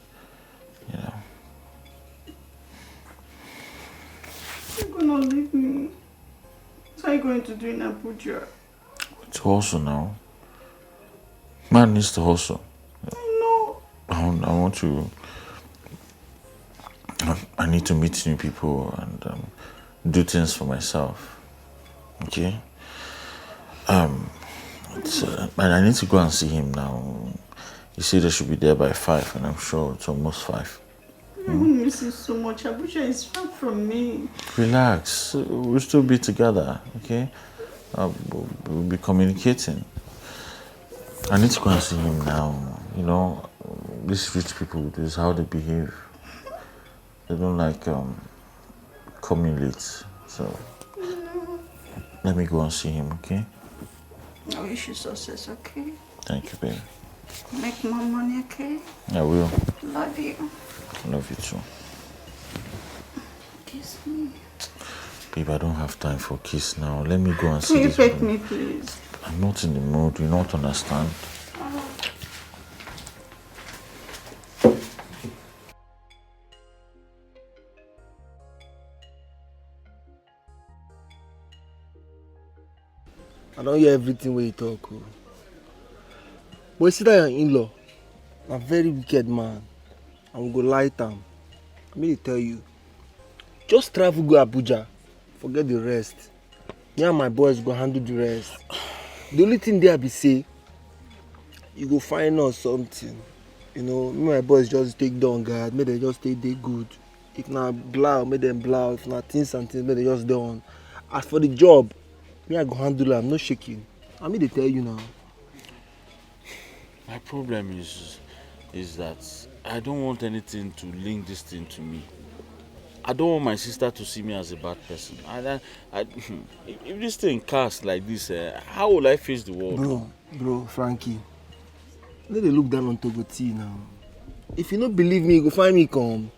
you know. You're gonna leave me. What are you going to do in Abuja? It's hustle now. Man needs to hustle. I know. I want to. I need to meet new people and do things for myself. Okay. And I need to go and see him now. He said I should be there by 5, and I'm sure it's almost 5. I miss you so much. Abuja is far from me. Relax. We'll still be together. Okay. We'll be communicating. I need to go and see him now. You know, these rich people, this is how they behave. They don't like coming late. So let me go and see him, okay? I wish you success, okay? Thank you, baby. Make more money, okay? I will. Love you. Love you too. Kiss me. Babe, I don't have time for kiss now. Let me go and see Can you this pet woman. me, please? I'm not in the mood. You don't understand. I don't hear everything when you talk. Oh. But you see that your in-law, a very wicked man. I'm going to lie to him. I'm going to tell you. Just travel, go Abuja. Forget the rest. Me and my boys go handle the rest. The only thing there be say, you go find us something. You know, me and my boys just take down guard. Make them just stay there good. If not blow, make them blow. If not things and things, make them just down. As for the job, me I go handle it. I'm not shaking. I mean, they tell you now. My problem is that I don't want anything to link this thing to me. I don't want my sister to see me as a bad person. If this thing casts like this, how will I face the world? Bro, Frankie, let they look down on Togoti now. If you don't believe me, you go find me come.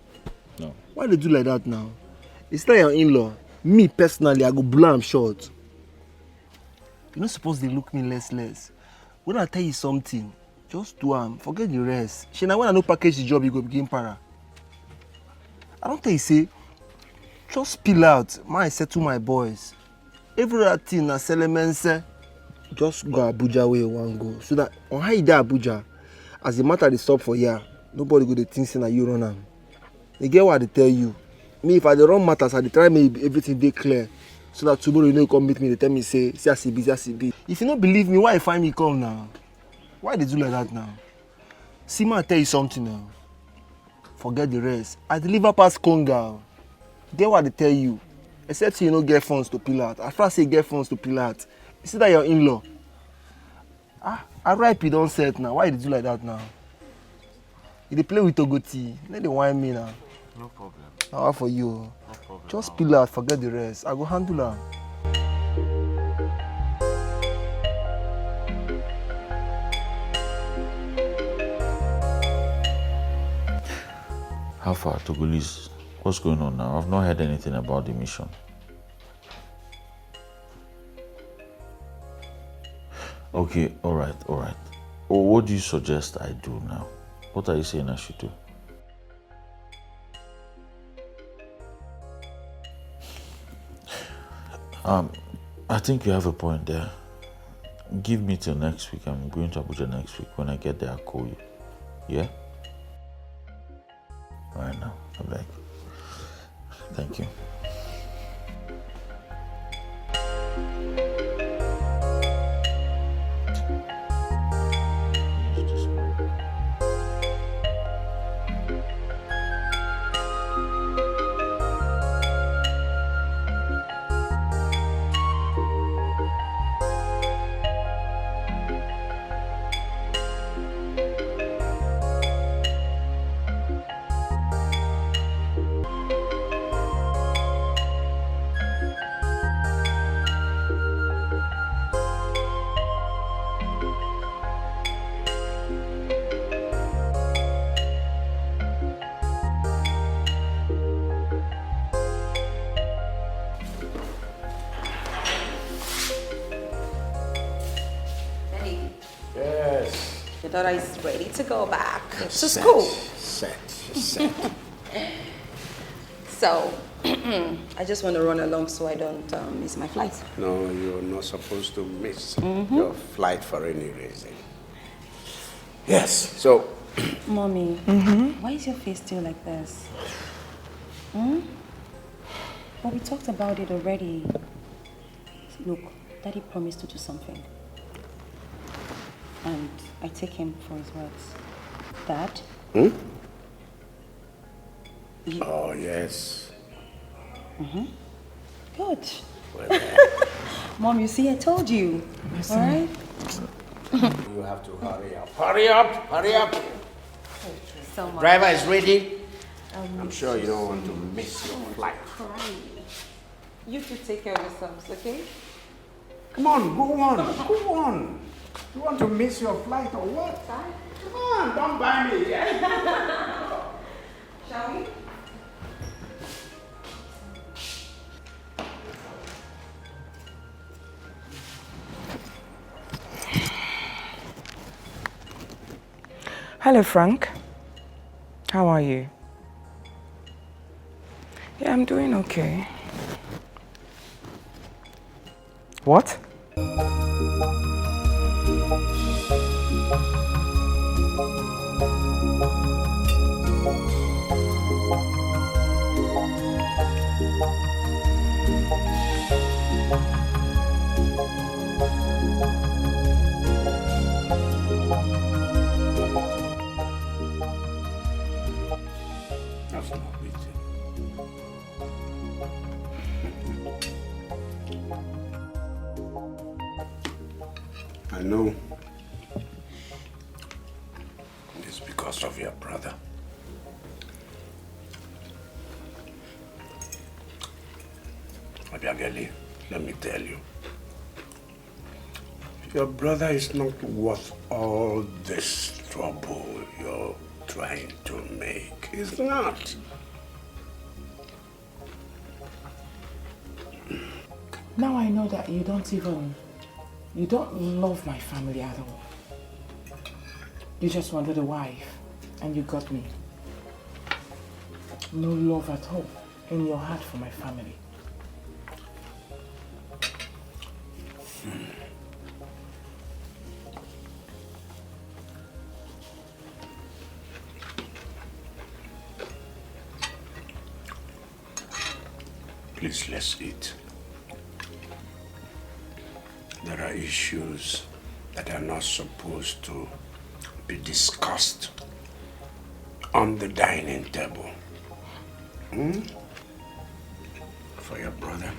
No. Why they do like that now? It's not your in-law. Me personally, I go blow am short. You're not supposed to look me less. When I tell you something, just do am. Forget the rest. She now when I no package the job, you go begin para. I don't tell you say, just spill out. I settle my boys. Every other thing na selemense. Just go Abuja where you want go. So that on how you dey Abuja, as the matter dey stop for here, nobody go dey think say na you run am. You get what I tell you? Me, if I dey run matters, I dey try make everything dey clear. So that tomorrow you know you come meet me, they tell me say as e be. If you don't believe me, why you find me come now? Why they do like that now? See, man, I tell you something now. Forget the rest. I deliver past Conga. Get what they tell you. Except you don't get funds to peel out. As far as you get funds to peel out, you see that your in-law. I ripe you don't set now. Why they do like that now? You they play with Togoti. Let they whine me now. No problem. How for you? No problem. Just peel out, forget the rest. I go handle her. How far, Togolese? What's going on now? I've not heard anything about the mission. Okay, alright. Oh, what do you suggest I do now? What are you saying I should do? I think you have a point there. Give me till next week. I'm going to Abuja next week. When I get there, I'll call you. Yeah? Alright now, I'm back. Thank you. Your daughter is ready to go back to school. Set. So, I just want to run along so I don't miss my flight. No, you're not supposed to miss your flight for any reason. Yes, so... Mommy, why is your face still like this? But we talked about it already. Look, Daddy promised to do something. And I take him for his words. Dad? Oh, yes. Good. Mom, you see, I told you. All right? You have to hurry up. Hurry up! So much. Driver is ready. I'm sure you don't want to miss your flight. You should take care of yourselves, okay? Come on, go on. You want to miss your flight or what? Come on, don't buy me. Shall we? Hello, Frank. How are you? Yeah, I'm doing okay. What? That's not big deal. I know it's because of your brother. Abiageli, let me tell you. Your brother is not worth all this trouble you're trying to make. He's not. Now I know that you don't love my family at all. You just wanted a wife, and you got me. No love at all in your heart for my family. Please, let's eat. There are issues that are not supposed to be discussed on the dining table. For your brother,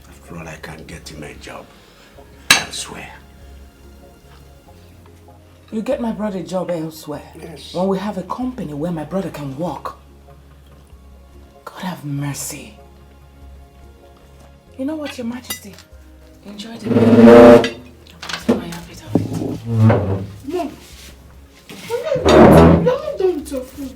after all, I can get him a job elsewhere. You get my brother a job elsewhere? Yes. When we have a company where my brother can work. God have mercy. You know what, Your Majesty? Enjoy the meal. My appetite. Mom, you're not done with your food.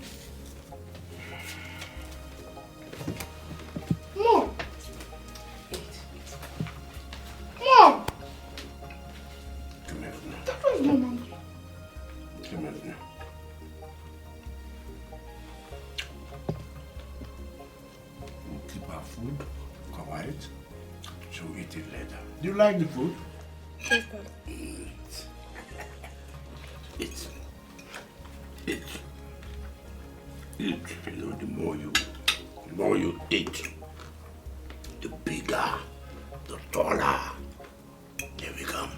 food. Alright? So eat it later. Do you like the food? Yes, Dad. Eat. Eat. Eat. Eat. You know, the more you eat, the bigger, the taller they become.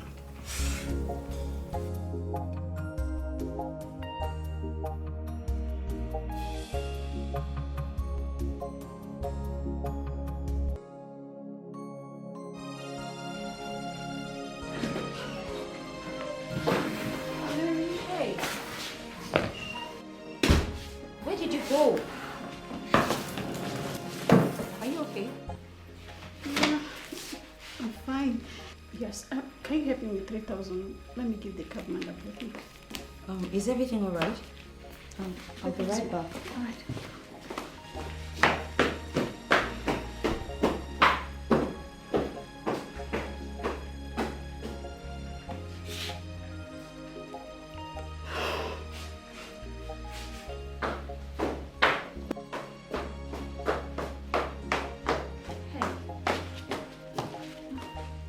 Hey. Where did you go? Are you okay? Yeah, I'm fine. Yes, can you help me with 3,000? Let me give the cab man a booking. Is everything alright? I'll be right back. Alright.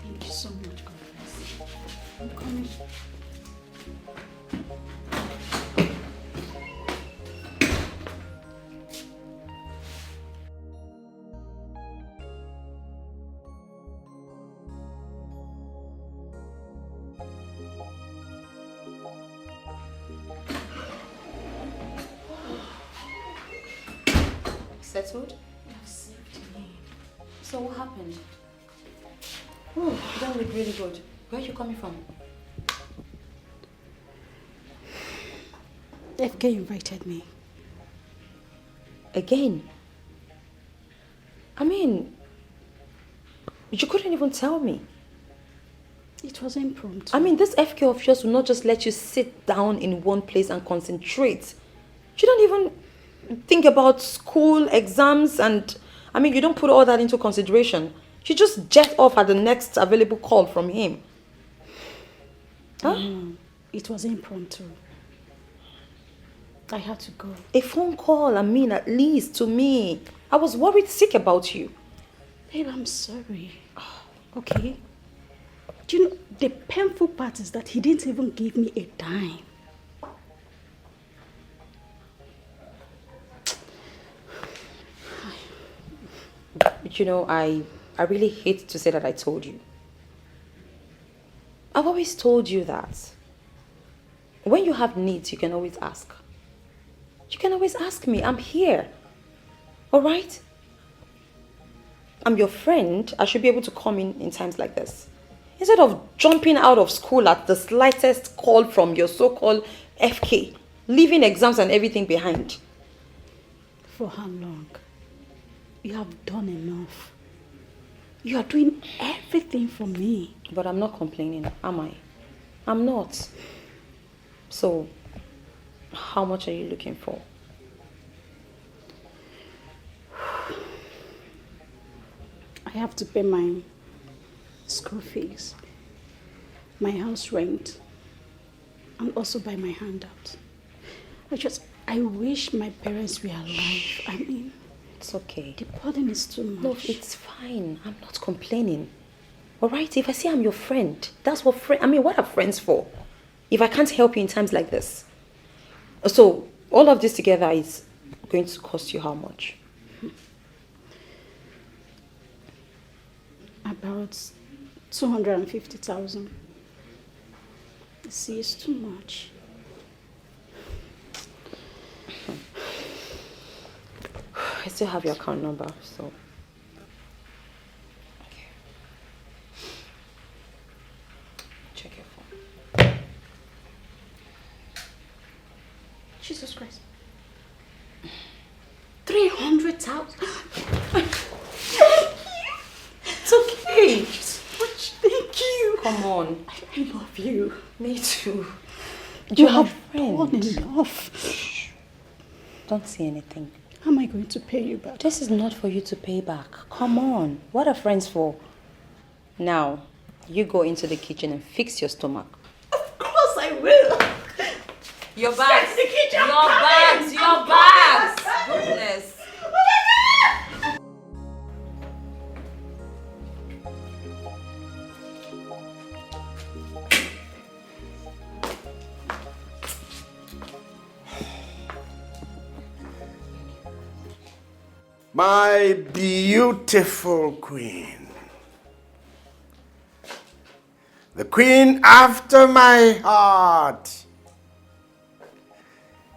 Thank you so much, God bless you. I'm coming. Settled? You have saved me. So what happened? Oh, you don't look really good. Where are you coming from? FK invited me. Again? I mean, you couldn't even tell me. It was impromptu. I mean, this FK of yours will not just let you sit down in one place and concentrate. You don't even think about school, exams, and I mean, you don't put all that into consideration. You just jet off at the next available call from him. Huh? It was impromptu. I had to go. A phone call, I mean, at least to me. I was worried sick about you. Babe, I'm sorry. Okay? Do you know, the painful part is that he didn't even give me a dime. But you know, I really hate to say that I told you. I've always told you that when you have needs, you can always ask. You can always ask me. I'm here. All right? I'm your friend. I should be able to come in times like this. Instead of jumping out of school at the slightest call from your so-called FK, leaving exams and everything behind. For how long? You have done enough. You are doing everything for me. But I'm not complaining, am I? I'm not. So, how much are you looking for? I have to pay my school fees, my house rent, and also buy my handout. I wish my parents were alive. I mean, it's okay. The burden is too much. No, it's fine. I'm not complaining. All right? If I say I'm your friend, that's what what are friends for? If I can't help you in times like this. So, all of this together is going to cost you how much? About 250,000. See, it's too much. I still have your account number, so. Okay. Check your phone. Jesus Christ. 300,000. It's okay. Just watch. Thank you. Come on. I love you. Me too. You have done enough. Shh. Don't say anything. How am I going to pay you back? This is not for you to pay back. Come on. What are friends for? Now, you go into the kitchen and fix your stomach. Of course I will. Your bags. The kitchen. Your bags. Your bags. Goodness. My beautiful queen. The queen after my heart.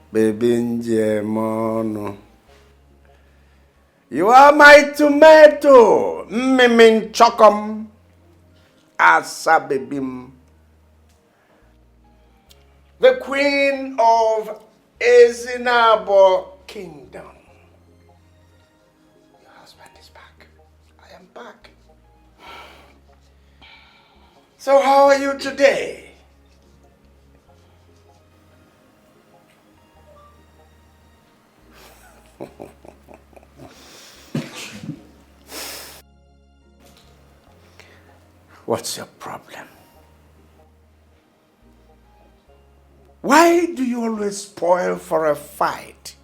Baby Njemono. You are my tomato. Mimin chokom. Asabebim. The queen of Ezinabo kingdom. Your husband is back. I am back. So how are you today? What's your problem? Why do you always spoil for a fight?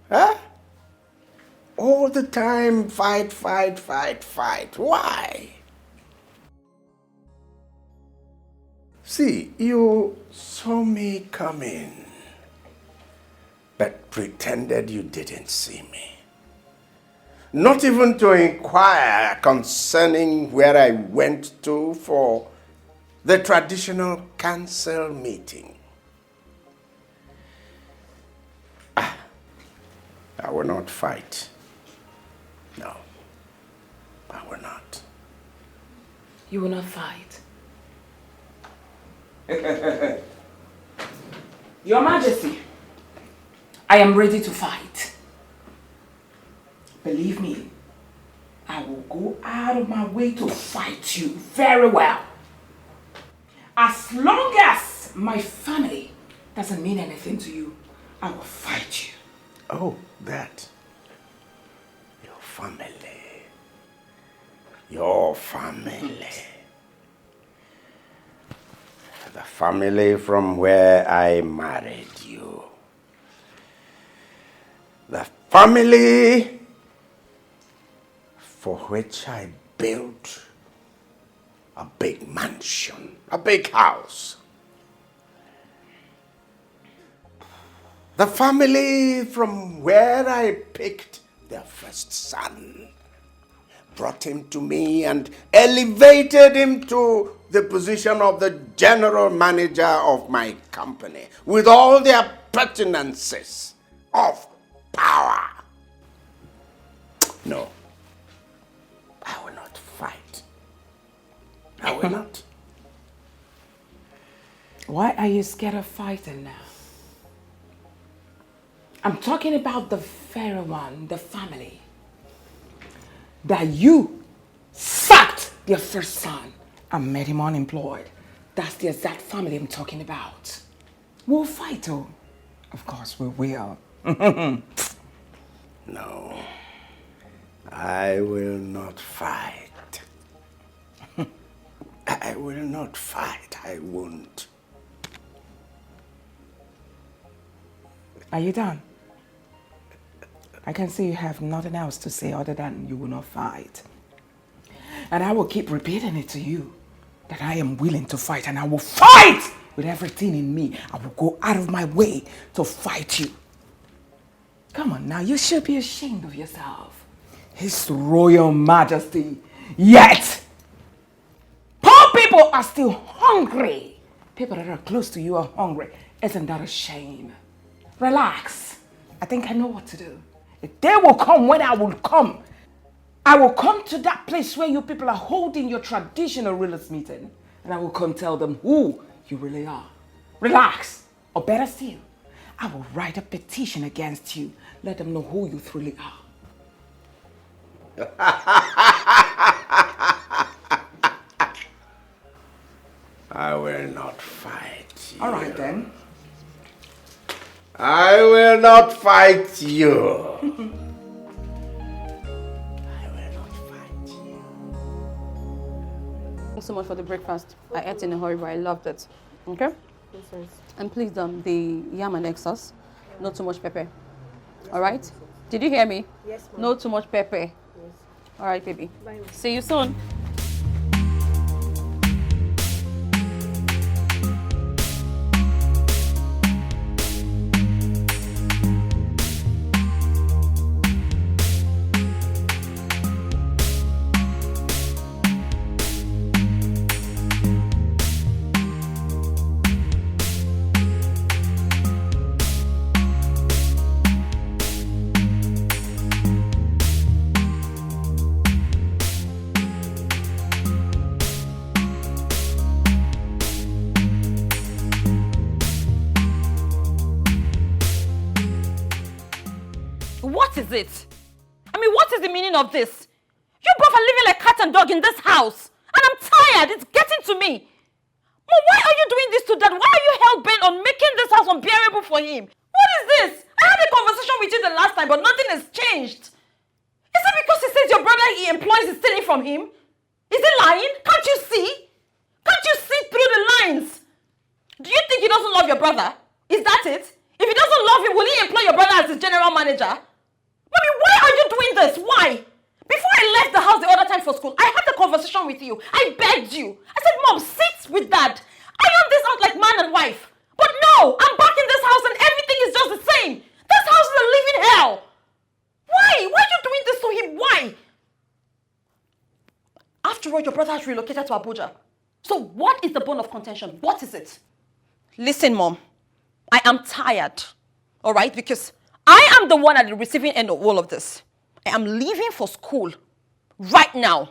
Huh? All the time, fight, fight, fight, fight. Why? See, you saw me come in, but pretended you didn't see me. Not even to inquire concerning where I went to for the traditional council meeting. I will not fight. No, I will not. You will not fight? Your Majesty, I am ready to fight. Believe me, I will go out of my way to fight you very well. As long as my family doesn't mean anything to you, I will fight you. Oh, that. Your family. Your family. The family from where I married you. The family for which I built a big mansion, a big house. The family from where I picked their first son, brought him to me and elevated him to the position of the general manager of my company with all their pertinences of power. No, I will not fight. I will not. Why are you scared of fighting now? I'm talking about the very one, the family, that you sacked their first son and made him unemployed. That's the exact family I'm talking about. We'll fight, oh. Of course we will. No, I will not fight. I will not fight. I won't. Are you done? I can see you have nothing else to say other than you will not fight. And I will keep repeating it to you that I am willing to fight and I will fight with everything in me. I will go out of my way to fight you. Come on now, you should be ashamed of yourself. His Royal Majesty. Yet, poor people are still hungry. People that are close to you are hungry. Isn't that a shame? Relax. I think I know what to do. A day will come when I will come. I will come to that place where you people are holding your traditional rulers meeting. And I will come tell them who you really are. Relax. Or better still, I will write a petition against you. Let them know who you truly are. I will not fight you. All right then. I will not fight you. Thanks so much for the breakfast. I ate in a hurry, but I loved it. Okay? Yes. And please, the yam and egg sauce, not too much pepper. All right? Did you hear me? Yes, ma'am. Not too much pepper. Yes. All right, baby. Bye. See you soon. it? I mean, what is the meaning of this? You both are living like cat and dog in this house. And I'm tired. It's getting to me. Mom, why are you doing this to Dad? Why are you hell-bent on making this house unbearable for him? What is this? I had a conversation with you the last time, but nothing has changed. Is it because he says your brother he employs is stealing from him? Is he lying? Can't you see? Can't you see through the lines? Do you think he doesn't love your brother? Is that it? If he doesn't love him, will he employ your brother as his general manager? Mommy, why are you doing this? Why? Before I left the house the other time for school, I had a conversation with you. I begged you. I said, Mom, sit with Dad. Iron this out like man and wife. But no, I'm back in this house and everything is just the same. This house is a living hell. Why? Why are you doing this to him? Why? After all, your brother has relocated to Abuja. So what is the bone of contention? What is it? Listen, Mom. I am tired. All right? Because I am the one at the receiving end of all of this. I am leaving for school right now.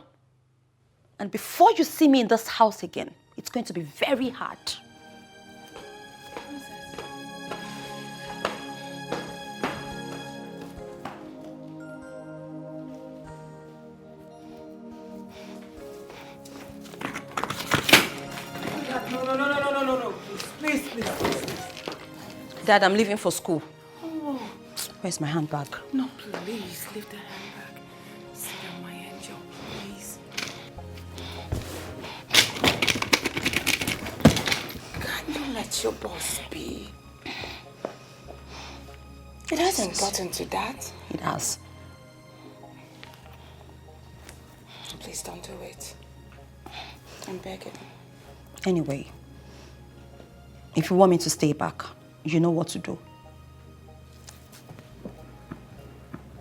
And before you see me in this house again, it's going to be very hard. No. Please. Dad, I'm leaving for school. Oh. Where's my handbag? No, please, leave the handbag. Sit down, my angel, please. Can't you let your boss be? It hasn't gotten to that. It has. Please don't do it. I'm begging. Anyway, if you want me to stay back, you know what to do.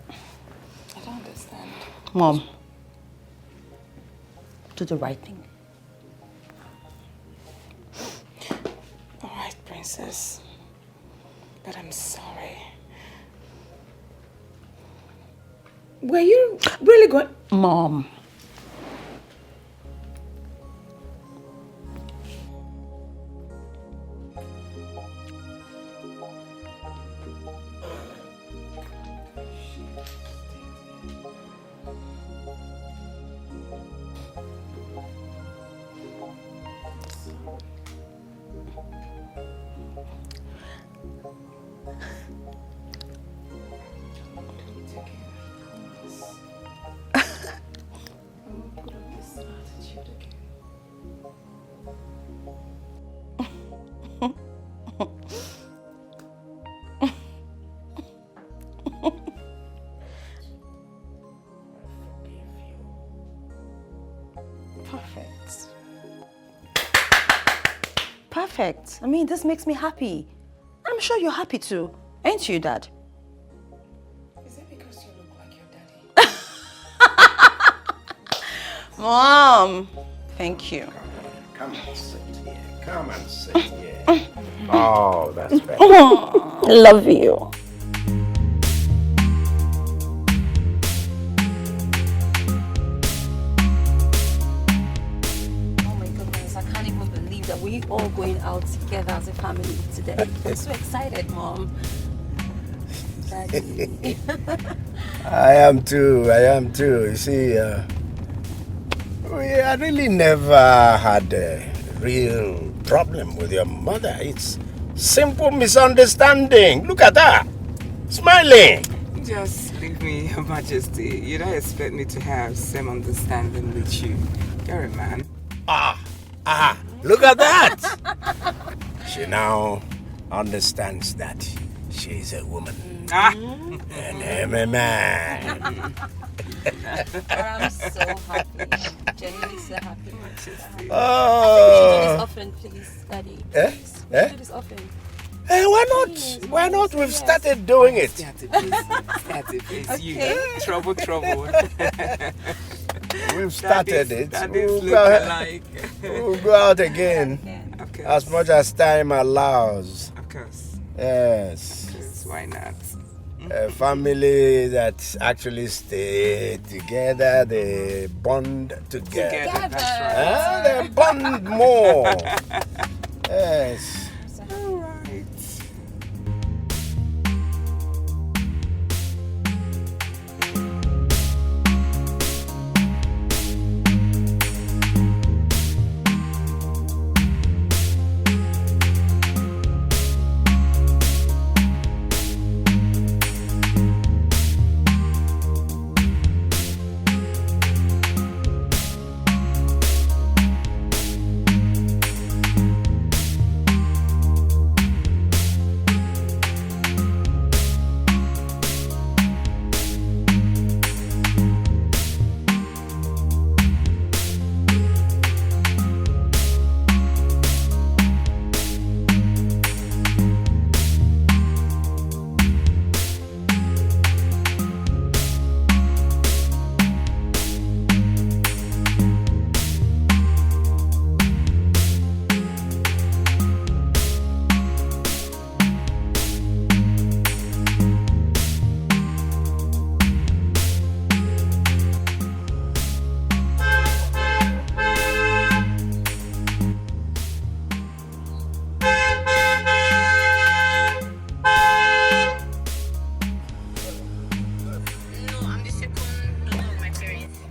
I don't understand. Mom, do the right thing. All right, Princess. But I'm sorry. Were you really going? Mom. Perfect. I mean, this makes me happy. I'm sure you're happy too. Ain't you, Dad? Is it because you look like your daddy? Mom, thank you. Come and sit here. Come and sit here. Oh, that's better. I love you. We all going out together as a family today. I'm so excited, Mom. Daddy. I am too. You see, I really never had a real problem with your mother. It's simple misunderstanding. Look at that. Smiling. Just leave me, Your Majesty. You don't expect me to have same understanding with you. You're a man. Look at that! She now understands that she's a woman. And I'm a man. I'm so happy. Genuinely so happy. Oh. I think we should do this often, please, Daddy. Please. We should do this often. Hey, why not? Please, why not? please, We've yes. started doing it. It's you. Trouble. We've started it. We'll go out again. As much as time allows. Of course. Yes. Why not? A family that actually stay together, they bond together. That's right. They bond more. Yes. All right.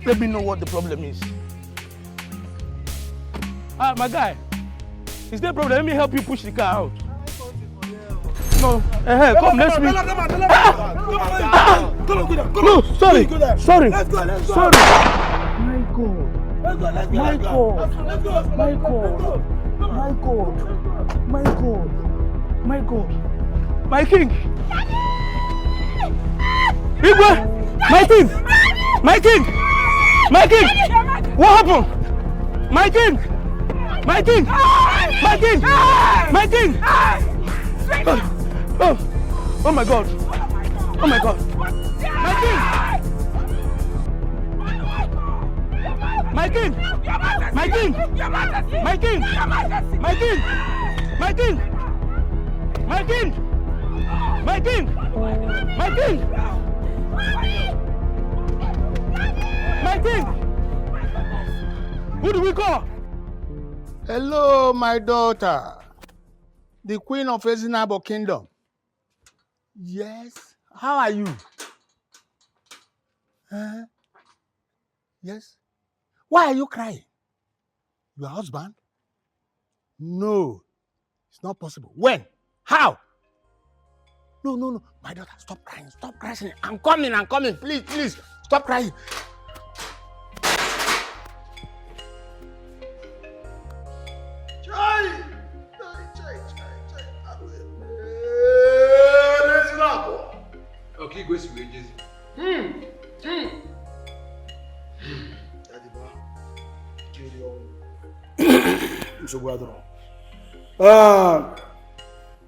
Let me know what the problem is. My guy, is there a problem? Let me help you push the car out. No, come, let's meet. No, sorry. Sorry. My God. My God. My God. My God. My God. My God. My king. Igwe! My king! My king! My king! What happened? My king! My king! My king! My king! Oh my God! Oh my God! My king! My king! My king! My king! My king! My king! My king! My king! My king! My king! Who do we call? Hello, my daughter. The Queen of Ezinabo Kingdom. Yes. How are you? Yes. Why are you crying? Your husband? No. It's not possible. When? How? No, no, no. My daughter, stop crying. Stop crying. I'm coming. I'm coming. Please, please. Stop crying. Okay, go to wages.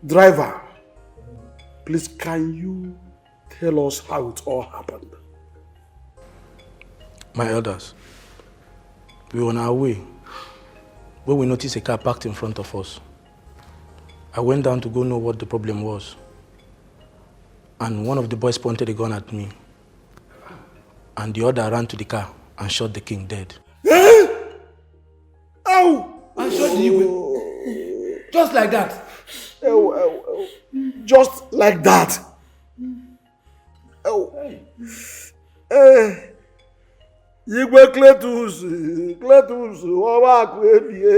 Driver, please can you tell us how it all happened? My elders, we were on our way when we noticed a car parked in front of us. I went down to go know what the problem was. And one of the boys pointed a gun at me. And the other ran to the car and shot the king dead. Ow! And shot the Igwe. Just like that. Just like that. Igwe Cletus, Wawa Kwebie.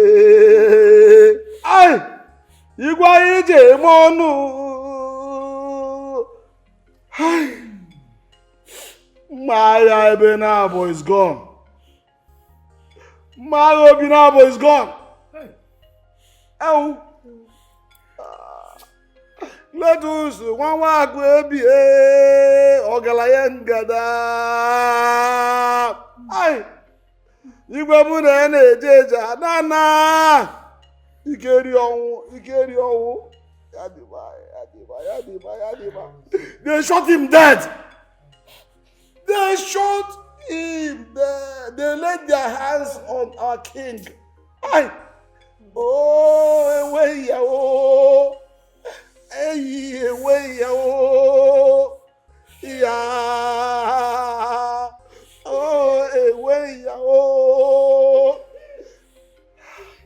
Ay! Igwe Ije Monu. Ay! My Benabo is gone. My Benabo is gone. Ow! Cletus, Wawa Kwebie. Ogalayen Gada. Ay! Igwe Mune Jeja. Nana! Ikeri owu. Yadiba. They shot him dead. They shot him dead. They laid their hands on our king. Aye. Oh, away, oh. Hey, away, oh. Yeah. Oh, away, oh.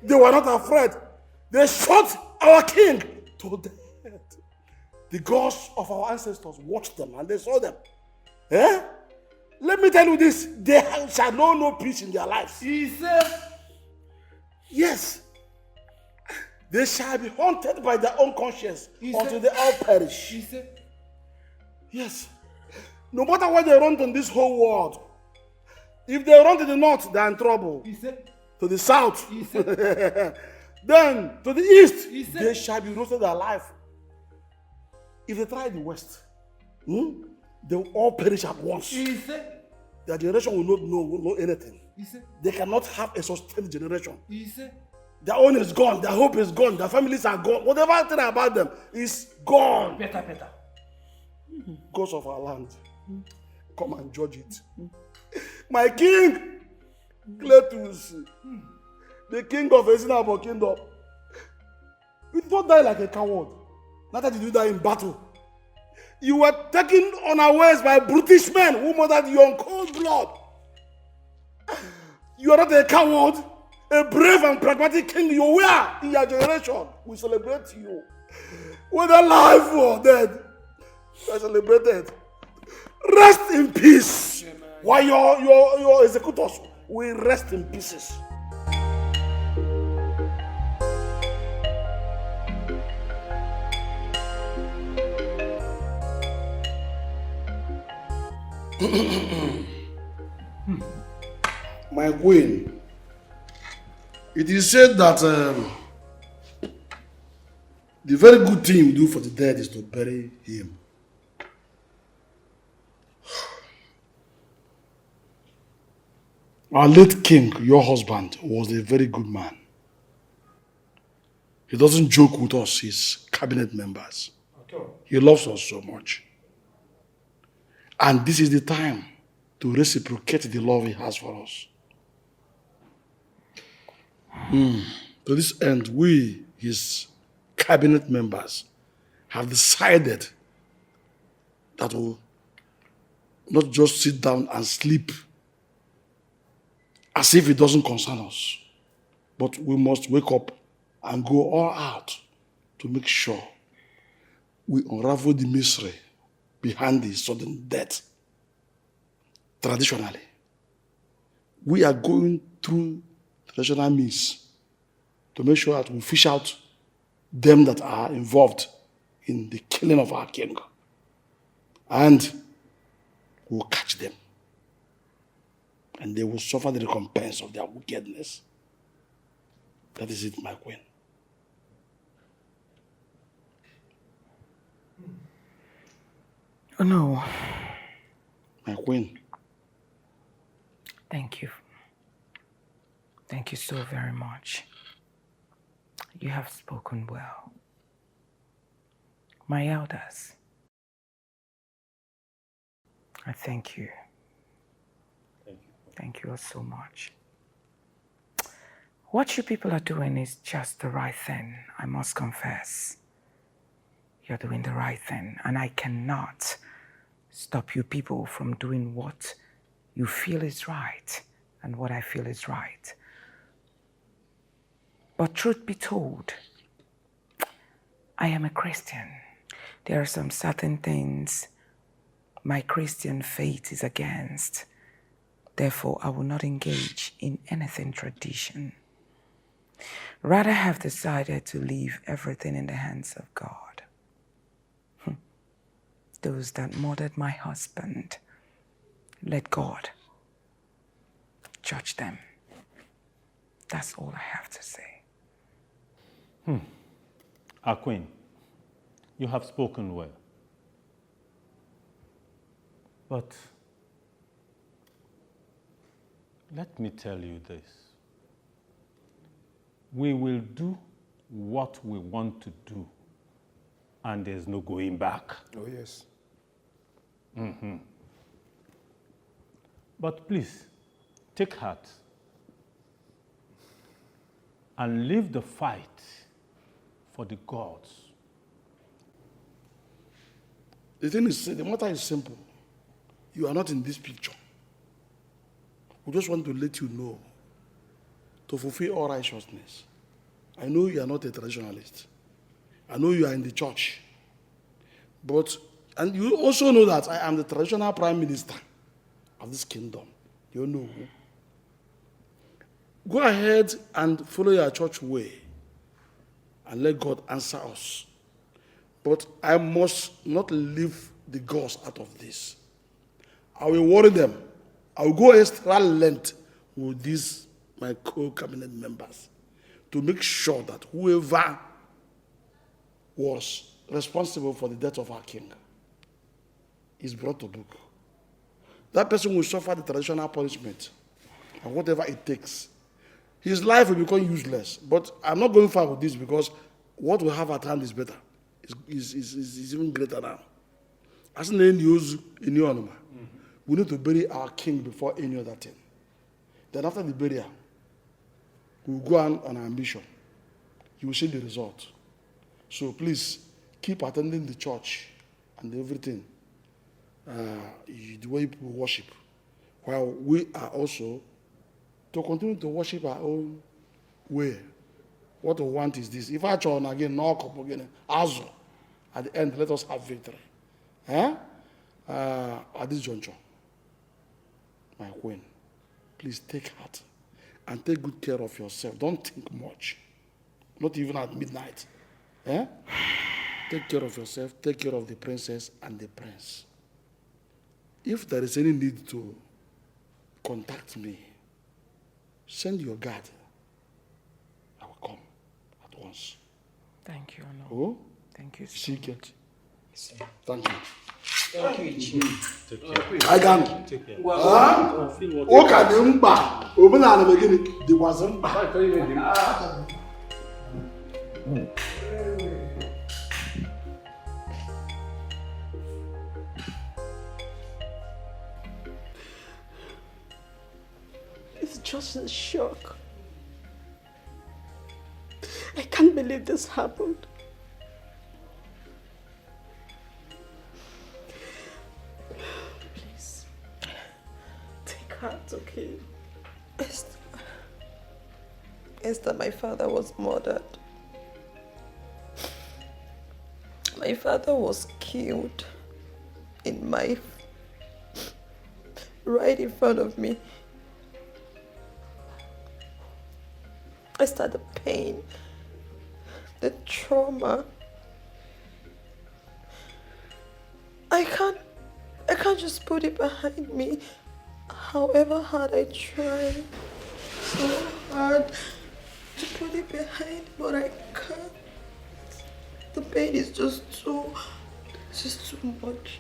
They were not afraid. They shot our king to death. The gods of our ancestors watched them and they saw them. Eh? Let me tell you this. They shall know no peace in their lives. He said, yes. They shall be haunted by their own conscience until they all perish. He said, yes. No matter where they run in this whole world, if they run to the north, they are in trouble. He said, to the south, he said, then to the east, he said, they shall be roasted alive. If they try the west, they will all perish at once. He said, their generation will not know anything. He said, they cannot have a sustained generation. He said, their own is gone, their hope is gone, their families are gone. Whatever thing about them is gone. Better. Gods of our land, come and judge it. My king, Cletus, the king of Ezinabo Kingdom, you did not die like a coward. Neither did you die in battle. You were taken unawares by brutish men who murdered you on cold blood. You are not a coward, a brave and pragmatic king you were in your generation. We celebrate you. Whether alive or dead, you are celebrated. Rest in peace. while your executors will rest in pieces. My queen, it is said that the very good thing you do for the dead is to bury him. Our late king, your husband, was a very good man. He doesn't joke with us, his cabinet members. He loves us so much. And this is the time to reciprocate the love he has for us. To this end, we, his cabinet members, have decided that we'll not just sit down and sleep as if it doesn't concern us, but we must wake up and go all out to make sure we unravel the mystery behind the sudden death. Traditionally, we are going through traditional means to make sure that we fish out them that are involved in the killing of our king. And we'll catch them. And they will suffer the recompense of their wickedness. That is it, my queen. Oh, no. My queen. Thank you. Thank you so very much. You have spoken well. My elders, I thank you. Thank you all so much. What you people are doing is just the right thing, I must confess. You're doing the right thing, and I cannot stop you people from doing what you feel is right and what I feel is right. But truth be told, I am a Christian. There are some certain things my Christian faith is against. Therefore, I will not engage in anything tradition. Rather, I have decided to leave everything in the hands of God. Those that murdered my husband, let God judge them. That's all I have to say. Our queen, you have spoken well. But let me tell you this. We will do what we want to do, and there's no going back. Oh, yes. But please, take heart and leave the fight for the gods. The thing is, the matter is simple. You are not in this picture. We just want to let you know, to fulfill all righteousness. I know you are not a traditionalist. I know you are in the church. And you also know that I am the traditional prime minister of this kingdom. You know who? Go ahead and follow your church way and let God answer us. But I must not leave the gods out of this. I will worry them. I will go extra length with these, my co-cabinet members, to make sure that whoever was responsible for the death of our king is brought to book. That person will suffer the traditional punishment and whatever it takes. His life will become useless. But I'm not going far with this because what we have at hand is better. Is even greater now. As we need to bury our king before any other thing. Then after the burial, we'll go on our mission. You will see the result. So please, keep attending the church and everything. The way people worship. While we are also to continue to worship our own way. What we want is this. If I turn again, knock up again, Azo, at the end, let us have victory. At this juncture. My queen, please take heart and take good care of yourself. Don't think much. Not even at midnight. Eh? Take care of yourself, take care of the princess and the prince. If there is any need to contact me, send your guard. I will come at once. Thank you, Ono. Oh? Thank you. Secret. Thank you. Thank you, Chief. Take care. I can. Take care. Okay, Nimba. Open the beginning. There was a It's just a shock. I can't believe this happened. Please, take heart, okay? Esther, my father was murdered. My father was killed right in front of me. Esther, the pain, the trauma. I can't just put it behind me. However hard I try, so hard to put it behind, but I can't. The pain is just too much.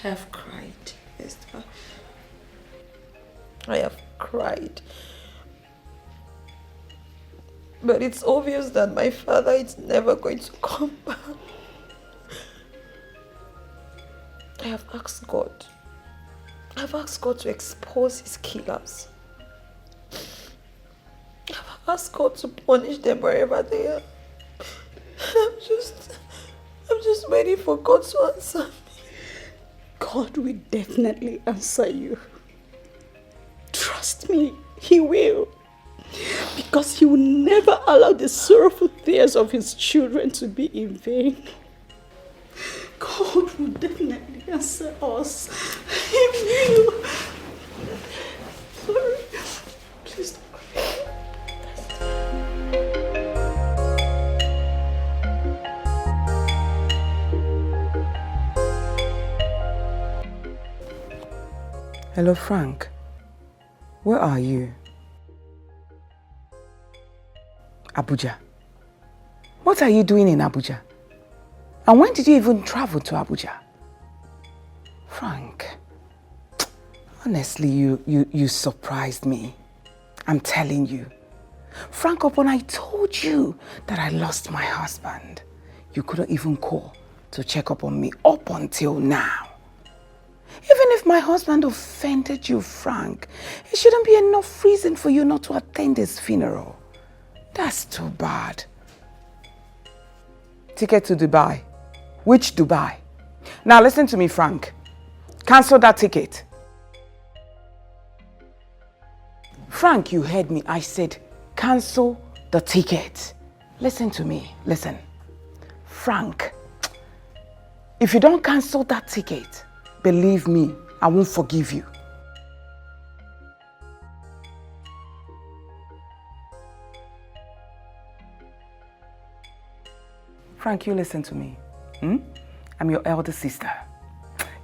I have cried, Esther. I have cried. But it's obvious that my father is never going to come back. I have asked God. I've asked God to expose his killers. I've asked God to punish them wherever they are. I'm just waiting for God to answer me. God will definitely answer you. Trust me, he will. Because he will never allow the sorrowful tears of his children to be in vain. God will definitely answer us. He will. Sorry. Please don't cry. Hello, Frank. Where are you? Abuja. What are you doing in Abuja? And when did you even travel to Abuja? Frank, honestly, you surprised me. I'm telling you. Frank, upon I told you that I lost my husband, you couldn't even call to check up on me up until now. Even if my husband offended you, Frank, it shouldn't be enough reason for you not to attend his funeral. That's too bad. Ticket to Dubai. Which Dubai? Now listen to me, Frank. Cancel that ticket. Frank, you heard me. I said cancel the ticket. Listen to me. Listen. Frank, if you don't cancel that ticket, believe me, I won't forgive you. Frank, you listen to me. I'm your elder sister.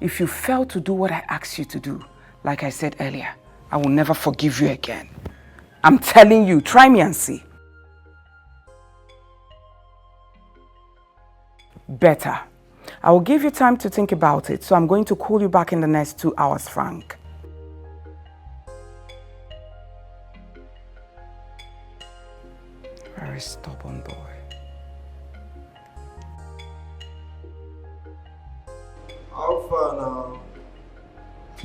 If you fail to do what I asked you to do, like I said earlier, I will never forgive you again. I'm telling you, try me and see. Better. I will give you time to think about it, so I'm going to call you back in the next 2 hours, Frank. Very stubborn boy. How far now?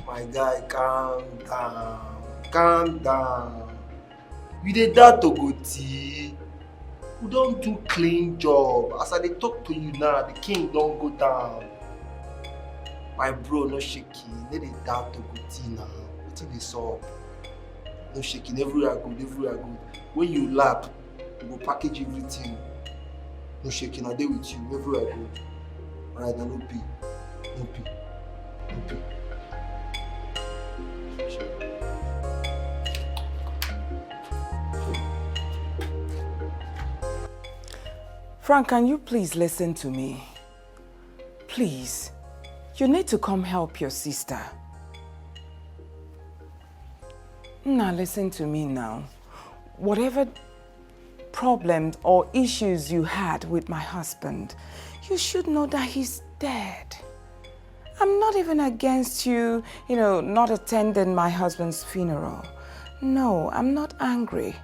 My guy, calm down. Calm down. We did that to go tea. We don't do clean job. As I dey talk to you now, the king don't go down. My bro, no shaking. They dey that to go tea now. Wetin dey sup? No shaking. Everywhere I go, everywhere I go. When you laugh, we go package everything. No shaking. I dey with you everywhere I go. Alright, now no pay. No pay. No pay. Frank, can you please listen to me? Please. You need to come help your sister. Now listen to me now. Whatever problems or issues you had with my husband, you should know that he's dead. I'm not even against you, not attending my husband's funeral. No, I'm not angry.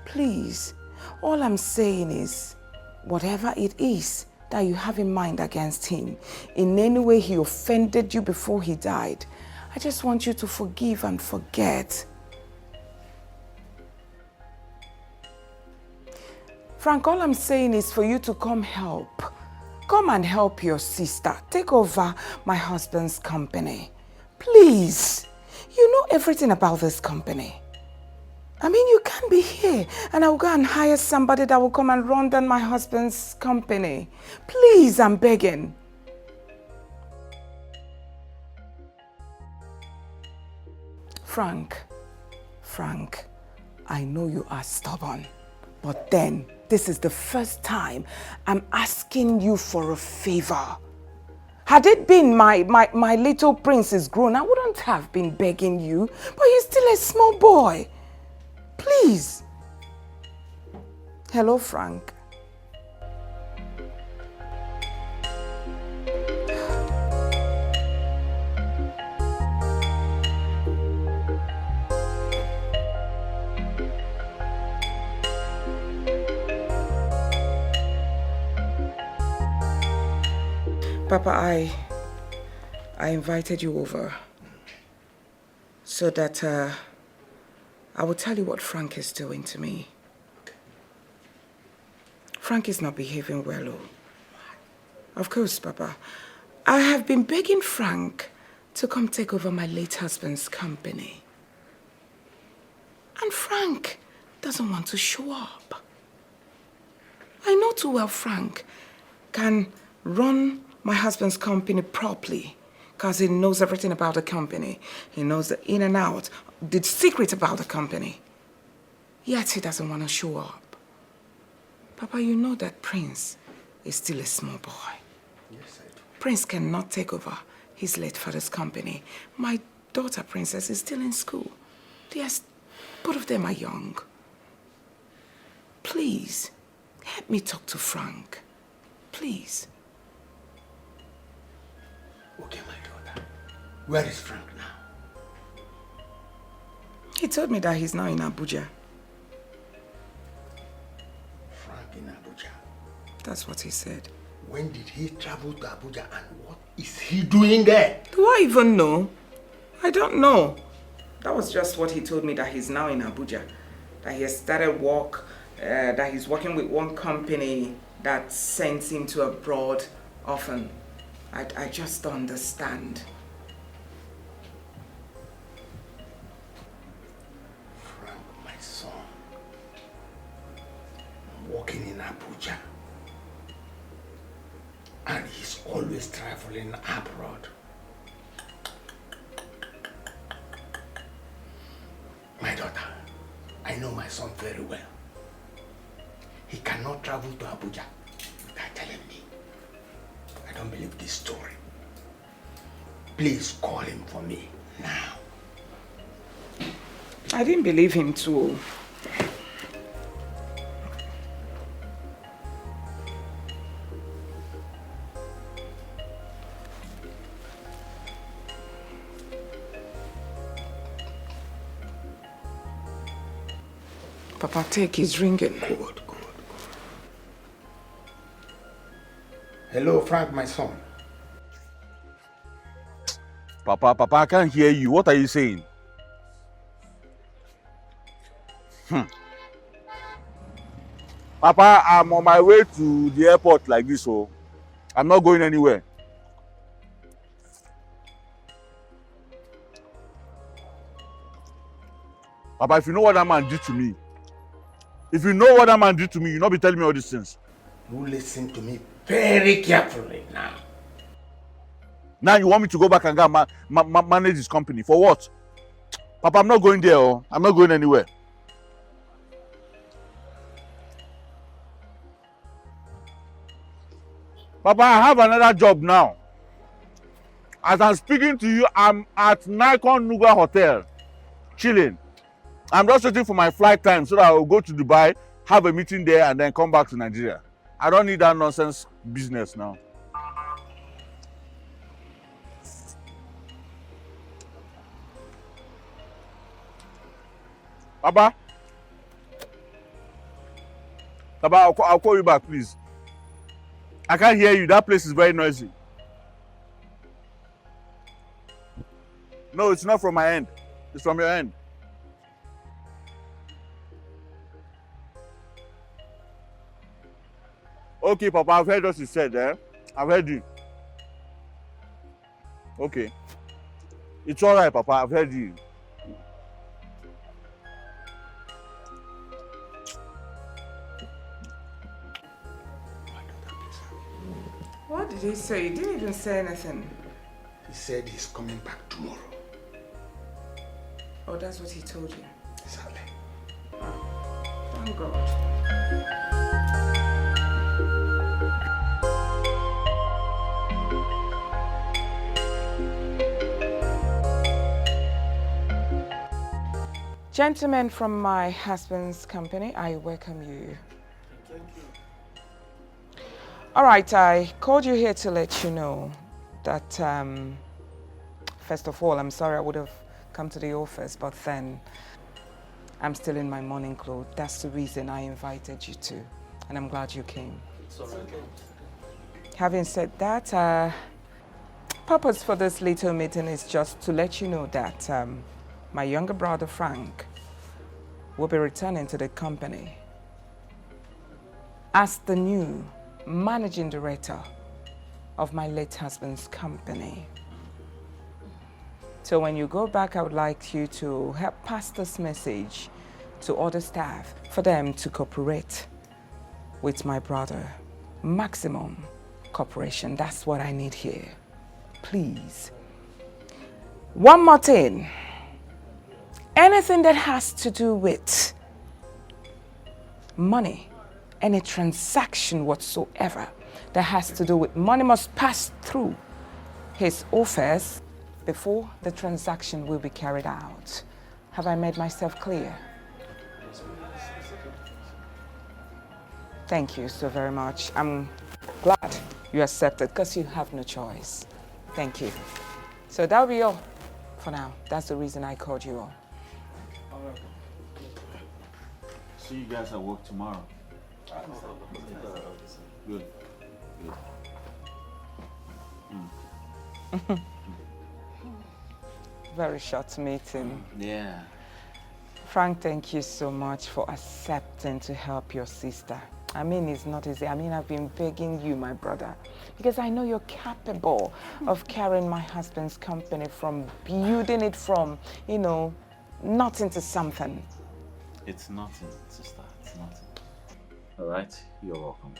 Please, all I'm saying is, whatever it is that you have in mind against him, in any way he offended you before he died, I just want you to forgive and forget. Frank, all I'm saying is for you to come help. Come and help your sister. Take over my husband's company. Please. You know everything about this company. I mean, you can't be here and I'll go and hire somebody that will come and run down my husband's company. Please, I'm begging. Frank, I know you are stubborn, but then this is the first time I'm asking you for a favor. Had it been my little prince is grown, I wouldn't have been begging you, but he's still a small boy. Please. Hello, Frank. Papa, I invited you over so that I will tell you what Frank is doing to me. Frank is not behaving well. Of course, Papa. I have been begging Frank to come take over my late husband's company. And Frank doesn't want to show up. I know too well Frank can run my husband's company properly because he knows everything about the company. He knows the in and out, the secret about the company. Yet he doesn't want to show up. Papa, you know that Prince is still a small boy. Yes, I do. Prince cannot take over his late father's company. My daughter, Princess, is still in school. Yes, both of them are young. Please, help me talk to Frank. Please. Okay, my daughter. Where is Frank now? He told me that he's now in Abuja. Frank in Abuja? That's what he said. When did he travel to Abuja and what is he doing there? Do I even know? I don't know. That was just what he told me, that he's now in Abuja. That he has started work, that he's working with one company that sends him to abroad often. I just don't understand. Frank, my son, working in Abuja. And he's always traveling abroad. My daughter, I know my son very well. He cannot travel to Abuja without telling me. I don't believe this story. Please call him for me now. I didn't believe him too. Papa, take his ringing. Good. Hello, Frank, my son. Papa, I can't hear you. What are you saying? Papa, I'm on my way to the airport like this, so I'm not going anywhere. Papa, if you know what that man did to me, you'll not be telling me all these things. You listen to me very carefully now. Now you want me to go back and go manage this company. For what? Papa, I'm not going there. I'm not going anywhere. Papa, I have another job now. As I'm speaking to you, I'm at Nikon Nuga Hotel, chilling. I'm just waiting for my flight time so that I will go to Dubai, have a meeting there, and then come back to Nigeria. I don't need that nonsense business now. Papa, I'll call you back, please. I can't hear you. That place is very noisy. No, it's not from my end. It's from your end. Okay, Papa, I've heard what you said there. I've heard you. Okay. It's all right, Papa. I've heard you. What did he say? He didn't even say anything. He said he's coming back tomorrow. Oh, that's what he told you? Exactly. Oh, thank God. Gentlemen from my husband's company, I welcome you. Thank you. All right, I called you here to let you know that, first of all, I'm sorry I would have come to the office, but then I'm still in my morning clothes. That's the reason I invited you to, and I'm glad you came. It's all right. Having said that, purpose for this little meeting is just to let you know that my younger brother, Frank, will be returning to the company as the new managing director of my late husband's company. So when you go back, I would like you to help pass this message to other staff for them to cooperate with my brother. Maximum cooperation, that's what I need here. Please. One more thing. Anything that has to do with money, any transaction whatsoever that has to do with money must pass through his office before the transaction will be carried out. Have I made myself clear? Thank you so very much. I'm glad you accepted because you have no choice. Thank you. So that'll be all for now. That's the reason I called you all. See you guys at work tomorrow. Good. Good. Very short meeting. Yeah. Frank, thank you so much for accepting to help your sister. I mean, it's not easy. I mean, I've been begging you, my brother, because I know you're capable of carrying my husband's company from building it from, you know, nothing to something. It's nothing, sister. It's nothing. All right. You're welcome.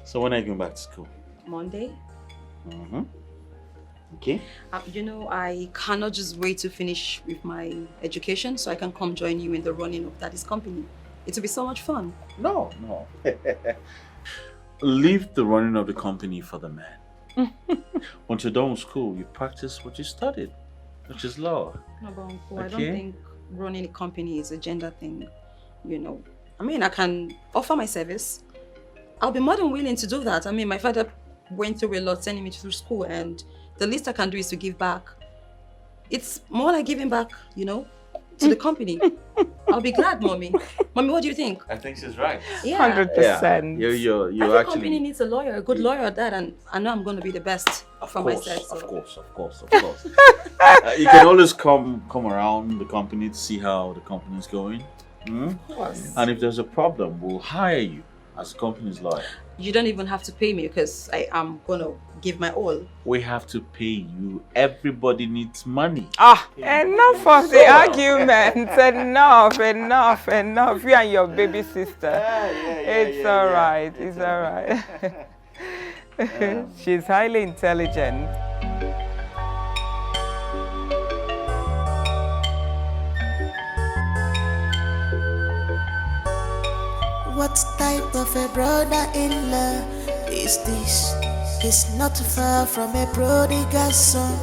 So when are you going back to school? Monday. Mm-hmm. Okay. You know, I cannot just wait to finish with my education so I can come join you in the running of Daddy's company. It will be so much fun. No. Leave the running of the company for the man. Once you're done with school, you practice what you studied, which is law. No, but Uncle, Okay. I don't think running a company is a gender thing, you know. I mean, I can offer my service. I'll be more than willing to do that. I mean, my father went through a lot sending me through school, and the least I can do is to give back. It's more like giving back, you know, to the company. I'll be glad, Mommy. Mommy, what do you think? I think she's right. Yeah. 100%. You're Every actually... company needs a lawyer, a good lawyer at that, and I know I'm going to be the best for myself. So. Of course. You can always come around the company to see how the company's going. Of course. And if there's a problem, we'll hire you as a company's lawyer. You don't even have to pay me because I am going to give my all. We have to pay you. Everybody needs money. Enough of the arguments. Enough. You and your baby sister. It's all right. It's all right. She's highly intelligent. What What type of a brother-in-law is this? He's not far from a prodigal son.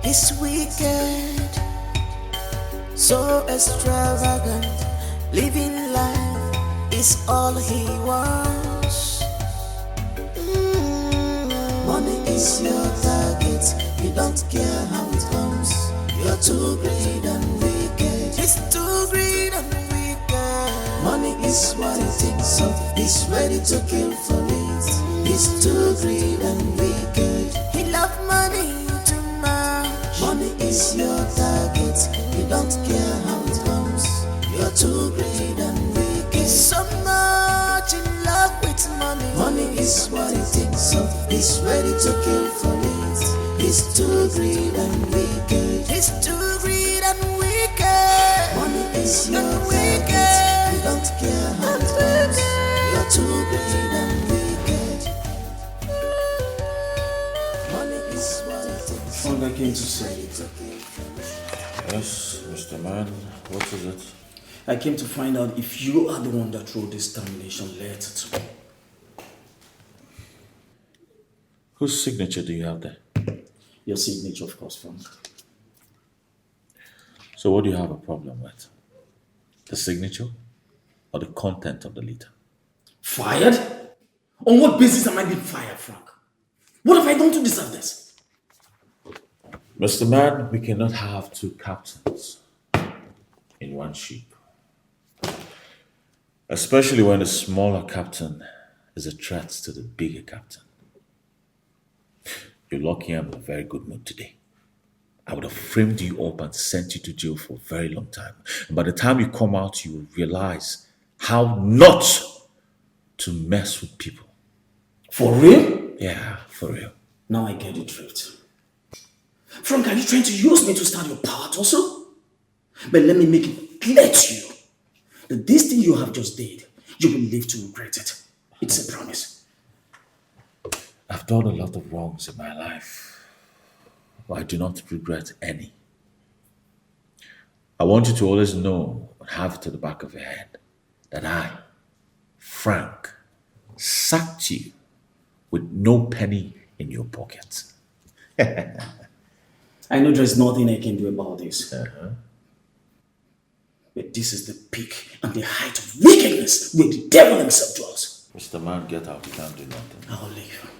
He's wicked, so extravagant. Living life is all he wants. Money is your target. You don't care how it comes. You're too greedy and wicked. He's too greedy and wicked. Money is what he thinks of. He's ready to kill for it. He's too greedy and wicked. He loves money too much. Money is your target. You don't care how it comes. You're too greedy and wicked. He's so much in love with money. Money is what he thinks of. He's ready to kill for it. He's too greedy and wicked. He's too greedy and wicked. Money is your target. You don't care how it comes. You're too greedy and wicked. Money is what he thinks of. I came to say. Yes, Mr. Man, what is it? I came to find out if you are the one that wrote this termination letter to me. Whose signature do you have there? Your signature, of course, Frank. So what do you have a problem with? The signature or the content of the letter? Fired? On what basis am I being fired, Frank? What have I done to deserve this? Mr. Man, we cannot have two captains in one ship. Especially when the smaller captain is a threat to the bigger captain. You're lucky I'm in a very good mood today. I would have framed you up and sent you to jail for a very long time. And by the time you come out, you will realize how not to mess with people. For real? Yeah, for real. Now I get the drift. Frank, are you trying to use me to start your power also? But let me make it clear to you that this thing you have just did, you will live to regret it. It's a promise. I've done a lot of wrongs in my life, but I do not regret any. I want you to always know and have it to the back of your head that I, Frank, sacked you with no penny in your pocket. I know there's nothing I can do about this. But this is the peak and the height of wickedness where the devil himself dwells. Mr. Man, get out. You can't do nothing. I'll leave.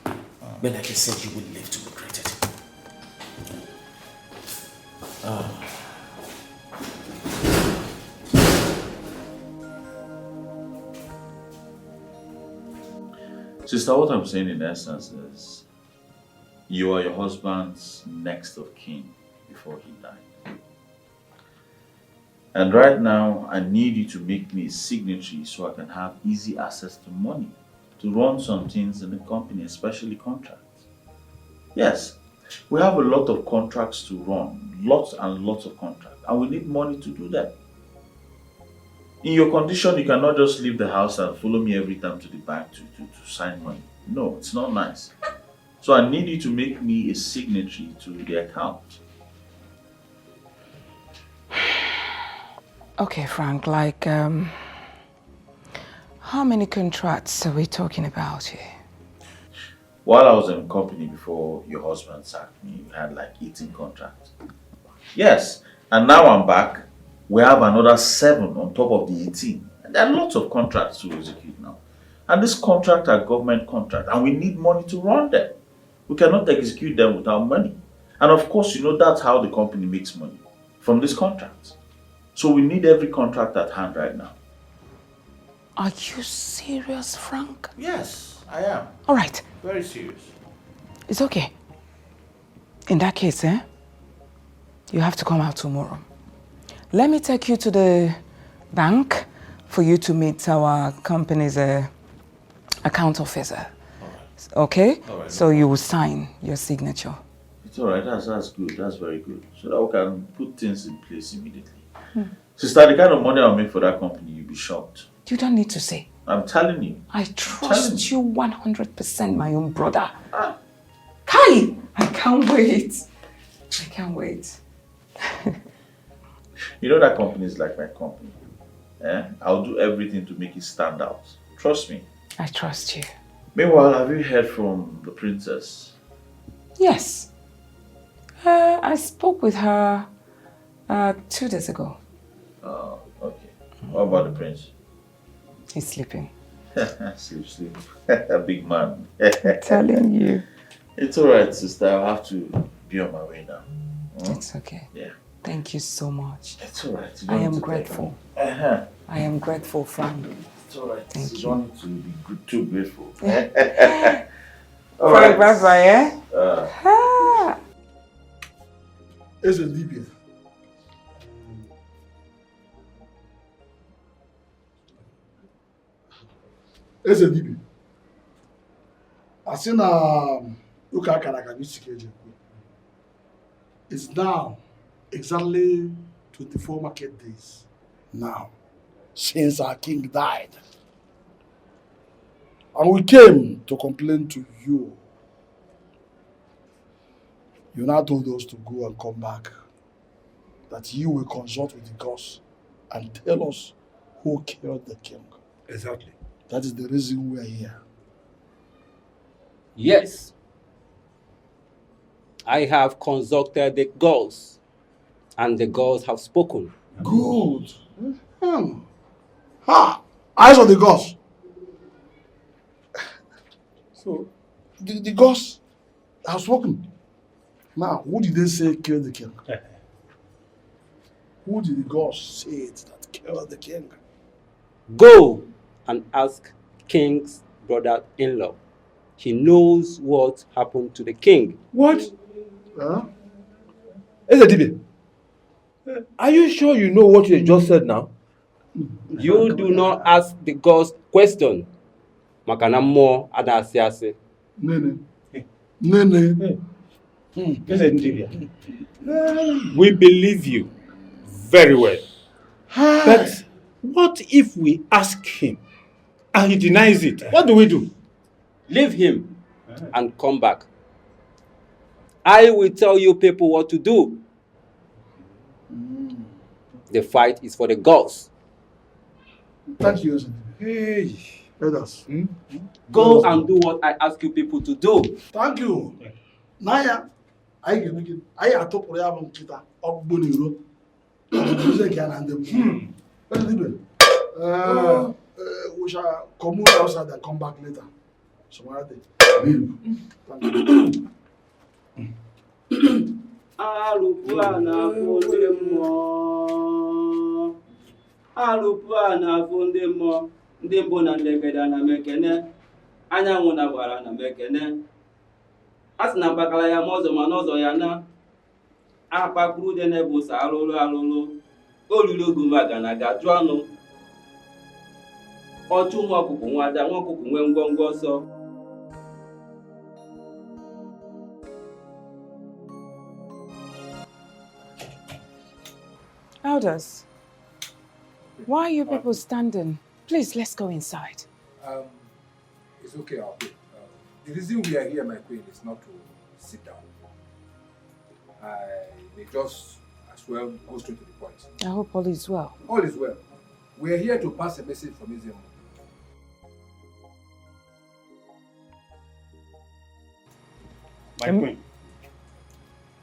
But like I said, you will live to regret it. Sister, what I'm saying in essence is you are your husband's next of kin before he died. And right now, I need you to make me a signatory so I can have easy access to money to run some things in the company, especially contracts. Yes, we have a lot of contracts to run, lots and lots of contracts, and we need money to do that. In your condition, you cannot just leave the house and follow me every time to the bank to sign money. No, it's not nice. So I need you to make me a signatory to the account. Okay, Frank, like, how many contracts are we talking about here? While I was in the company before your husband sacked me, we had like 18 contracts. Yes, and now I'm back. We have another 7 on top of the 18. And there are lots of contracts to execute now. And these contracts are government contracts, and we need money to run them. We cannot execute them without money. And of course, you know that's how the company makes money, from these contracts. So we need every contract at hand right now. Are you serious, Frank? Yes, I am. All right. Very serious. It's okay. In that case, you have to come out tomorrow. Let me take you to the bank for you to meet our company's account officer. All right. Okay? All right, So you will sign your signature. It's all right. That's good. That's very good. So that we can put things in place immediately. Sister, the kind of money I'll make for that company, you'll be shocked. You don't need to say. I'm telling you. I trust you 100%, my own brother. Kai! I can't wait. I can't wait. You know that company is like my company. I'll do everything to make it stand out. Trust me. I trust you. Meanwhile, have you heard from the princess? Yes. I spoke with her 2 days ago. Oh, okay. What about the prince? He's sleeping. Sleep. A big man. I'm telling you. It's alright, sister. I'll have to be on my way now. It's okay. Yeah. Thank you so much. It's alright. I am grateful. I am grateful, Frank. It's alright. Thank You you. don't need to be too grateful. Frank, Alright. bye-bye, eh? Eze Libya. Eze Libya. As in look at it's now exactly 24 market days now since our king died. And we came to complain to you. You now told us to go and come back. That you will consult with the gods and tell us who killed the king. Exactly. That is the reason we are here. Yes. I have consulted the gods, and the gods have spoken. Good. Ha! Eyes on the gods. So, the gods have spoken. Now, who did they say killed the king? Who did the gods say it that killed the king? Go and ask king's brother-in-law. He knows what happened to the king. What? Huh? Ezedibe, are you sure you know what you just said now? You do not ask the gods question. Makana mo adasiase. Nene. Nene. Ezedibe. We believe you very well. But what if we ask him and he denies it? What do we do? Leave him and come back. I will tell you people what to do. The fight is for the gods. Thank you, Ezedibe. Hey. Let us. Go and do what I ask you people to do. Thank you. Naya, I can make it. I have to put up on Kita or Boniro. We shall commute outside and come back later. Tomorrow day. Thank you. Alụpụa na-afụ ndị mmụọ, ndị mbụ na ndegede na mekene, anyanwụ na gbara na mekene. A sị na mpakala ya ma ọzọ ma n'ọzọ ya na akpakpuru dị na-ebusa alụlụ olulu ogumaga na gajụ ọnụ. Ọchụ nwa ọkụkụ nwada nwa ọkụkụ nwee ngwongwo ọsọ. Elders, why are you people standing? Please, let's go inside. It's okay, I'll wait. The reason we are here, my queen, is not to sit down. I may just as well go straight to the point. I hope all is well. All is well. We are here to pass a message from Izemo. My queen,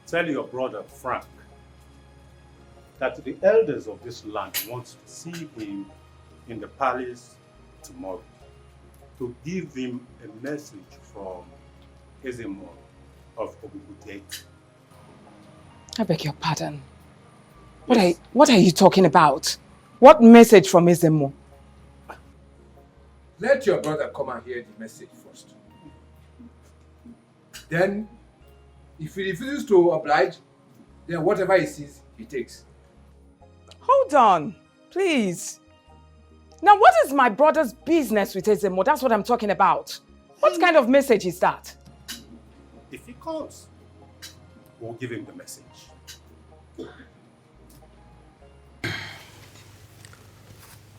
tell your brother Frank that the elders of this land want to see him in the palace tomorrow to give him a message from Ezemo of Obubute. I beg your pardon. What are you talking about? What message from Ezemo? Let your brother come and hear the message first. Then, if he refuses to oblige, then whatever he sees, he takes. Hold on, please. Now, what is my brother's business with Ezemo? That's what I'm talking about. What kind of message is that? If he comes, we'll give him the message.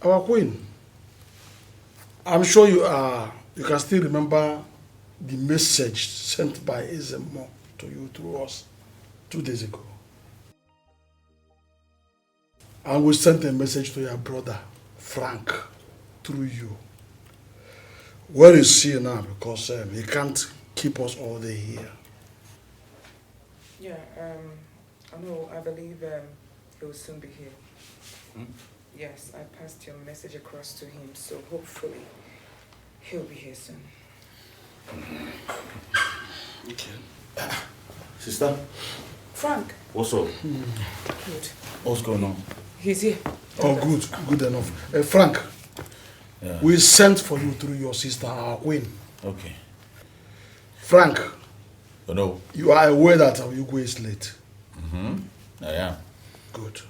Our queen, I'm sure you can still remember the message sent by Ezemo to you through us 2 days ago. And we sent a message to your brother Frank through you. Where is he now? Because he can't keep us all day here. Yeah, I believe he will soon be here. Yes, I passed your message across to him, so hopefully he'll be here soon. Okay. Sister? Frank. What's up? Good. What's going on? He's here. Oh, good enough. Frank, we sent for you through your sister, our queen. Okay. Frank, No. you are aware that our Igwe is late. I am. Good.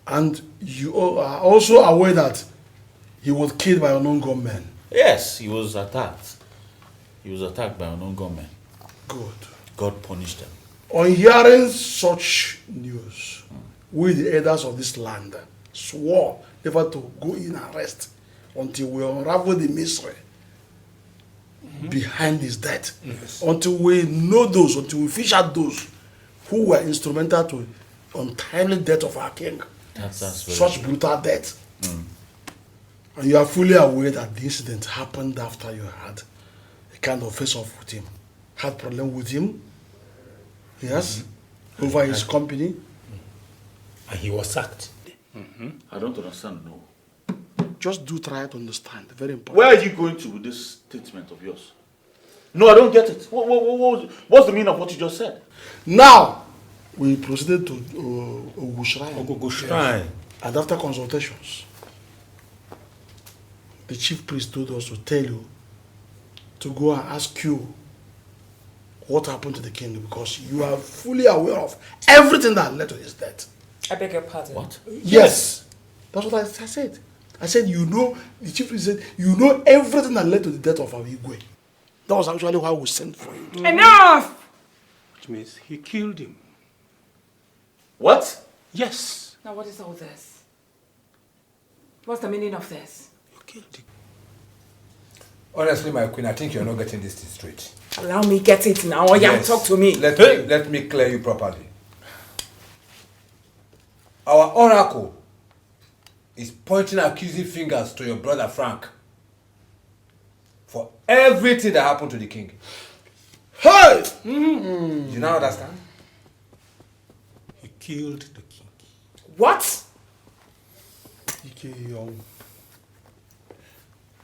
And you are also aware that he was killed by unknown gunmen. Yes, he was attacked. He was attacked by unknown gunmen. Good. God punished them. On hearing such news, we the elders of this land swore never to go in and rest until we unravel the mystery behind his death. Yes. Until we know those, until we fish out those who were instrumental to untimely death of our king. That's very Such true. brutal death. And you are fully aware that the incident happened after you had a kind of face-off with him. Had problem with him. Yes. Over his company. And he was sacked. I don't understand, no. Just do try to understand. Very important. Where are you going to with this statement of yours? No, I don't get it. What's the meaning of what you just said? Now, we proceeded to Ogu Shrine. Ogu Shrine. And after consultations, the chief priest told us to tell you to go and ask you what happened to the king, because you are fully aware of everything that led to his death. I beg your pardon. What? Yes. That's what I said. I said, you know, the chief priest said, you know everything that led to the death of our Igwe. That was actually why we sent for you. Enough! Which means he killed him. What? Yes. Now what is all this? What's the meaning of this? Honestly, my queen, I think you're not getting this thing straight. Allow me get it now, or Yes. talk to me. Let me clear you properly. Our oracle is pointing accusing fingers to your brother Frank for everything that happened to the king. Hey! You now understand? He killed the king. What?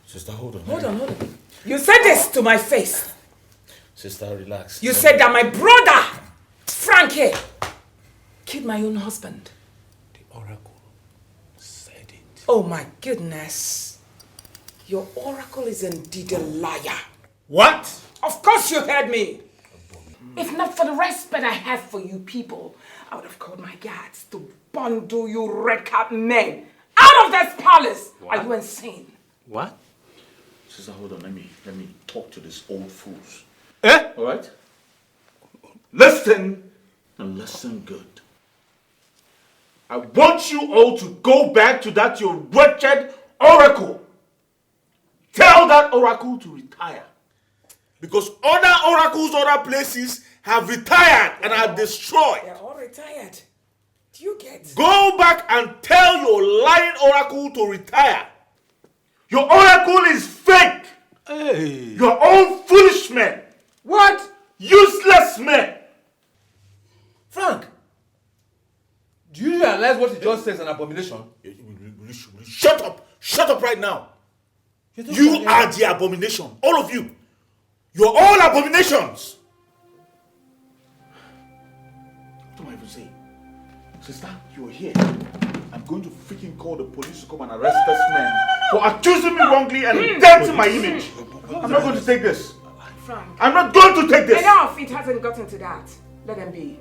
Sister, hold on. Hold on. You said this to my face. Sister, relax. You said that my brother, Frank here, killed my own husband. The oracle said it. Oh my goodness. Your oracle is indeed a liar. What? Of course you heard me. If not for the respect I have for you people, I would have called my guards to bundle you red-cap men out of this palace. What? Are you insane? What? Sister, hold on. Let me talk to these old fools. Eh? All right? Listen, and listen good. I want you all to go back to that your wretched oracle. Tell that oracle to retire. Because other oracles, other places have retired and are destroyed. They're all retired. Do you get? Go back and tell your lying oracle to retire. Your oracle is fake. Hey. Your own foolish men. What? Useless men. Frank, do you realize what he just said is an abomination? Shut up. Shut up right now. You are the abomination. All of you. You're all abominations. What am I even saying? Sister, you're here. I'm going to freaking call the police to come and arrest this man for accusing me wrongly and denting my image. I'm not going to take this. Frank. I'm not going to take this. Enough. It hasn't gotten to that. Let them be.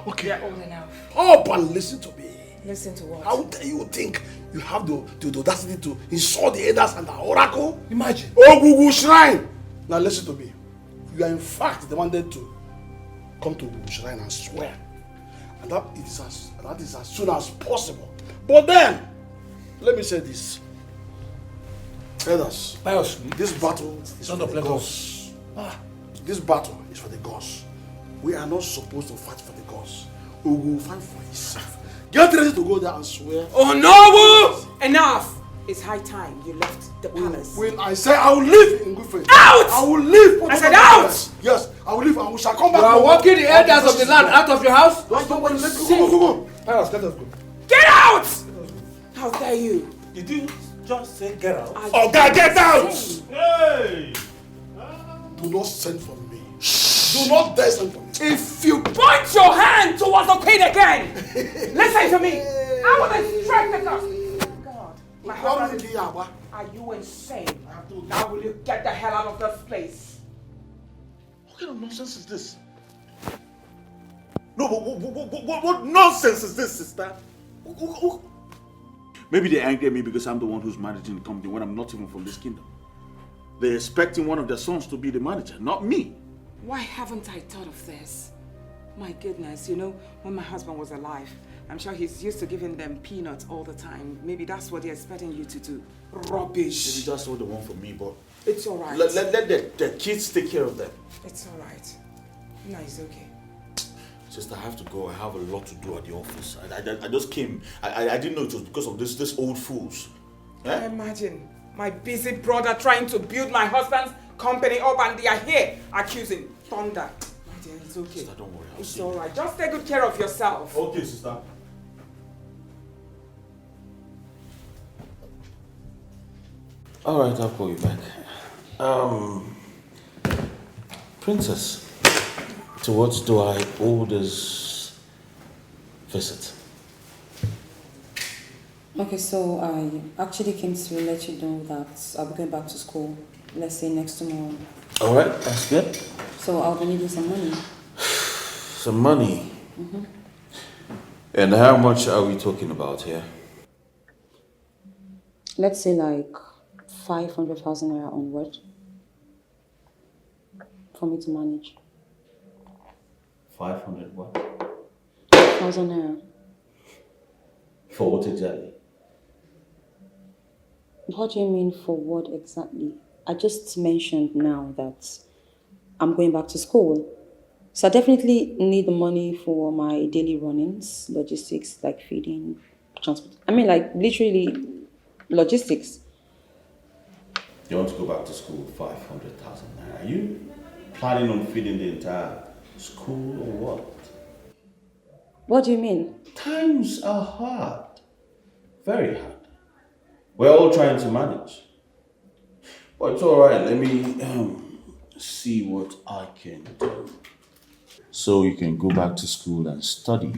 Okay. They're old enough. Oh, but listen to me. Listen to what? How dare you think you have the audacity to insult the elders and the oracle? Imagine. Ogugu Shrine. Now listen to me. You are in fact demanded to come to Ogugu Shrine and swear. And that is as soon as possible. But then, let me say this. Elders, this battle is for the gods. This battle is for the gods. We are not supposed to fight for the gods. We will fight for himself. Get ready to go there and swear. Oh no! Enough! It's high time you left the palace. Will I say I will leave in good faith? Out! I will leave. I said out! Yes, I will leave and we shall come back. You are walking the elders of the land out of your house? Don't worry, let's go. Let us go. Get out! How dare you? Did you just say get out? Oh, God, get out! Hey! Do not send for me. Do not dare send for me. If you point your hand towards the queen again, listen to me. I will strike the dust. God, my husband, are you insane? Now will you get the hell out of this place? What kind of nonsense is this? No, what nonsense is this, sister? Maybe they're angry at me because I'm the one who's managing the company when I'm not even from this kingdom. They're expecting one of their sons to be the manager, not me. Why haven't I thought of this? My goodness, you know, when my husband was alive, I'm sure he's used to giving them peanuts all the time. Maybe that's what they're expecting you to do. Rubbish. Maybe that's what they want from me, but it's all right. Let the kids take care of them. It's all right. No, it's okay. Sister, I have to go. I have a lot to do at the office. I just came. I didn't know it was because of this old fools. Eh? Imagine my busy brother trying to build my husband's company up and they are here accusing thunder. My dear, it's okay. Sister, don't worry. It's all right. Just take good care of yourself. Okay, sister. All right, I'll call you back. Princess, to what do I owe this visit? Okay, so I actually came to let you know that I'll be going back to school, let's say next tomorrow. All right, that's good. So I'll be needing some money. Some money. Mm-hmm. And how much are we talking about here? Let's say like 500,000 naira onward for me to manage. 500 what? 1,000 naira. For what exactly? What do you mean for what exactly? I just mentioned now that I'm going back to school. So I definitely need the money for my daily runnings, logistics, like feeding, transport. I mean, like literally logistics. You want to go back to school with 500,000 naira? Are you planning on feeding the entire school or what? What do you mean? Times are hard. Very hard. We're all trying to manage. But it's all right. Let me see what I can do. So you can go back to school and study.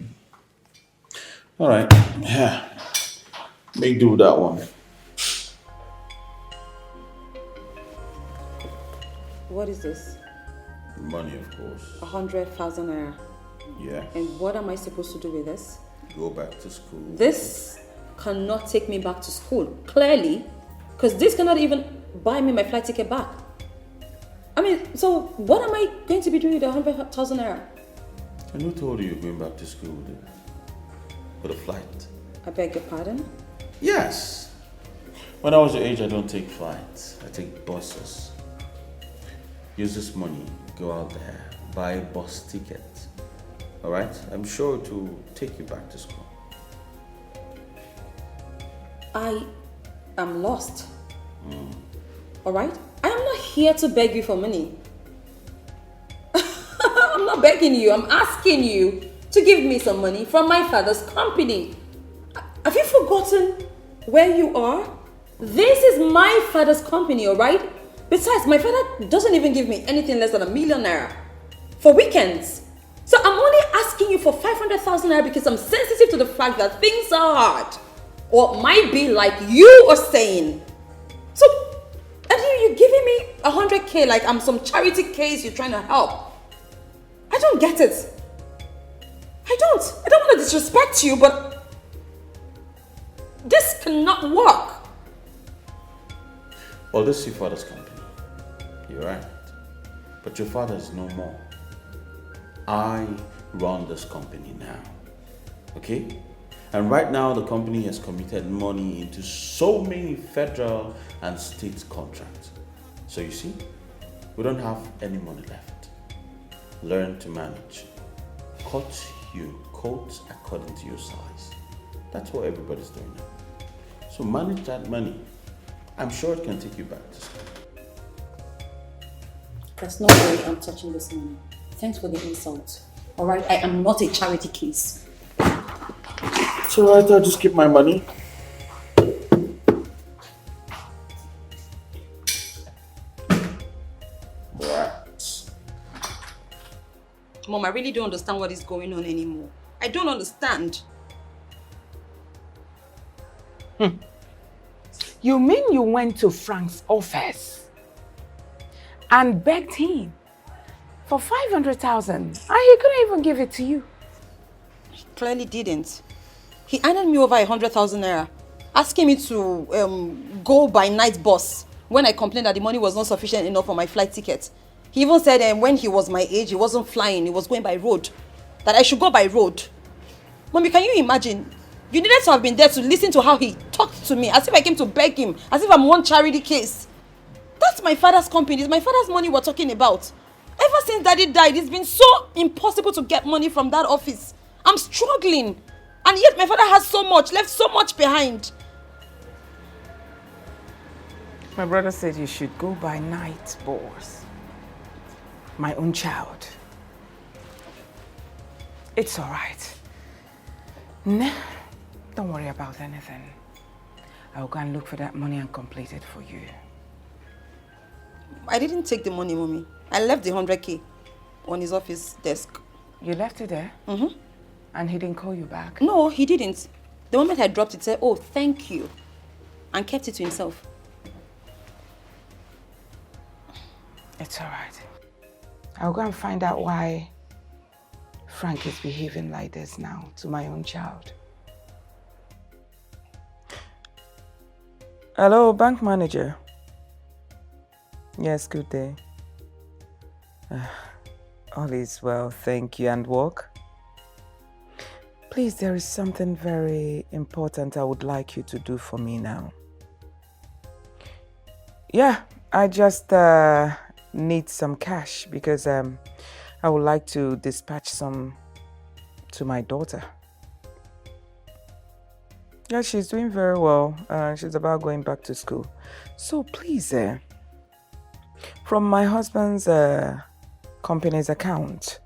All right. Yeah. Make do with that one. What is this? Money, of course. 100,000 naira. Yeah. And what am I supposed to do with this? Go back to school. This cannot take me back to school, clearly, because this cannot even buy me my flight ticket back. I mean, so what am I going to be doing with 100,000 naira? And who told you you're going back to school with it? For the flight? I beg your pardon? Yes. When I was your age, I don't take flights. I take buses. Use this money, go out there, buy a bus ticket. All right? I'm sure to take you back to school. I am lost. All right? I am not here to beg you for money. I'm not begging you. I'm asking you to give me some money from my father's company. Have you forgotten where you are? This is my father's company, all right? Besides, my father doesn't even give me anything less than 1 million naira for weekends. So I'm only asking you for 500,000 naira because I'm sensitive to the fact that things are hard. Or might be like you are saying. So, you're giving me 100K like I'm some charity case you're trying to help. I don't get it. I don't want to disrespect you, but this cannot work. Well, this is your father's company. You're right. But your father is no more. I run this company now. Okay? And right now, the company has committed money into so many federal and state contracts. So you see, we don't have any money left. Learn to manage. Cut your coat according to your size. That's what everybody's doing now. So manage that money. I'm sure it can take you back to school. There's no way I'm touching this money. Thanks for the insult. Alright, I am not a charity case. It's alright, I'll just keep my money. Mom, I really don't understand what is going on anymore. I don't understand. You mean you went to Frank's office and begged him for 500,000 and he couldn't even give it to you? He clearly didn't. He handed me over 100,000 naira, asking me to go by night bus when I complained that the money was not sufficient enough for my flight ticket. He even said when he was my age, he wasn't flying, he was going by road. That I should go by road. Mommy, can you imagine? You needed to have been there to listen to how he talked to me, as if I came to beg him, as if I'm one charity case. That's my father's company, it's my father's money we're talking about. Ever since Daddy died, it's been so impossible to get money from that office. I'm struggling. And yet my father has so much, left so much behind. My brother said you should go by night bus. My own child. It's all right. Nah, don't worry about anything. I'll go and look for that money and complete it for you. I didn't take the money, Mommy. I left the 100K on his office desk. You left it there? Mm-hmm. And he didn't call you back? No, he didn't. The moment I dropped it, he said, oh, thank you. And kept it to himself. It's all right. I'll go and find out why Frank is behaving like this now to my own child. Hello, bank manager. Yes, good day. All is well, thank you. And work? Please, there is something very important I would like you to do for me now. Yeah, I just need some cash because I would like to dispatch some to my daughter. Yeah, she's doing very well. She's about going back to school. So please, from my husband's company's account,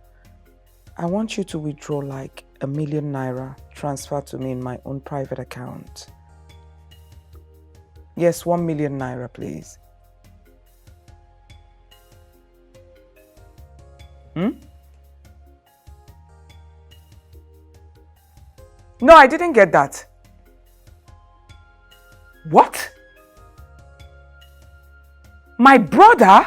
I want you to withdraw like 1 million naira, transfer to me in my own private account. Yes, 1 million naira, please. No, I didn't get that. What? My brother?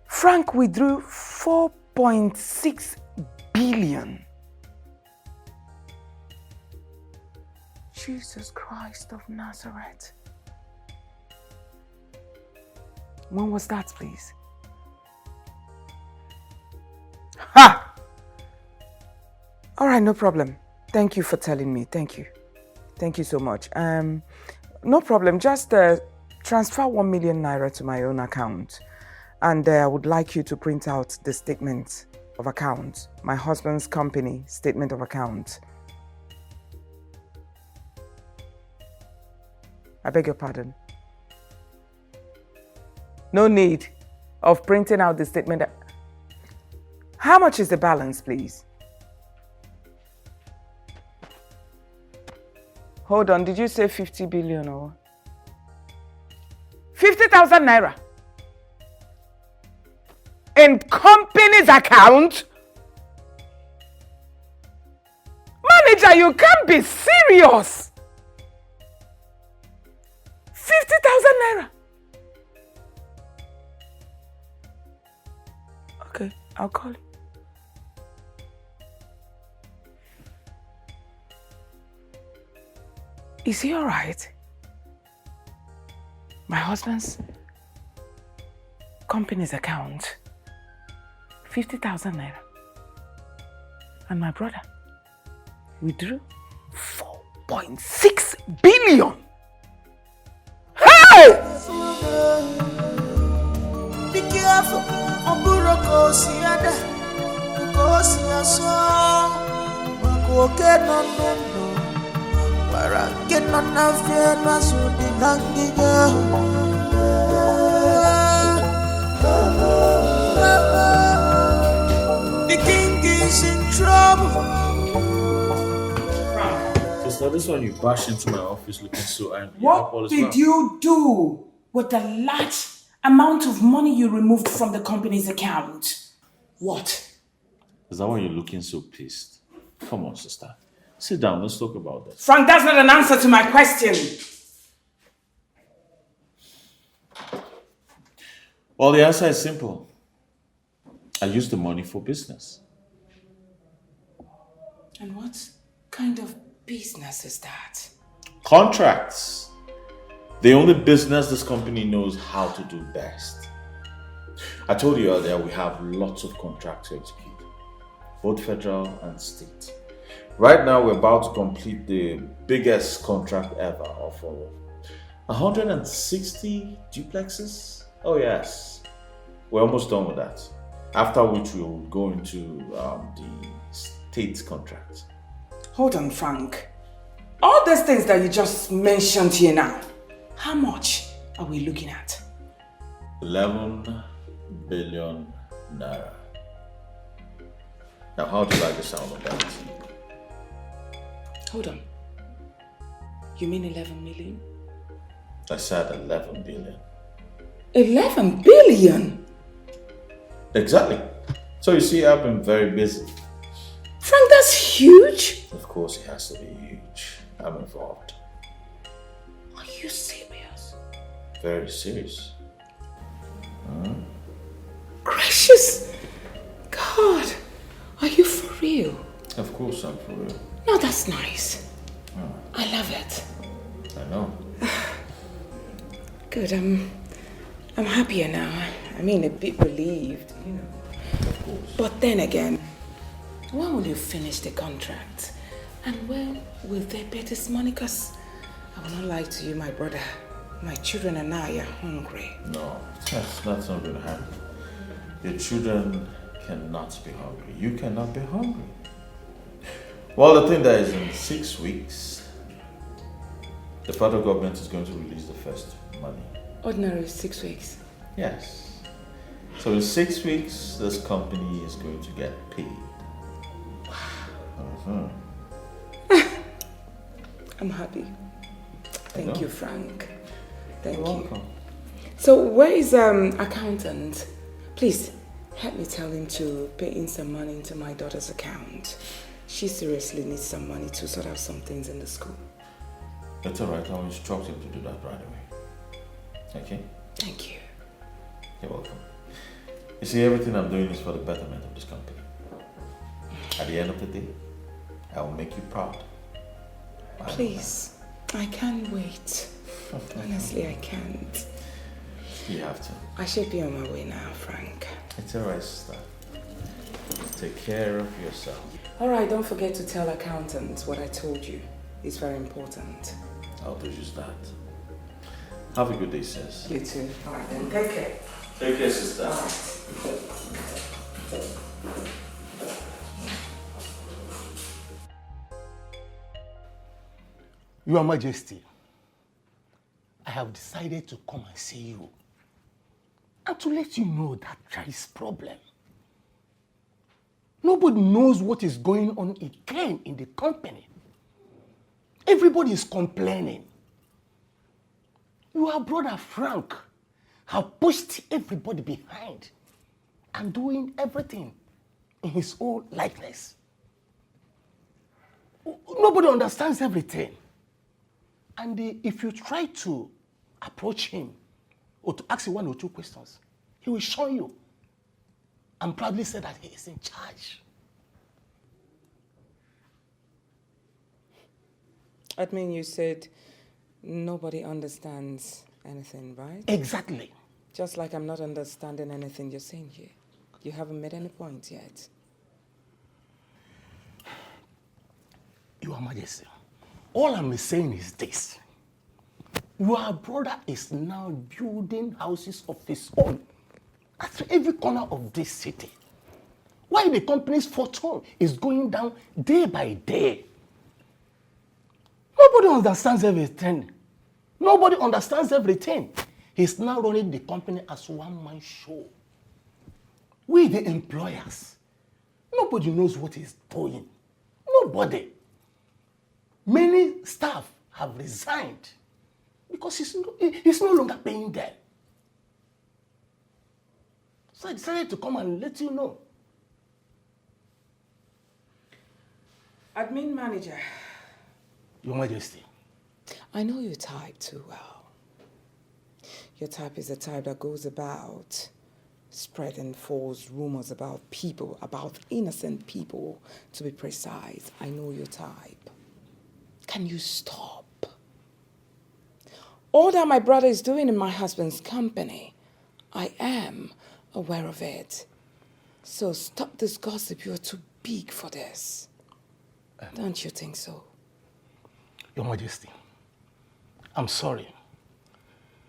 Frank withdrew 4.6 billion. Jesus Christ of Nazareth. When was that, please? Ha! All right, no problem. Thank you for telling me. Thank you. Thank you so much. No problem. Just transfer 1 million naira to my own account. And I would like you to print out the statement of account. My husband's company statement of account. I beg your pardon. No need of printing out the statement. How much is the balance, please? Hold on, did you say 50 billion or 50,000 naira? In company's account? Manager, you can't be serious. 50,000 naira. Okay, I'll call you. Is he all right? My husband's company's account, 50,000 naira. And my brother withdrew 4.6 billion. Hey! Be careful, Oburoko Siada, Kosiaso, Mako okay, no, no, no. Para que no nafie no sudi nangiga. The king is in trouble. Sister, this one you bash into my office looking so angry. What did you do with the large amount of money you removed from the company's account? What? Is that why you're looking so pissed? Come on, sister. Sit down, let's talk about this. Frank, that's not an answer to my question. Well, the answer is simple. I use the money for business. And what kind of business is that? Contracts. The only business this company knows how to do best. I told you earlier we have lots of contracts to execute, both federal and state. Right now we're about to complete the biggest contract ever of 160 duplexes. Oh yes, we're almost done with that. After which we will go into the state contract. Hold on, Frank. All these things that you just mentioned here now, how much are we looking at? 11 billion naira. Now, how do you like the sound of that? Hold on. You mean 11 million? I said 11 billion. 11 billion? Exactly. So you see, I've been very busy. Frank, that's huge. Of course, it has to be huge. I'm involved. Are you serious? Very serious. Gracious God, are you for real? Of course I'm for real. No, that's nice. I love it. I know. Good, I'm happier now. I mean, a bit relieved, you know. Of course. But then again, when will you finish the contract? And where will they pay this money? Because I will not lie to you, my brother. My children and I are hungry. No, that's not going to happen. Your children cannot be hungry. You cannot be hungry. Well, the thing that is in 6 weeks, the federal government is going to release the first money. Ordinary 6 weeks? Yes. So in 6 weeks, this company is going to get paid. I'm happy. Thank you, Frank. Thank You're you. welcome. So where is accountant? Please help me tell him to pay in some money into my daughter's account. She seriously needs some money to sort out some things in the school. That's alright, I'll instruct him to do that right away. Okay? Thank you. You're welcome. You see, everything I'm doing is for the betterment of this company. At the end of the day, I will make you proud. Please, I can't wait. Honestly, I can't. You have to. I should be on my way now, Frank. It's alright, sister. Take care of yourself. Alright, don't forget to tell accountant what I told you. It's very important. I'll do just that. Have a good day, sis. You too. Alright then, take care. Take care, sister. Your Majesty, I have decided to come and see you and to let you know that there is problem. Nobody knows what is going on again in the company. Everybody is complaining. Your brother Frank have pushed everybody behind and doing everything in his own likeness. Nobody understands everything. And if you try to approach him or to ask him 1 or 2 questions, he will show you and proudly say that he is in charge. Admin, you said nobody understands anything, right? Exactly. Just like I'm not understanding anything you're saying here. You haven't made any point yet. Your Majesty, all I'm saying is this. Your brother is now building houses of his own at every corner of this city. Why the company's fortune is going down day by day. Nobody understands everything. Nobody understands everything. He's now running the company as one-man show. We, the employers, nobody knows what he's doing. Nobody. Many staff have resigned because he's no longer paying them. So I decided to come and let you know. Admin manager. Your Majesty. I know your type too well. Your type is the type that goes about spreading false rumors about people, about innocent people, to be precise. I know your type. Can you stop? All that my brother is doing in my husband's company, I am aware of it. So stop this gossip. You're too big for this. Don't you think so? Your Majesty, I'm sorry.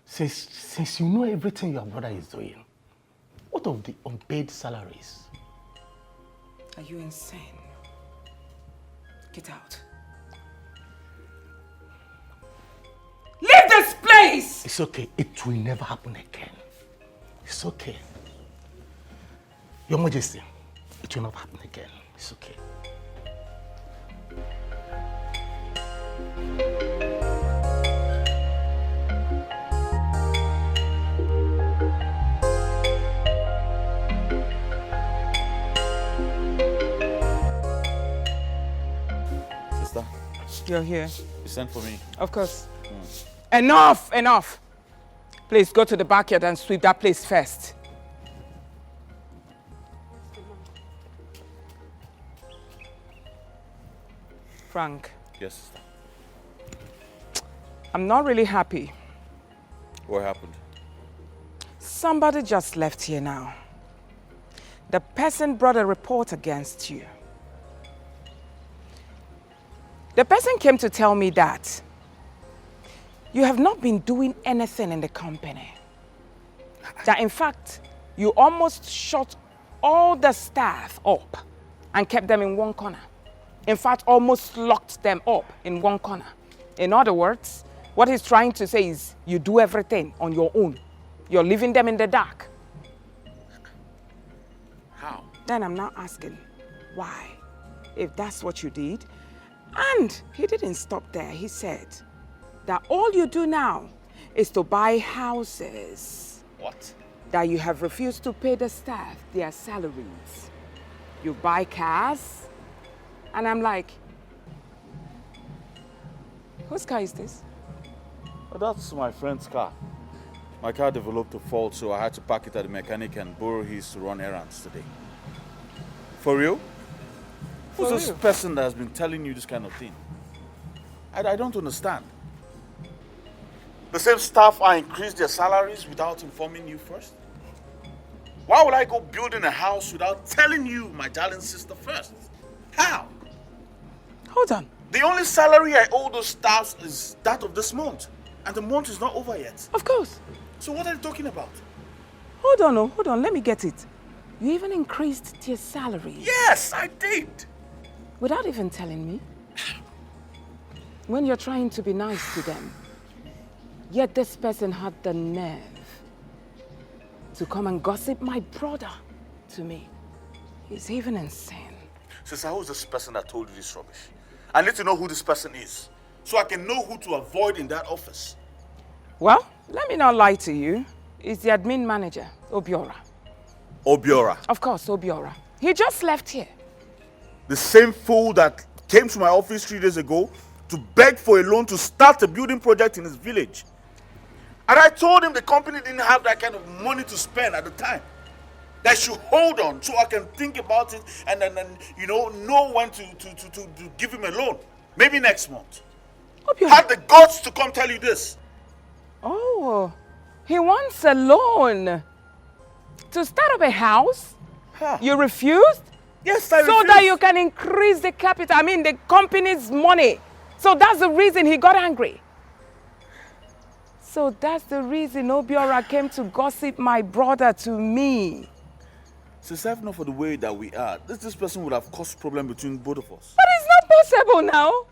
Since you know everything your brother is doing, what of the unpaid salaries? Are you insane? Get out. Leave this place! It's okay. It will never happen again. It's okay. Your Majesty, it will not happen again. It's okay. Sister? You're here. You sent for me? Of course. Enough! Enough! Please go to the backyard and sweep that place first. Frank. Yes, sister. I'm not really happy. What happened? Somebody just left here now. The person brought a report against you. The person came to tell me that you have not been doing anything in the company. That in fact, you almost shut all the staff up and kept them in one corner. In fact, almost locked them up in one corner. In other words, what he's trying to say is you do everything on your own. You're leaving them in the dark. How? Then I'm now asking, why? If that's what you did. And he didn't stop there. He said that all you do now is to buy houses. What? That you have refused to pay the staff their salaries. You buy cars. And I'm like, whose car is this? Oh, that's my friend's car. My car developed a fault, so I had to park it at the mechanic and borrow his to run errands today. For real? Who's For this real? person that has been telling you this kind of thing? I don't understand. The same staff are increased their salaries without informing you first? Why would I go building a house without telling you, my darling sister, first? How? Hold on. The only salary I owe those staffs is that of this month. And the month is not over yet. Of course. So what are you talking about? Hold on, let me get it. You even increased their salary. Yes, I did. Without even telling me. When you're trying to be nice to them. Yet this person had the nerve to come and gossip my brother to me. He's even insane. Sister, who's this person that told you this rubbish? I need to know who this person is, so I can know who to avoid in that office. Well, let me not lie to you. It's the admin manager, Obiora. Obiora? Of course, Obiora. He just left here. The same fool that came to my office 3 days ago to beg for a loan to start a building project in his village. And I told him the company didn't have that kind of money to spend at the time. That I should hold on so I can think about it and then know when to give him a loan. Maybe next month. Had the guts to come tell you this. Oh, he wants a loan to start up a house? Huh. You refused? Yes, I refused. So that you can increase the capital, the company's money. So that's the reason he got angry. So that's the reason Obiora came to gossip my brother to me. Since if not for the way that we are, this person would have caused problem between both of us. But it's not possible now.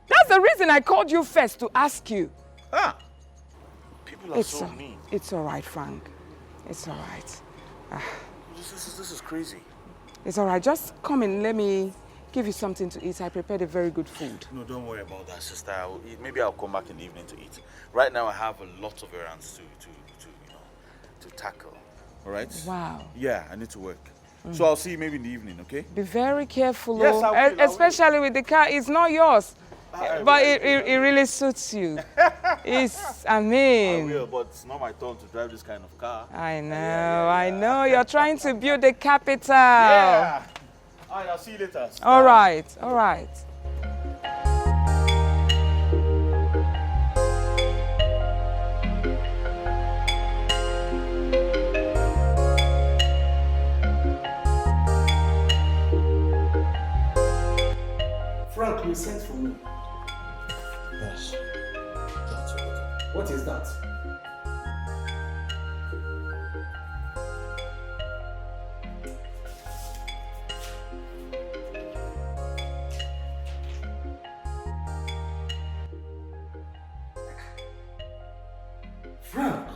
That's the reason I called you first to ask you. People are so mean. It's all right, Frank. It's all right. This is crazy. It's all right. Just come and let me give you something to eat. I prepared a very good food. No, don't worry about that, sister. Maybe I'll come back in the evening to eat. Right now, I have a lot of errands to tackle. All right? Wow. Yeah, I need to work. So I'll see you maybe in the evening, okay? Be very careful. Yes, I will. Especially with the car. It's not yours. But it really suits you. I will, but it's not my turn to drive this kind of car. I know. You're trying to build the capital. Yeah. All right, I'll see you later. All right. Frank, you sent for me. Yes. What is that? Frank!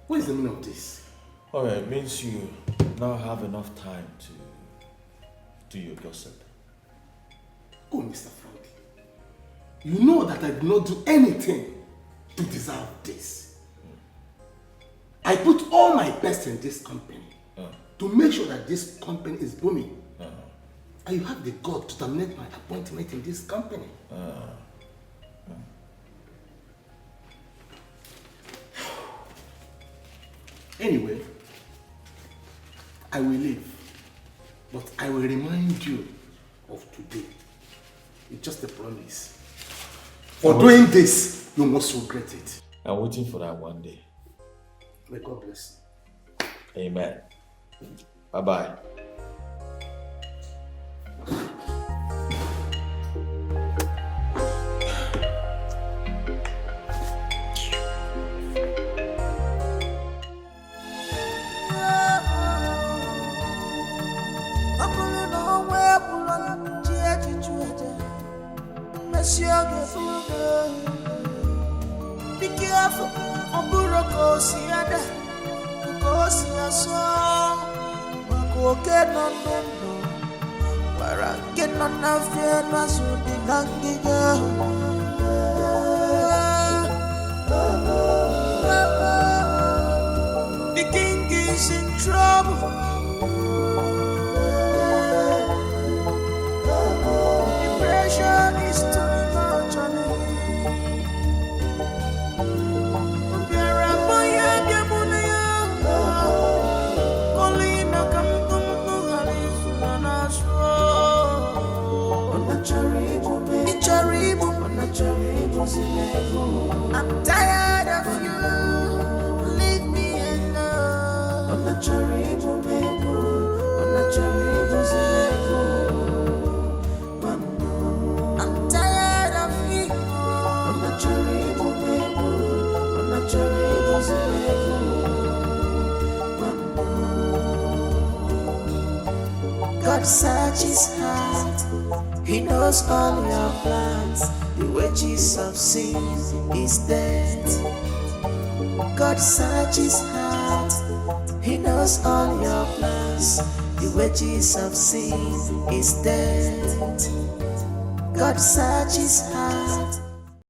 What is the meaning of this? Oh, it means you now have enough time to do your gossip. Oh, Mr. Frank, you know that I did not do anything to deserve this. I put all my best in this company to make sure that this company is booming. And you have the God to terminate my appointment in this company. Anyway, I will leave, but I will remind you of today. It's just a promise. For doing this, you must regret it. I'm waiting for that one day. May God bless you. Amen. Bye-bye. Be careful, Oburoko Siada, Kosia song, Mako get on no, Para get on a fair Masudi Langiga. The king is in trouble. Depression is too much on him. I'm tired of you. Leave me alone. I'm tired of you. God searches heart. He knows all your plans. The wages of sin is death. God searches heart. He knows all your plans. The wages of sin is death. God searches heart.